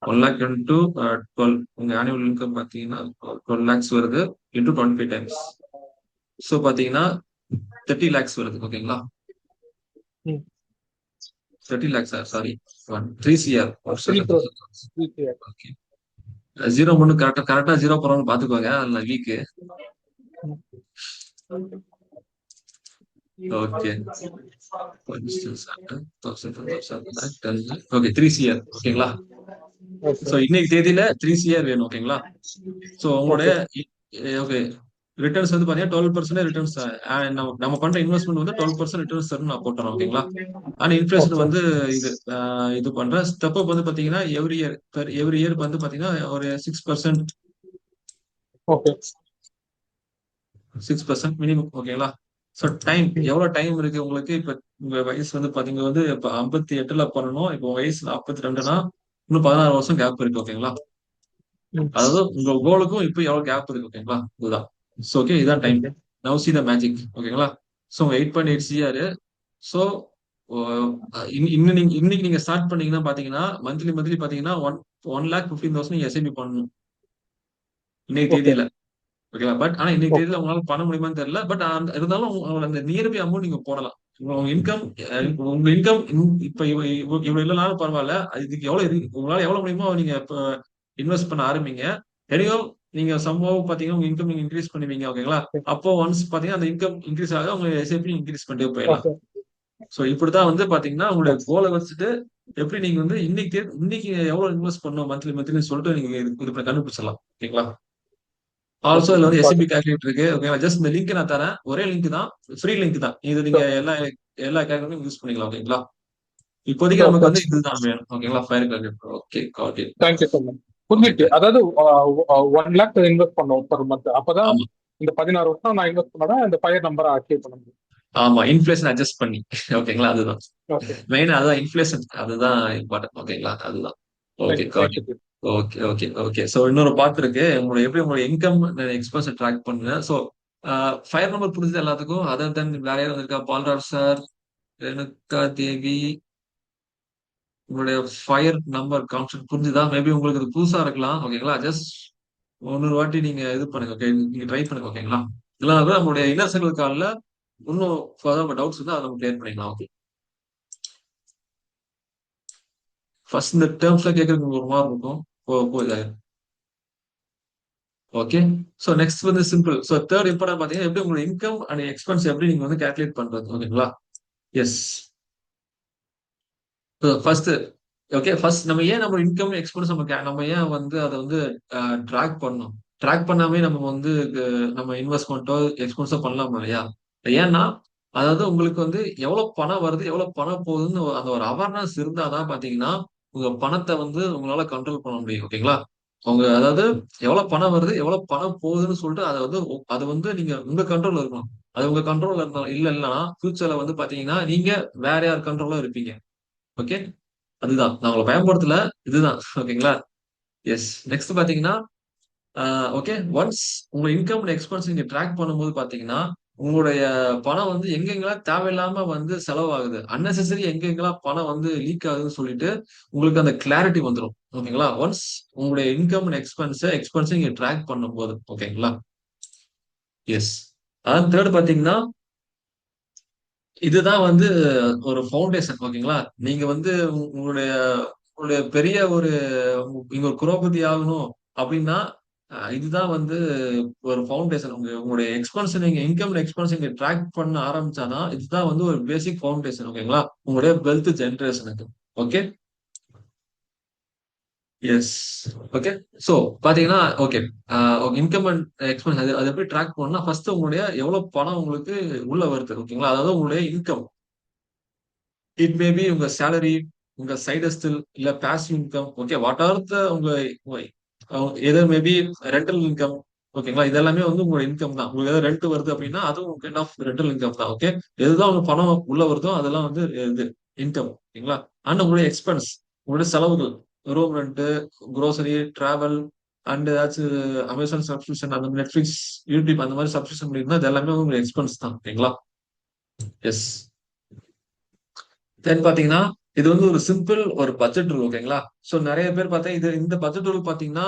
1 lakh into 12 உங்க ஆனுவல் இன்கம் பார்த்தீங்கன்னா 12 lakhs வருது இன்டூ 25 டைம்ஸ். ஸோ பார்த்தீங்கன்னா 30 lakhs வருது ஓகேங்களா. 30 lakhs sorry 3 CR. 3 crores. 3 crores. Okay zero மட்டும் கரெக்டா கரெக்டா ஜீரோ போறான்னு பாத்துக்கோங்க. அதுல வீக்கு ஓகே ஓகே 3 CR ஓகேங்களா. Okay. சோ இன்னைக்கு தேதியில 3 CR வேணும் ஓகேங்களா. சோ உங்களுடைய Okay. ஓகே ரிட்டர்ன்ஸ் வந்து பாத்தீங்கன்னா 12% ரிட்டர்ன்ஸ். நம்ம பண்ற இன்வெஸ்ட்மெண்ட் வந்து 12% ரிட்டர்ன்ஸ் தரும் நான் போட்டுறேன் ஓகேங்களா. ஆனா இன்ஃபிளேஷன் Okay. வந்து இது இது பண்ற ஸ்டெப் அப் வந்து பாத்தீங்கன்னா எவ்ரி இயர் வந்து பாத்தீங்கன்னா ஒரு 6% Okay. 6% மினிமம் ஓகேங்களா. ஸோ டைம் எவ்வளவு டைம் இருக்கு உங்களுக்கு. இப்ப உங்க வயசு வந்து பாத்தீங்க வந்து இப்ப 58ல பண்ணணும். இப்போ வயசு 42னா இன்னும் 16 வருஷம் கேப் இருக்கு ஓகேங்களா. அதாவது உங்க கோலுக்கும் இப்போ எவ்வளவு கேப் இருக்கு ஓகேங்களா. இதுதான் ஸோ ஓகே இதான் time. Okay. Now see the magic ஓகேங்களா. ஸோ உங்க 8.8 CR. ஸோ இன்னைக்கு நீங்க ஸ்டார்ட் பண்ணீங்கன்னா பாத்தீங்கன்னா மந்த்லி பாத்தீங்கன்னா 1,15,000 நீங்க எஸ்ஐபி பண்ணணும் இன்னைக்கு Okay. தேதியில ஓகேவா. பட் ஆனா இன்னைக்கு Okay. தேதியில உங்களால பண்ண முடியுமான்னு தெரியல. பட் இருந்தாலும் உங்களோட அந்த நியர்பை அமௌண்ட் நீங்க போடலாம். உங்க இன்கம் உங்க இன்கம் இப்ப இவ்வளவு இல்லைனாலும் பரவாயில்ல. இதுக்கு எவ்வளவு உங்களால எவ்வளவு முடியுமோ நீங்க இப்ப இன்வெஸ்ட் பண்ண ஆரம்பிங்க. எனியோ நீங்க சம்பவம் பாத்தீங்கன்னா உங்க இன்கம் நீங்க இன்க்ரீஸ் பண்ணுவீங்க ஓகேங்களா. அப்போ ஒன்ஸ் பாத்தீங்கன்னா அந்த இன்கம் இன்க்ரீஸ் ஆக உங்க எஸ்ஐபி இன்க்ரீஸ் பண்ணிட்டே போயிடலாம். Okay. சோ இப்படித்தான் வந்து பாத்தீங்கன்னா உங்களுடைய கோலை வச்சுட்டு எப்படி நீங்க வந்து இன்னைக்கு எவ்வளவு இன்வெஸ்ட் பண்ணணும் மந்த்லி சொல்லிட்டு நீங்க இது கண்டுபிடிச்சிடலாம் ஓகேங்களா. Also Okay. இதுல வந்து Got எஸ்சிபி it. கால்குலேட்டர் இருக்கு ஓகேவா. ஜஸ்ட் இந்த லிங்க் நான் தரேன். ஒரே லிங்க் தான். ஃப்ரீ லிங்க் தான். இது நீங்க Sure. எல்லா கால்குலேட்டரும் யூஸ் பண்ணிக்கலாம் ஓகேங்களா. இப்போதைக்கு Sure. நமக்கு Sure. வந்து இதுதான் வேணும் ஓகேங்களா. Fire calculator okay got it. Thank you so much. புரிஞ்சிச்சு. அதாவது 1 lakh இன்வெஸ்ட் பண்ணுவோம் per month. அப்பதான் ஆமா இந்த 16 வருஷம் நான் இன்வெஸ்ட் பண்ணாதான் இந்த ஃபயர் நம்பரை அச்சீவ் பண்ண முடியும். ஆமா இன்ஃபிளேஷன் அட்ஜஸ்ட் பண்ணி ஓகேங்களா. அதுதான் Okay. மெயின். அதுதான் இன்ஃபிளேஷன் அதுதான் இம்பார்ட்டன்ட் ஓகேங்களா. அதுதான் okay Thank God you. It. Okay okay okay so இன்னொரு பார்ட் இருக்கு. உங்களோட இன்கம் எக்ஸ்பென்ஸ் ட்ராக் பண்ணுங்க. ஸோ ஃபயர் நம்பர் புரிஞ்சது எல்லாத்துக்கும். அதர் தென் வேற யாரும் இருக்கா. பால்ராஜ் சார், ரேணுகா தேவி, உங்களுடைய ஃபயர் நம்பர் கான்செப்ட் புரிஞ்சுதா. மேபி உங்களுக்கு இது புதுசா இருக்கலாம் ஓகேங்களா. ஜஸ்ட் 100 வாட்டி நீங்க இது பண்ணுங்க ஓகே. நீங்க ட்ரை பண்ணுங்க ஓகேங்களா. இல்லைனா கூட நம்மளுடைய இன்னர் சர்க்கிள் கால்ல இன்னும் ஃபர்தர் டவுட்ஸ் வந்து அதை நம்ம கிளியர் பண்ணிக்கலாம். ஓகே, ஃபர்ஸ்ட் இந்த டேர்ம்ஸ்ல கேட்கறதுக்கு ஒரு மாதிரி இருக்கும். இதாயிரும். ஓகே, ஸோ நெக்ஸ்ட் வந்து சிம்பிள். ஸோ தேர்ட் இம்பார்ட்டன் பார்த்தீங்கன்னா எப்படி உங்களோட இன்கம் அண்ட் எக்ஸ்பென்ஸ் எப்படி நீங்க வந்து கால்குலேட் பண்றது. ஓகேங்களா? எஸ், ஃபர்ஸ்ட் ஓகே, ஃபர்ஸ்ட் நம்ம ஏன் நம்ம இன்கம் எக்ஸ்பென்ஸ் நம்ம ஏன் வந்து அதை வந்து ட்ராக் பண்ணணும். ட்ராக் பண்ணாமே நம்ம வந்து நம்ம இன்வெஸ்ட்மெண்ட்டோ எக்ஸ்பென்ஸோ பண்ணலாம் இல்லையா? ஏன்னா அதாவது உங்களுக்கு வந்து எவ்வளவு பணம் வருது எவ்வளவு பணம் போகுதுன்னு அந்த ஒரு அவேர்னஸ் இருந்தாதான் பாத்தீங்கன்னா உங்க பணத்தை வந்து உங்களால கண்ட்ரோல் பண்ண முடியும். ஓகேங்களா? உங்க அதாவது எவ்வளவு பணம் வருது எவ்வளவு பணம் போகுதுன்னு சொல்லிட்டு அதை வந்து அது வந்து நீங்க உங்க கண்ட்ரோல்ல இருக்கணும். அது உங்க கண்ட்ரோல்ல இருந்தா இல்லைன்னா ஃபியூச்சர்ல வந்து பாத்தீங்கன்னா நீங்க வேற யார் கண்ட்ரோல்ல இருப்பீங்க. ஓகே, அதுதான் நான் உங்களை பயன்படுத்தல, இதுதான். ஓகேங்களா? எஸ், நெக்ஸ்ட் பாத்தீங்கன்னா ஓகே, ஒன்ஸ் உங்க இன்கம் அண்ட் எக்ஸ்பென்ஸ் நீங்க ட்ராக் பண்ணும்போது பாத்தீங்கன்னா உங்களுடைய பணம் வந்து எங்கெங்கெல்லாம் தேவையில்லாம வந்து செலவாகுது, அன்னெசரி எங்கெங்கெல்லாம் பணம் வந்து லீக் ஆகுதுன்னு சொல்லிட்டு உங்களுக்கு அந்த கிளாரிட்டி வந்துடும். ஓகேங்களா? ஒன்ஸ் உங்களுடைய இன்கம் அண்ட் எக்ஸ்பென்ஸ் நீங்க ட்ராக் பண்ணும்போது. ஓகேங்களா? எஸ், அதான் தேர்ட் பாத்தீங்கன்னா இதுதான் வந்து ஒரு ஃபவுண்டேஷன். ஓகேங்களா? நீங்க வந்து உங்களுடைய உங்களுடைய பெரிய ஒரு நீங்க ஒரு குரோபதி ஆகணும் அப்படின்னா இதுதான் வந்து ஒரு ஃபவுண்டேஷன். உங்களுடைய எக்ஸ்பென்ஸ் நீங்க இன்கம் எக்ஸ்பென்ஸ் நீங்க ட்ராக் பண்ண ஆரம்பிச்சாதான் இதுதான் வந்து ஒரு பேசிக் ஃபவுண்டேஷன். ஓகேங்களா? உங்களுடைய வெல்த் ஜென்ரேஷனுக்கு. Okay, yes, okay. சோ பாத்தீங்கன்னா ஓகே, இன்கம் அண்ட் எக்ஸ்பென்ஸ் அது அது எப்படி ட்ராக் பண்ணணும்னா ஃபர்ஸ்ட் உங்களுடைய எவ்வளவு பணம் உங்களுக்கு உள்ள வருது. ஓகேங்களா? அதாவது உங்களுடைய இன்கம். இட் மே பி உங்க சேலரி, உங்க சைடு ஹஸ்டில், இல்ல passive income. Okay, what are த உங்க எதர் மேபி ரெண்டல் இன்கம். ஓகேங்களா? இதெல்லாமே வந்து உங்களோட இன்கம் தான். உங்களுக்கு ஏதாவது ரெண்ட் வருது அப்படின்னா அதுவும் கைண்ட் ஆஃப் ரெண்டல் இன்கம் தான். ஓகே, எதுதான் உங்க பணம் உள்ள வருதோ அதெல்லாம் வந்து இது இன்கம். ஓகேங்களா? அண்ட் உங்களுடைய எக்ஸ்பென்ஸ், உங்களுடைய செலவுகள், room rent, grocery, travel and ஏதாச்சும் அமேசான் சப்ஸ்கிரிப்ஷன், அந்த நெட்ஃபிளிக்ஸ், யூடியூப் அந்த மாதிரி சப்ஸ்கிரிப்ஷன் பண்ணிருந்தா இது எல்லாமே உங்க எக்ஸ்பென்ஸ் தான். ஓகேங்களா? எஸ், தென் பாத்தீங்கன்னா இது வந்து ஒரு சிம்பிள் ஒரு பட்ஜெட் ரூல். ஓகேங்களா? சோ நிறைய பேர் பார்த்தா இது இந்த பட்ஜெட் ரூல் பாத்தீங்கன்னா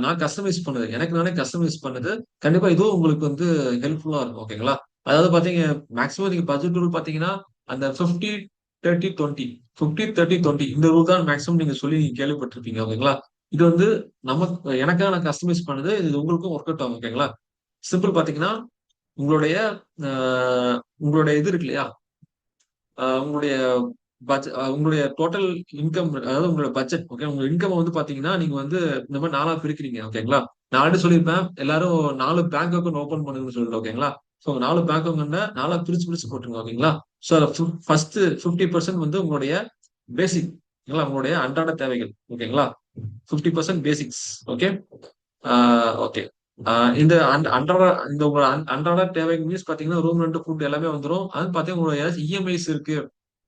நான் கஸ்டமைஸ் பண்ணது, எனக்கு நானே கஸ்டமைஸ் பண்ணது. கண்டிப்பா இதுவும் உங்களுக்கு வந்து ஹெல்ப்ஃபுல்லா இருக்கும். ஓகேங்களா? அதாவது பாத்தீங்க மேக்ஸிமம் நீங்க பட்ஜெட் ரூல் பாத்தீங்கன்னா அந்த 50-30-20 50-30-20 இந்த ரூல் தான் மேக்ஸிமம் நீங்க சொல்லி நீங்க கேள்விப்பட்டிருப்பீங்க. ஓகேங்களா? இது வந்து நமக்கு எனக்காக நான் கஸ்டமைஸ் பண்ணது, இது உங்களுக்கும் ஒர்க் அவுட் ஆகும். ஓகேங்களா? சிம்பிள் பாத்தீங்கன்னா உங்களுடைய உங்களுடைய இது இருக்கு இல்லையா, உங்களுடைய உங்களுடைய டோட்டல் இன்கம், அதாவது உங்களோட பட்ஜெட். ஓகே, உங்க இன்கம் வந்து பாத்தீங்கன்னா நீங்க வந்து இந்த மாதிரி நாலா பிரிக்கிறீங்க. ஓகேங்களா? நான் ஆல்ரெடி சொல்லியிருப்பேன் எல்லாரும் 4 பேங்க் அக்கௌண்ட் ஓபன் பண்ணுங்கன்னு சொல்லிட்டு. ஓகேங்களா? ஸோ 4 பேங்க் அக்கௌண்ட் நாலா பிரிச்சு பிரிச்சு போட்டுருங்க. ஓகேங்களா? ஸோ ஃபர்ஸ்ட் 50% வந்து உங்களுடைய பேசிக், உங்களுடைய அன்றாட தேவைகள். ஓகேங்களா? 50% பேசிக்ஸ். Okay, okay. இந்த அன்றாட இந்த உங்க அன்றாட தேவை மீன்ஸ் பாத்தீங்கன்னா ரூம் ரெண்ட், ஃபுட் எல்லாமே வந்துடும். அது பாத்தீங்கன்னா உங்களுடைய இஎம்ஐஸ் இருக்கு,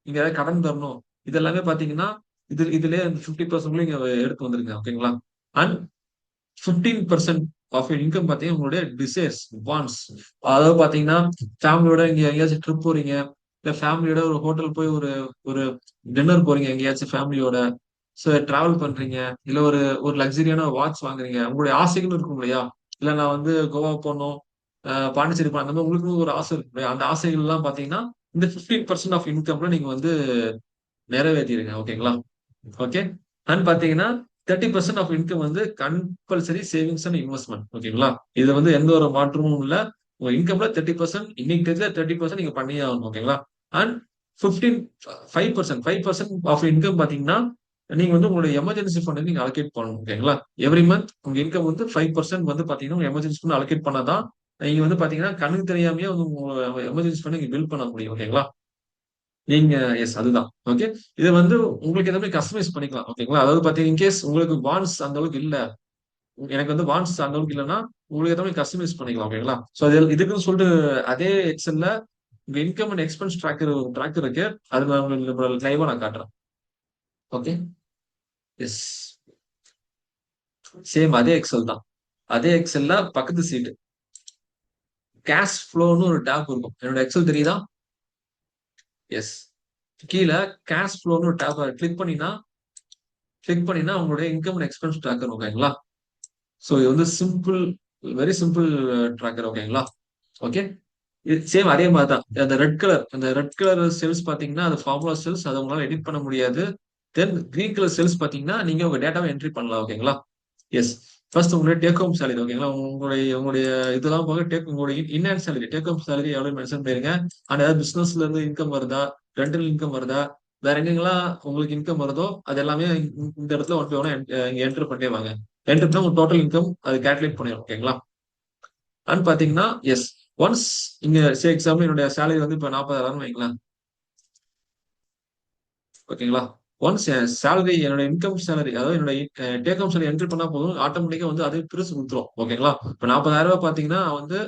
நீங்க ஏதாவது கடன் தரணும், இது எல்லாமே பாத்தீங்கன்னா இதுலயே 50% நீங்க எடுத்து வந்துருங்க. ஓகேங்களா? அண்ட் 15% ஆஃப் இன்கம் பாத்தீங்கன்னா உங்களுடைய டிசைர்ஸ், வான்ஸ். அதாவது பாத்தீங்கன்னா ஃபேமிலியோட இங்க எங்கேயாச்சும் ட்ரிப் போறீங்க, இல்ல ஃபேமிலியோட ஒரு ஹோட்டல் போய் ஒரு ஒரு டின்னர் போறீங்க எங்கேயாச்சும் ஃபேமிலியோட, சோ டிராவல் பண்றீங்க, இல்ல ஒரு ஒரு லக்ஸரியான வாட்ச் வாங்குறீங்க, உங்களுடைய ஆசைகள் இருக்கும் இல்லையா? இல்ல நான் வந்து கோவா போகணும், பாண்டிச்சேரி போகணும், அந்த மாதிரி உங்களுக்கு ஒரு ஆசை இருக்கு இல்லையா? அந்த ஆசைகள் எல்லாம் பாத்தீங்கன்னா இந்த 15% ஆஃப் இன்கம்ல நீங்க வந்து நிறைவேற்றிடுங்க. ஓகேங்களா? ஓகே, அண்ட் பாத்தீங்கன்னா 30% ஆஃப் இன்கம் வந்து கம்பல்சரி சேவிங்ஸ் அண்ட் இன்வெஸ்ட்மெண்ட். ஓகேங்களா? இது வந்து எந்த ஒரு மாற்றமும் இல்ல. உங்க இன்கம்ல 30% இன்னைக்கு தேதியில 30% நீங்க பண்ணியே ஆகணும். ஓகேங்களா? அண்ட் 15 5% ஆஃப் இன்கம் பாத்தீங்கன்னா நீங்க வந்து உங்களுடைய எமர்ஜென்சி ஃபண்ட் நீங்க அலோகேட் பண்ணணும். ஓகேங்களா? எவ்ரி மந்த் உங்க இன்கம் வந்து 5% வந்து பாத்தீங்கன்னா உங்க எமர்ஜென்சி ஃபண்ட் அலோகேட் பண்ணாதான் நீங்க வந்து பாத்தீங்கன்னா கண்ணுக்கு தெரியாமயே வந்து உங்க எமர்ஜென்சி ஃபண்ட் நீங்க பில்ட் பண்ண முடியும். ஓகேங்களா? நீங்க எஸ், அதுதான். ஓகே, இது வந்து உங்களுக்கு எதுவுமே கஸ்டமைஸ் பண்ணிக்கலாம். ஓகேங்களா? அதாவது பாத்தீங்கன்னா இன்கேஸ் உங்களுக்கு வான்ஸ் அந்த அளவுக்கு இல்ல, எனக்கு வந்து வான்ஸ் அந்த அளவுக்கு இல்லைன்னா உங்களுக்கு எதுவுமே கஸ்டமைஸ் பண்ணிக்கலாம். ஓகேங்களா? சோ அது இதுக்குன்னு சொல்லிட்டு அதே எக்ஸல்ல உங்க இன்கம் அண்ட் எக்ஸ்பென்ஸ் ட்ராக்கர் இருக்கு. அது நான் உங்களுக்கு லைவா நான் காட்டுறேன். ஓகே, எஸ், சேம் அதே எக்ஸல் தான். அதே எக்ஸல்ல பக்கத்து சீட் கேஷ் ஃப்ளோன்னு ஒரு டேப் இருக்கும். என்னோட எக்ஸல் தெரியுதா? எஸ், கீழே கேஷ் ஃப்ளோன்னு ஒரு டேப் கிளிக் பண்ணினா உங்களுடைய இன்கம் அண்ட் எக்ஸ்பென்ஸ் ட்ராக்கர். ஓகேங்களா? சோ இது வந்து சிம்பிள், வெரி சிம்பிள் ட்ராக்கர். ஓகேங்களா? ஓகே. சேம் அதே மாதிரி தான். அந்த ரெட் கலர் செல்ஸ் பாத்தீங்கன்னா அது ஃபார்முலா செல்ஸ், அதை உங்களால எடிட் பண்ண முடியாது. தென் கிரீன் கலர் செல்ஸ் பாத்தீங்கன்னா நீங்க உங்க டேட்டாவை என்ட்ரி பண்ணலாம். ஓகேங்களா? எஸ். ஃபர்ஸ்ட் உங்களுடைய டேக் ஹோம் சேலரி. ஓகேங்களா? உங்களுடைய இதெல்லாம் போக உங்களுடைய in hand salary, take home salary எவ்வளவு மென்ஷன் பண்ணிருங்க. அண்ட் ஏதாவது பிசினஸ்ல இருந்து இன்கம் வருதா, ரெண்டல் இன்கம் வருதா, வேற எங்கெங்கெல்லாம் உங்களுக்கு இன்கம் வருதோ அது எல்லாமே இந்த இடத்துல ஒன் பை ஒன் இங்க என்டர் பண்ணிட்டே வாங்க. என்டர் பண்ணா உங்க டோட்டல் இன்கம் அது கேல்குலேட் பண்ணிடும். ஓகேங்களா? அண்ட் பாத்தீங்கன்னா எஸ், ஒன்ஸ் இங்க எக்ஸாம்பிள் என்னுடைய சேலரி வந்து இப்ப 40,000 வைக்கலாம். ஓகேங்களா? ஒன்ஸ் என் சேலரி, என்னோட இன்கம் சேலரி, அதாவது என்னோட டேக் ஹோம் சேலரி என்ட்ரி பண்ணா போதும், ஆட்டோமேட்டிக்கா வந்து அதே பிரிச்சு கொடுத்துரும். ஓகேங்களா? இப்ப 40,000 பாத்தீங்கன்னா வந்து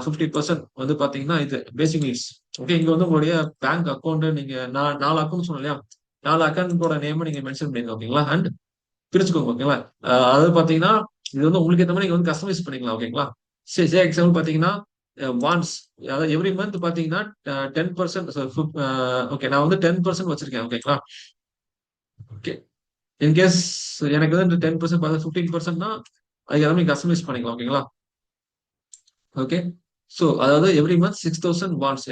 50% வந்து பாத்தீங்கன்னா இது பேசிக் நீட்ஸ். ஓகே. இங்க வந்து உங்களுடைய பேங்க் அக்கௌண்ட், நீங்க 4 அக்கௌண்ட் சொன்னோம் இல்லையா, 4 அக்கௌண்டோட நேம் நீங்க மென்ஷன் பண்ணிருங்க. ஓகேங்களா? அண்ட் பிரிச்சுக்கோங்க. ஓகேங்களா? அதாவது பாத்தீங்கன்னா இது வந்து உங்களுக்கு ஏற்ற மாதிரி நீங்க வந்து கஸ்டமைஸ் பண்ணிக்கலாம். ஓகேங்களா? சரி, எக்ஸாம்பிள் பாத்தீங்கன்னா வான்ஸ், அதாவது எவ்ரி மந்த் பாத்தீங்கன்னா 10%. ஓகே, நான் வந்து 10% வச்சிருக்கேன். ஓகேங்களா? ஓகே. இன்கேஸ் எனக்கு வந்து 10% 15%னா அதுக்கு எல்லாமே கஸ்டமைஸ் பண்ணிக்கலாம். ஓகேங்களா? ஓகே. சோ அதாவது எவ்ரி மந்த் 6,000 வான்ஸ்.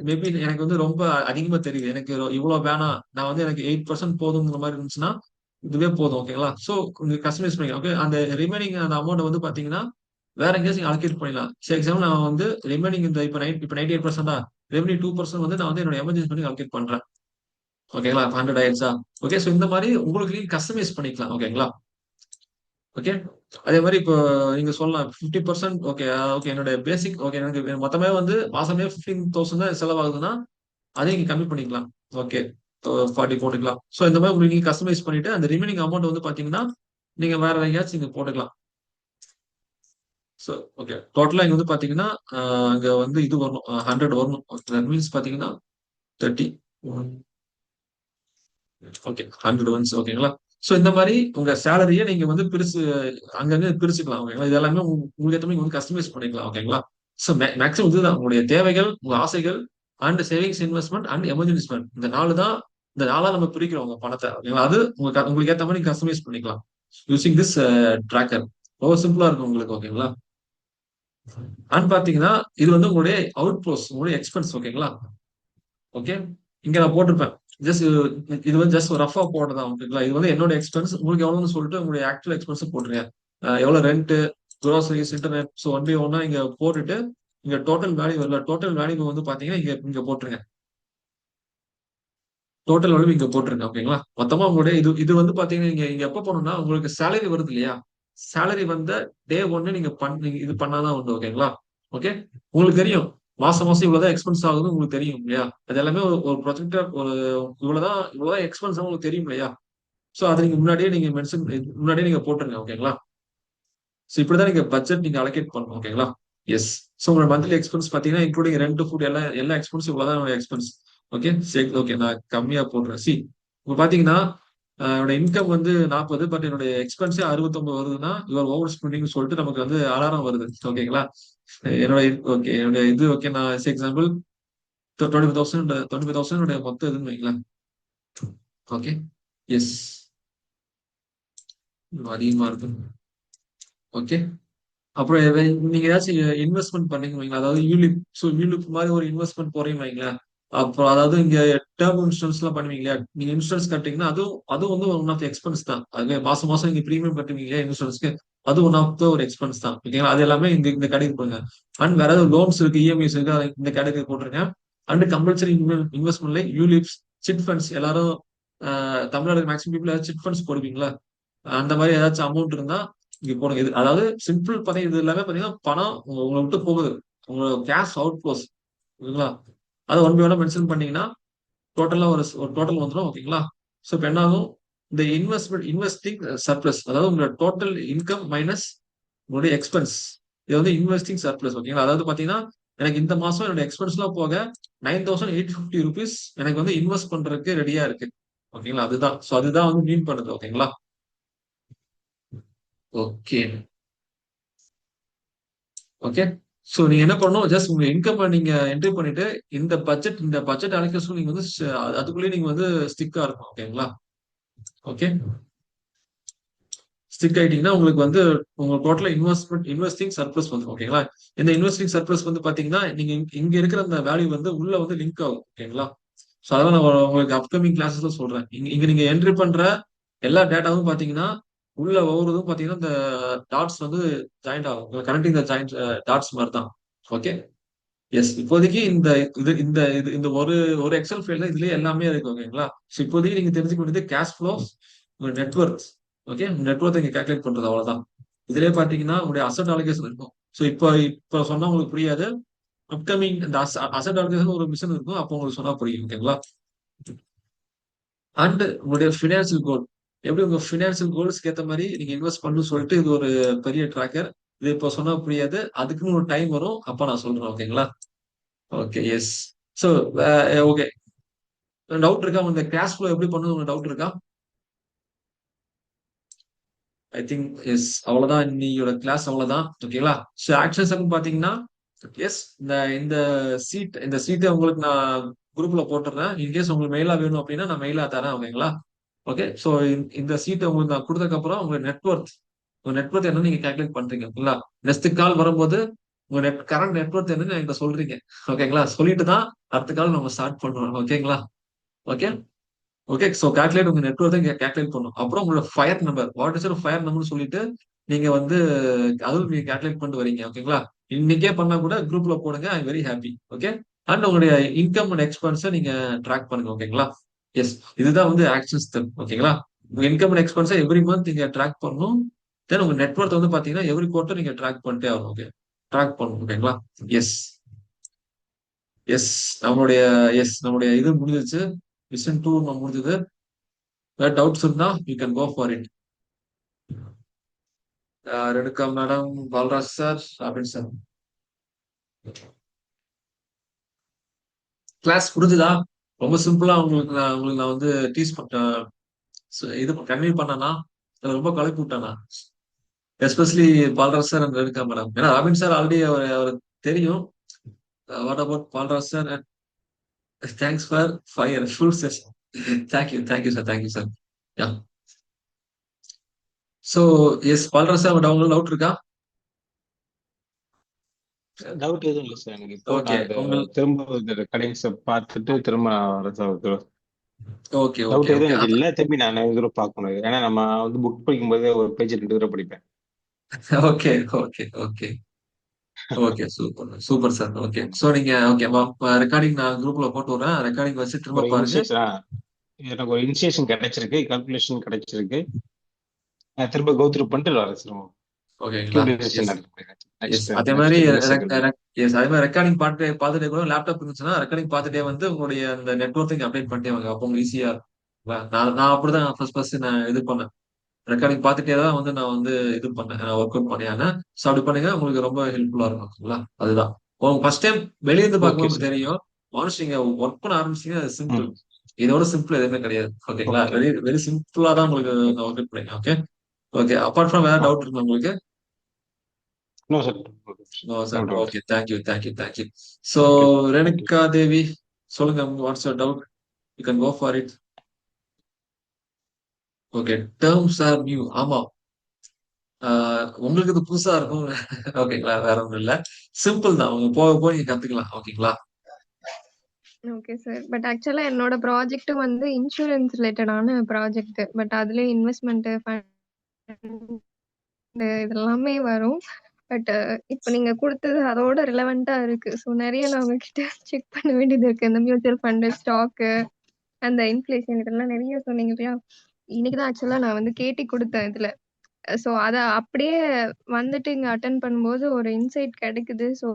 மேபி எனக்கு வந்து ரொம்ப அதிகமா தெரியுது, எனக்கு இவ்வளவு வேணாம், நான் வந்து எனக்கு 8% போதுங்கிற மாதிரி இருந்துச்சுன்னா இதுவே போதும். ஓகேங்களா? சோ நீங்க கஸ்டமைஸ் பண்ணிக்கலாம். ஓகே. அந்த ரிமைனிங் அந்த அமௌண்ட் வந்து பாத்தீங்கன்னா வேற எங்கேயாச்சும் நீங்க அலோகேட் பண்ணிடலாம். சரி, எக்ஸாம்பிள் நான் வந்து ரிமைனிங் இந்த இப்ப 98%, ரெவன்யூ 2% வந்து நான் வந்து என்னோட எமர்ஜென்சி பண்ணி அலோகேட் பண்றேன். ஓகேங்களா? 100 ஆயிடுச்சா? ஓகே. சோ இந்த மாதிரி உங்களுக்கு நீங்க கஸ்டமைஸ் பண்ணிக்கலாம். ஓகேங்களா? ஓகே. அதே மாதிரி இப்போ நீங்க சொல்லலாம் 50%. ஓகே. ஓகே, என்னோட பேசிக், ஓகே, எனக்கு மொத்தமே வந்து மாசமே 15,000 தான் செலவாகுதுன்னா அதையும் நீங்க கம்மி பண்ணிக்கலாம். ஓகே. 40 போட்டுக்கலாம். சோ இந்த மாதிரி உங்களுக்கு நீங்க கஸ்டமைஸ் பண்ணிட்டு அந்த ரிமைனிங் அமௌண்ட் வந்து பாத்தீங்கன்னா நீங்க வேற எங்கேயாச்சும் நீங்க போட்டுக்கலாம். சோ ஓகே, டோட்டலா இங்க வந்து பாத்தீங்கன்னா அங்க வந்து இது வரணும், 100 வரணும். தட் மீன்ஸ் பாத்தீங்கன்னா 30. Okay, 100 once. ஓகேங்களா? சோ இந்த மாதிரி உங்க சேலரிய நீங்க வந்து அங்கங்க பிரிச்சுக்கலாம். ஓகேங்களா? இது எல்லாமே உங்களுக்கு ஏற்ற மாதிரி வந்து கஸ்டமைஸ் பண்ணிக்கலாம். ஓகேங்களா? சோ மேக்ஸிமம் இதுதான் உங்களுடைய தேவைகள், உங்க ஆசைகள், and savings, investment and emergency fund. இந்த நாளா நம்ம பிரிக்கிறோம் உங்க பணத்தை. ஓகேங்களா? அது உங்களுக்கு ஏற்ற மாதிரி கஸ்டமைஸ் பண்ணிக்கலாம் யூசிங் திஸ் ட்ராக்கர். ரொம்ப சிம்பிளா இருக்கும் உங்களுக்கு. ஓகேங்களா? அண்ட் பாத்தீங்கன்னா இது வந்து உங்களுடைய அவுட் உங்களுடைய எக்ஸ்பென்ஸ். ஓகேங்களா? ஓகே. இங்க நான் போட்டிருப்பேன். ஜஸ்ட் இது வந்து ஜஸ்ட் ரஃபா போடுறதா. ஓகேங்களா? இது வந்து என்னோட எக்ஸ்பென்ஸ், உங்களுக்கு எவ்வளவுன்னு சொல்லிட்டு உங்களுடைய ஆக்சுவல் எக்ஸ்பென்ஸ் போட்டுருங்க. எவ்வளவு rent, groceries, internet, so one by ஒன்னா இங்க போட்டுட்டு இங்க டோட்டல் வேல்யூ வந்து பாத்தீங்கன்னா இங்க இங்க போட்டுருங்க. டோட்டல் வேல்யூ இங்க போட்டுருங்க. ஓகேங்களா? மொத்தமா உங்களுடைய இது இது வந்து பாத்தீங்கன்னா நீங்க இங்க எப்ப பண்ணணும்னா உங்களுக்கு சேலரி வருது இல்லையா, சேலரி வந்த டே ஒன்னு நீங்க இது பண்ணாதான் உண்டு. ஓகேங்களா? ஓகே. உங்களுக்கு தெரியும் மாசம் மாசம் இவ்வளவுதான் எக்ஸ்பென்ஸ் ஆகுதுன்னு உங்களுக்கு தெரியும் இல்லையா, அது எல்லாமே ஒரு ப்ரொஜெக்டர், ஒரு இவ்வளவுதான் எக்ஸ்பென்ஸ் உங்களுக்கு தெரியும் இல்லையா. சோ அதை நீங்க முன்னாடியே நீங்க போட்டுருங்க. ஓகேங்களா? சோ இப்படிதான் நீங்க பட்ஜெட் நீங்க அலோகேட் பண்ணணும். ஓகேங்களா? எஸ். சோ உங்க மந்த்லி எக்ஸ்பென்ஸ் பாத்தீங்கன்னா இன்க்ளூடிங் ரெண்ட், ஃபுட், எல்லா எக்ஸ்பென்ஸ் இவ்வளவுதான் எக்ஸ்பென்ஸ். ஓகே. சரி, ஓகே, நான் கம்மியா போடுறேன். இப்ப பாத்தீங்கன்னா என்னோட இன்கம் வந்து 40, பட் என்னோட எக்ஸ்பென்ஸே 69 வருதுன்னா யுவர் ஓவர் ஸ்பெண்டிங் சொல்லிட்டு நமக்கு வந்து அலாரம் வருது. ஓகேங்களா? என்னோட ஓகே, என்னோட இது ஓகே, நான் எக்ஸாம்பிள் 25,000 மொத்தம் இதுன்னு வைங்களேன். ஓகே. எஸ். அதிகமா இருக்கு. ஓகே. அப்புறம் நீங்க ஏதாச்சும் இன்வெஸ்ட்மெண்ட் பண்ணீங்க வைங்களேன், அதாவது யூலிப் மாதிரி ஒரு இன்வெஸ்ட்மெண்ட் போறீங்க வைங்களேன். அப்புறம் அதாவது இங்க டேர்ம் இன்சூரன்ஸ் எல்லாம் பண்ணுவீங்க இல்லையா, நீங்க இன்சூரன்ஸ் கட்டிங்கன்னா அதுவும் வந்து ஒன் ஆஃப் எக்ஸ்பென்ஸ் தான். அது மாசம் மாசம் நீங்க பிரீமியம் கட்டுவீங்க இல்லையா இன்சூரன்ஸ்க்கு, அது ஒன் ஆஃப் த ஒரு எக்ஸ்பென்ஸ் தான். ஓகேங்களா? அது எல்லாமே இந்த கேட்டகரி போடுங்க. அண்ட் வேற ஏதாவது லோன்ஸ் இருக்கு, இஎம்ஐஸ் இருக்கு, அதை இந்த கேட்டகரி போட்டுருங்க. அண்ட் கம்பல்சரி இன்வெஸ்ட்மெண்ட்ல யூலிப்ஸ், சிட் ஃபண்ட்ஸ், எல்லாரும் Tamil Nadu maximum people chit funds போடுவீங்களா, அந்த மாதிரி ஏதாச்சும் அமௌண்ட் இருந்தா இங்க போடுங்க. இது அதாவது சிம்பிள் பாத்தீங்கன்னா இது எல்லாமே பாத்தீங்கன்னா பணம் உங்களை விட்டு போகுது, உங்களோட கேஷ் அவுட் க்ளோஸ். ஓகேங்களா? அதை ஒன் பை ஒன்னா மென்ஷன் பண்ணீங்கன்னா டோட்டலா ஒரு டோட்டல் வந்துடும். ஓகேங்களா? சோ இப்ப என்ன ஆகும், இந்த இன்வெஸ்டிங் சர்ப்ளஸ், அதாவது உங்களோட டோட்டல் இன்கம் மைனஸ் உங்களுடைய எக்ஸ்பென்ஸ், இது வந்து இன்வெஸ்டிங் சர்ப்ளஸ். ஓகேங்களா? அதாவது பாத்தீங்கன்னா எனக்கு இந்த மாசம் என்னோட எக்ஸ்பென்ஸ் எல்லாம் போக 9,850 ருபீஸ் எனக்கு வந்து இன்வெஸ்ட் பண்றதுக்கு ரெடியா இருக்கு. ஓகேங்களா? அதுதான் வந்து மீன் பண்ணுது. ஓகேங்களா? ஓகே. ஓகே. சோ நீங்க என்ன பண்ணணும், ஜஸ்ட் உங்க இன்கம் நீங்க என்ட்ரி பண்ணிட்டு இந்த பட்ஜெட் அலோகேஷன் நீங்க வந்து அதுக்குள்ளேயே நீங்க வந்து ஸ்டிக்கா இருக்கும். ஓகேங்களா? ஓகே. ஸ்டிக் ஆயிட்டீங்கன்னா உங்களுக்கு வந்து உங்க டோட்டலா இன்வெஸ்டிங் சர்ப்ளஸ் வந்து ஓகேங்களா. இந்த இன்வெஸ்டிங் சர்ப்ளஸ் வந்து பாத்தீங்கன்னா நீங்க இங்க இருக்கிற அந்த வேல்யூ வந்து உள்ள வந்து லிங்க் ஆகும் ஓகேங்களா. ஸோ அதான் நான் உங்களுக்கு அப்கமிங் கிளாஸஸ்ல சொல்றேன். இங்க நீங்க என்ட்ரி பண்ற எல்லா டேட்டாவும் பாத்தீங்கன்னா உள்ள ஒவ்வொருதும் பாத்தீங்கன்னா இந்த டாட்ஸ் வந்து ஜாயிண்ட் ஆகும். கனெக்டிங் த ஜாயிண்ட் டாட்ஸ் மாதிரி தான். ஓகே. எஸ் இப்போதைக்கு இந்த இது இந்த இது இந்த ஒரு ஒரு எக்ஸல் ஃபைல்ல இதுலயே எல்லாமே இருக்கு ஓகேங்களா. ஸோ இப்போதைக்கு நீங்க தெரிஞ்சுக்க வேண்டியது கேஷ் ஃப்ளோ, உங்க நெட்ஒர்க். ஓகே, நெட்ஒர்க் இங்க கால்குலேட் பண்றது அவ்வளவுதான். இதுலயே பாத்தீங்கன்னா உங்களுடைய அசட் அலோகேஷன் இருக்கும். ஸோ இப்போ சொன்னா உங்களுக்கு புரியாது. அப்கமிங் இந்த அசட் அலோகேஷன் ஒரு மிஷன் இருக்கும், அப்போ உங்களுக்கு சொன்னா புரியும் ஓகேங்களா. அண்ட் உங்களுடைய ஃபினான்சியல் கோல், எப்படி உங்க ஃபினான்சியல் கோல்ஸ்க்கு ஏற்ற மாதிரி நீங்க இன்வெஸ்ட் பண்ணணும்னு சொல்லிட்டு இது ஒரு பெரிய ட்ராக்கர். இது இப்போ சொன்னா புரியாது, அதுக்குன்னு ஒரு டைம் வரும், அப்ப நான் சொல்றேன் ஓகேங்களா. Okay yes. So okay, doubt இருக்கா உங்களுக்கு? இந்த கேஷ் ஃப்ளோ எப்படி பண்ணுறது உங்களுக்கு டவுட் இருக்கா? I think yes. அவ்வளவுதான் இன்னையோட கிளாஸ், அவ்வளவுதான் ஓகேங்களா. ஸோ ஆக்ஷன்ஸ் பாத்தீங்கன்னா எஸ், இந்த இந்த சீட்டை உங்களுக்கு நான் குரூப்ல போட்டுறேன். இன்கேஸ் உங்களுக்கு மெயிலா வேணும் அப்படின்னா நான் மெயிலா தரேன் ஓகேங்களா. ஓகே. ஸோ இந்த சீட்டை உங்களுக்கு நான் கொடுத்ததுக்கு அப்புறம் உங்க நெட்ஒர்க் என்ன நீங்க கால்குலேட் பண்றீங்க ஓகேங்களா. நெக்ஸ்ட் கால் வரும்போது உங்க கரண்ட் நெட்ஒர்க் என்னன்னு என்கிட்ட சொல்றீங்க ஓகேங்களா. சொல்லிட்டு தான் அடுத்த கால் நம்ம ஸ்டார்ட் பண்ணுவோம் ஓகேங்களா. ஓகே. ஓகே. ஸோ கால்குலேட் உங்க நெட்ஒர்க் இங்க கால்குலேட் பண்ணும். அப்புறம் உங்களோட fire number, what is fire நம்பர்னு சொல்லிட்டு நீங்க வந்து அதுவும் நீங்க கால்குலேட் பண்ணிட்டு வரீங்க ஓகேங்களா. இன்னைக்கே பண்ணா கூட குரூப்ல போடுங்க. I very happy. Okay. And உங்களுடைய இன்கம் அண்ட் எக்ஸ்பென்ஸை நீங்க ட்ராக் பண்ணுங்க ஓகேங்களா. எஸ், இதுதான் வந்து ஆக்ஷன் ஸ்டெப் ஓகேங்களா. உங்க இன்கம் அண்ட் எக்ஸ்பென்ஸை எவ்ரி மந்த் நீங்க ட்ராக் பண்ணணும். தென் உங்க நெட்ஒர்க் வந்து பாத்தீங்கன்னா எவ்ரி குவார்டர் நீங்க ட்ராக் பண்ணிட்டே ஆகணும். ஓகே, ட்ராக் பண்ணணும் ஓகேங்களா. எஸ். எஸ், நம்மளுடைய இது முடிஞ்சிச்சு. மிஷன் 2 நம்ம முடிஞ்சது. வேற டவுட்ஸ் இருந்தா you can go for it. Renuka madam, Balaraj sir, Robin sir. Class புரிஞ்சுதா? ரொம்ப சிம்பிளா உங்களுக்கு நான் வந்து டீஸ் பண்ண இது கன்வே பண்ணனா, ரொம்ப கலப்பி விட்டானா, especially Balaraj sir and Renuka madam. ஏன்னா ராபின் சார் ஆல்ரெடி அவர் தெரியும். What about Balaraj sir? Thanks for fire full session. Thank you sir, thank you sir. Ya. So yes Balaraj sir, உங்களுக்கு டவுட் இருக்கா? டவுட் எதுவும் இல்லை சார் எனக்கு. இப்போ ஓகே. நான் இதை திரும்ப ரெக்கார்டிங்ஸை பார்த்துட்டு திரும்ப ஓகே டவுட் ஓகே எதுவும் ஓகே எனக்கு இல்லை. திரும்பி நான் தூரம் பார்க்கணும். ஏன்னா நம்ம வந்து புக் படிக்கும்போது ஒரு பேஜ் 2 தடவை படிப்பேன். Okay okay okay okay super super sir. Okay. So நீங்க ஓகே ரெக்கார்டிங் நான் குரூப்ல போட்டு விடுறேன். ரெக்கார்டிங் வச்சு திரும்ப ஒரு பாருங்க. இனிஷியேஷன் எனக்கு ஒரு இனிஷியேஷன் கிடைச்சிருக்கு, கால்குலேஷன் கிடைச்சிருக்கு. நான் திரும்ப கோத்ரூ பண்ணிட்டு வரேன் சார். ஓகேங்களா. டிசிஷன் எஸ் எடுக்க எஸ். நெக்ஸ்ட் அதே மாதிரி நெக்ஸ்ட் பிசினஸ். எஸ், அதே மாதிரி ரெக்கார்டிங் பார்த்துட்டே கூட லேப்டாப் இருந்துச்சுன்னா ரெக்கார்டிங் பார்த்துட்டே வந்து உங்களுடைய அந்த நெட்ஒர்க்கிங் அப்டேட் பண்ணிட்டே வாங்க. அப்போ உங்களுக்கு ஈஸியா இருக்குங்களா. நான் அப்படிதான் ஃபர்ஸ்ட் நான் இது பண்ணேன். ரெக்கார்டிங் பார்த்துட்டே தான் வந்து நான் வந்து இது பண்ணேன், ஒர்க் அவுட் பண்ணேன். ஸோ அப்படி பண்ணுங்க, உங்களுக்கு ரொம்ப ஹெல்ப்ஃபுல்லா இருக்கும் ஓகேங்களா. அதுதான் உங்க ஃபர்ஸ்ட் டைம் வெளியே இருந்து ஓகே பார்க்கும்போது சார். தெரியும். ஒன்ஸ் நீங்க ஒர்க் பண்ண ஆரம்பிச்சீங்க, அது சிம்பிள். ம். இதோட சிம்பிள் எதுவுமே கிடையாது ஓகேங்களா. ஓகே. வெரி வெரி சிம்பிளா தான் உங்களுக்கு ஒர்க் அவுட் பண்ணுங்க. ஓகே. ஓகே. அப்பார்ட் ஃப்ரம் வேற டவுட் இருக்கு உங்களுக்கு? No sir. No no sir. Doubt. Okay. Thank you. So okay. Thank you. Renuka Devi, சொல்லுங்க, what's your doubt? You can go for it. Okay. Terms are new. ஆமா, உங்களுக்கு இது புதுசா இருக்கும். ஓகேங்களா, வேற ஒண்ணும் இல்ல. சிம்பிள் தான், உங்க போக போக நீங்க கத்துக்கலாம் ஓகேங்களா. Okay sir. பட் ஆக்சுவலா என்னோட ப்ராஜெக்ட் வந்து இன்சூரன்ஸ் ரிலேட்டடான ப்ராஜெக்ட். பட் அதுல இன்வெஸ்ட்மெண்ட் இதெல்லாமே வரும். பட் இப்போ நீங்க கொடுத்தது அதோட ரிலவெண்டா இருக்கு. ஸோ நிறைய நான் உங்ககிட்ட செக் பண்ண வேண்டியது இருக்கு. இந்த மியூச்சுவல் ஃபண்டு, ஸ்டாக்கு, அந்த இன்ஃப்ளேஷன் இதெல்லாம் நிறைய சொன்னீங்க இல்லையா. இன்னைக்கு தான் ஆக்சுவலா நான் வந்து கேட்டி கொடுத்தேன் இதுல. ஸோ அதை அப்படியே வந்துட்டு இங்க அட்டன் பண்ணும்போது ஒரு இன்சைட் கிடைக்குது. ஸோ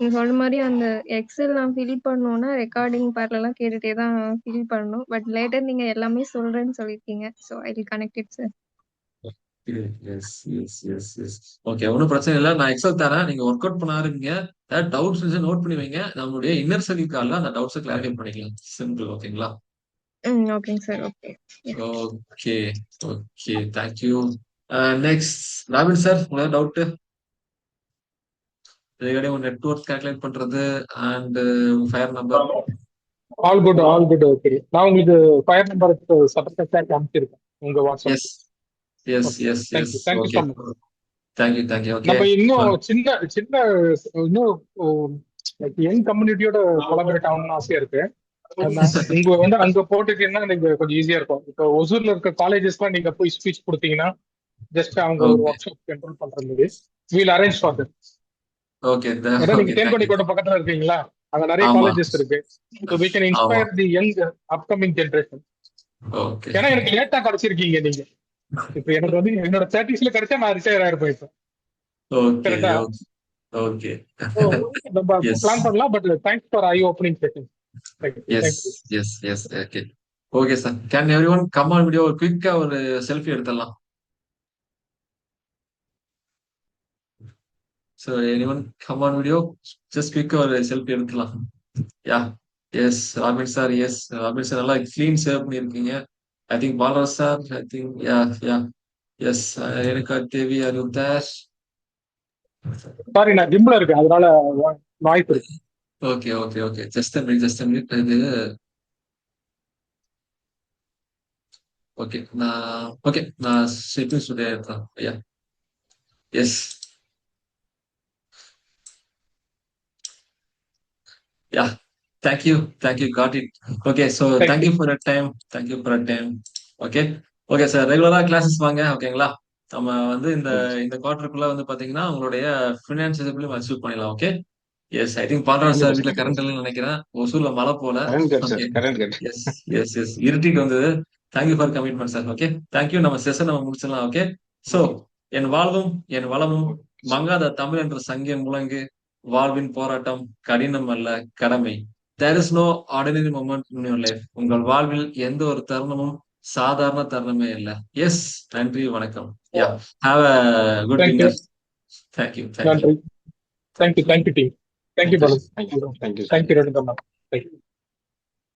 நீங்க சொல்ற மாதிரி அந்த எக்ஸல் நான் ஃபில் பண்ணோம்னா ரெக்கார்டிங் பார்ட்லாம் கேட்டுட்டே தான் ஃபில் பண்ணணும். பட் லேட்டர் நீங்க எல்லாமே சொல்றேன்னு சொல்லியிருக்கீங்க. So I will connect it sir. Okay, ஒன்றும் பிரச்சனை இல்லை. நான் எக்ஸல் தரேன், நீங்க ஒர்க் அவுட் பண்ண ஆரம்பிங்க. ஏதாவது டவுட்ஸ் இருந்துச்சு நோட் பண்ணி வைங்க. நம்மளுடைய இன்னர் சர்க்கிள் கால்ல அந்த டவுட்ஸை கிளாரிஃபை பண்ணிக்கலாம். சிம்பிள் ஓகேங்களா. ஓகேங்க sir. Okay. Okay okay thank you. Next Robin sir, உங்களுக்கு டவுட்? உங்க நெட்வொர்க் கால்குலேட் பண்றது and fire number. All good, all good. Okay, நான் உங்களுக்கு ஃபயர் நம்பருக்கு சட்டத்தை காமிச்சிருக்கேன் உங்க WhatsApp. Yes yes okay, yes yes thank you thank you okay so much. Thank you thank you okay நம்ம இன்னும் சின்ன சின்ன இன்னும் யங் கம்யூனிட்டியோட கொலாபரேட் ஆகணும்னு ஆசையா இருக்கு. உங்க வந்து அங்க போட்டுட்டீங்கன்னா நீங்க கொஞ்சம் ஈஸியா இருக்கும். இப்போ ஒசூர்ல இருக்க காலேஜஸ்லாம் நீங்க போய் ஸ்பீச் கொடுத்தீங்கன்னா ஜஸ்ட் அவங்க ஒரு ஓகே ஒர்க் ஷாப் கண்ட்ரோல் பண்றது we'll arrange for that. Okay ஏன்னா நீங்க ஓகே தேன்கொடி தேங்க்யூ கோட்டை பக்கத்துல இருக்கீங்களா, அங்க நிறைய ஆமா காலேஜஸ் இருக்கு. ஸோ வி கேன் ஆமா இன்ஸ்பயர் தி யங் அப்கமிங் ஜென்ரேஷன். ஓகே ஏன்னா எனக்கு லேட்டா கிடைச்சிருக்கீங்க நீங்க. இப்போ எனக்கு வந்து என்னோட 30s கிடைச்சா நான் ரிட்டையர் ஆயிருப்பேன் இப்போ. ஓகே கரெக்டா? ஓகே நம்ம எஸ் பிளான் பண்ணலாம். But thanks for I opening session. Yes yes yes okay okay sir. Can every one come on video குயிக்கா ஒரு செல்ஃபி எடுத்துடலாம். So anyone come on video just குயிக்கா ஒரு செல்ஃபி எடுத்துடலாம். Yeah yes Robin sir, yes Robin sir நல்லா clean shave பண்ணியிருக்கீங்க. I think Balaraj sir, I think yeah yeah yes எனக்கு Devi அருந்தாஷ். Sorry, நான் ஜிம்ல இருக்கேன், அதனால நாய்ஸ் இருக்கு. Okay okay okay just just இது நான் ஷிப்பிங் ஸ்டுடியோ இருக்கேன். யா yes yeah thank you God it. Okay so thank you for a time okay okay sir. ரெகுலரா கிளாஸஸ் வாங்க ஓகேங்களா. நம்ம வந்து இந்த குவார்டருக்குள்ள வந்து பாத்தீங்கன்னா உங்களுடைய ஃபினான்ஷியல் எப்படியும் அச்சீவ் பண்ணிடலாம். ஓகே எஸ் ஐ திங்க் பாலராஜ் சார் வீட்டுல கரண்ட் இல்லைன்னு நினைக்கிறேன். ஒசூர்ல மழை போல. ஓகே எஸ் எஸ் எஸ் இருட்டிட்டு வந்தது. Thank you for commitment sir. Okay thank you. நம்ம செஷன் நம்ம முடிச்சிடலாம். ஓகே சோ என் வாழ்வும் என் வளமும் மங்காத தமிழ் என்ற சங்கே முழங்கு வாழ்வின் போராட்டம் கடினம் அல்ல கடமை. There is no ordinary moment in your life. உங்கள் வாழ்வில் எந்த ஒரு தருணமும் சாதாரண தருணமே இல்லை. எஸ் நன்றி வணக்கம். Ya have a good dinner. Thank you நன்றி. Thank you team. Thank you Balu. Thank you. Thank you.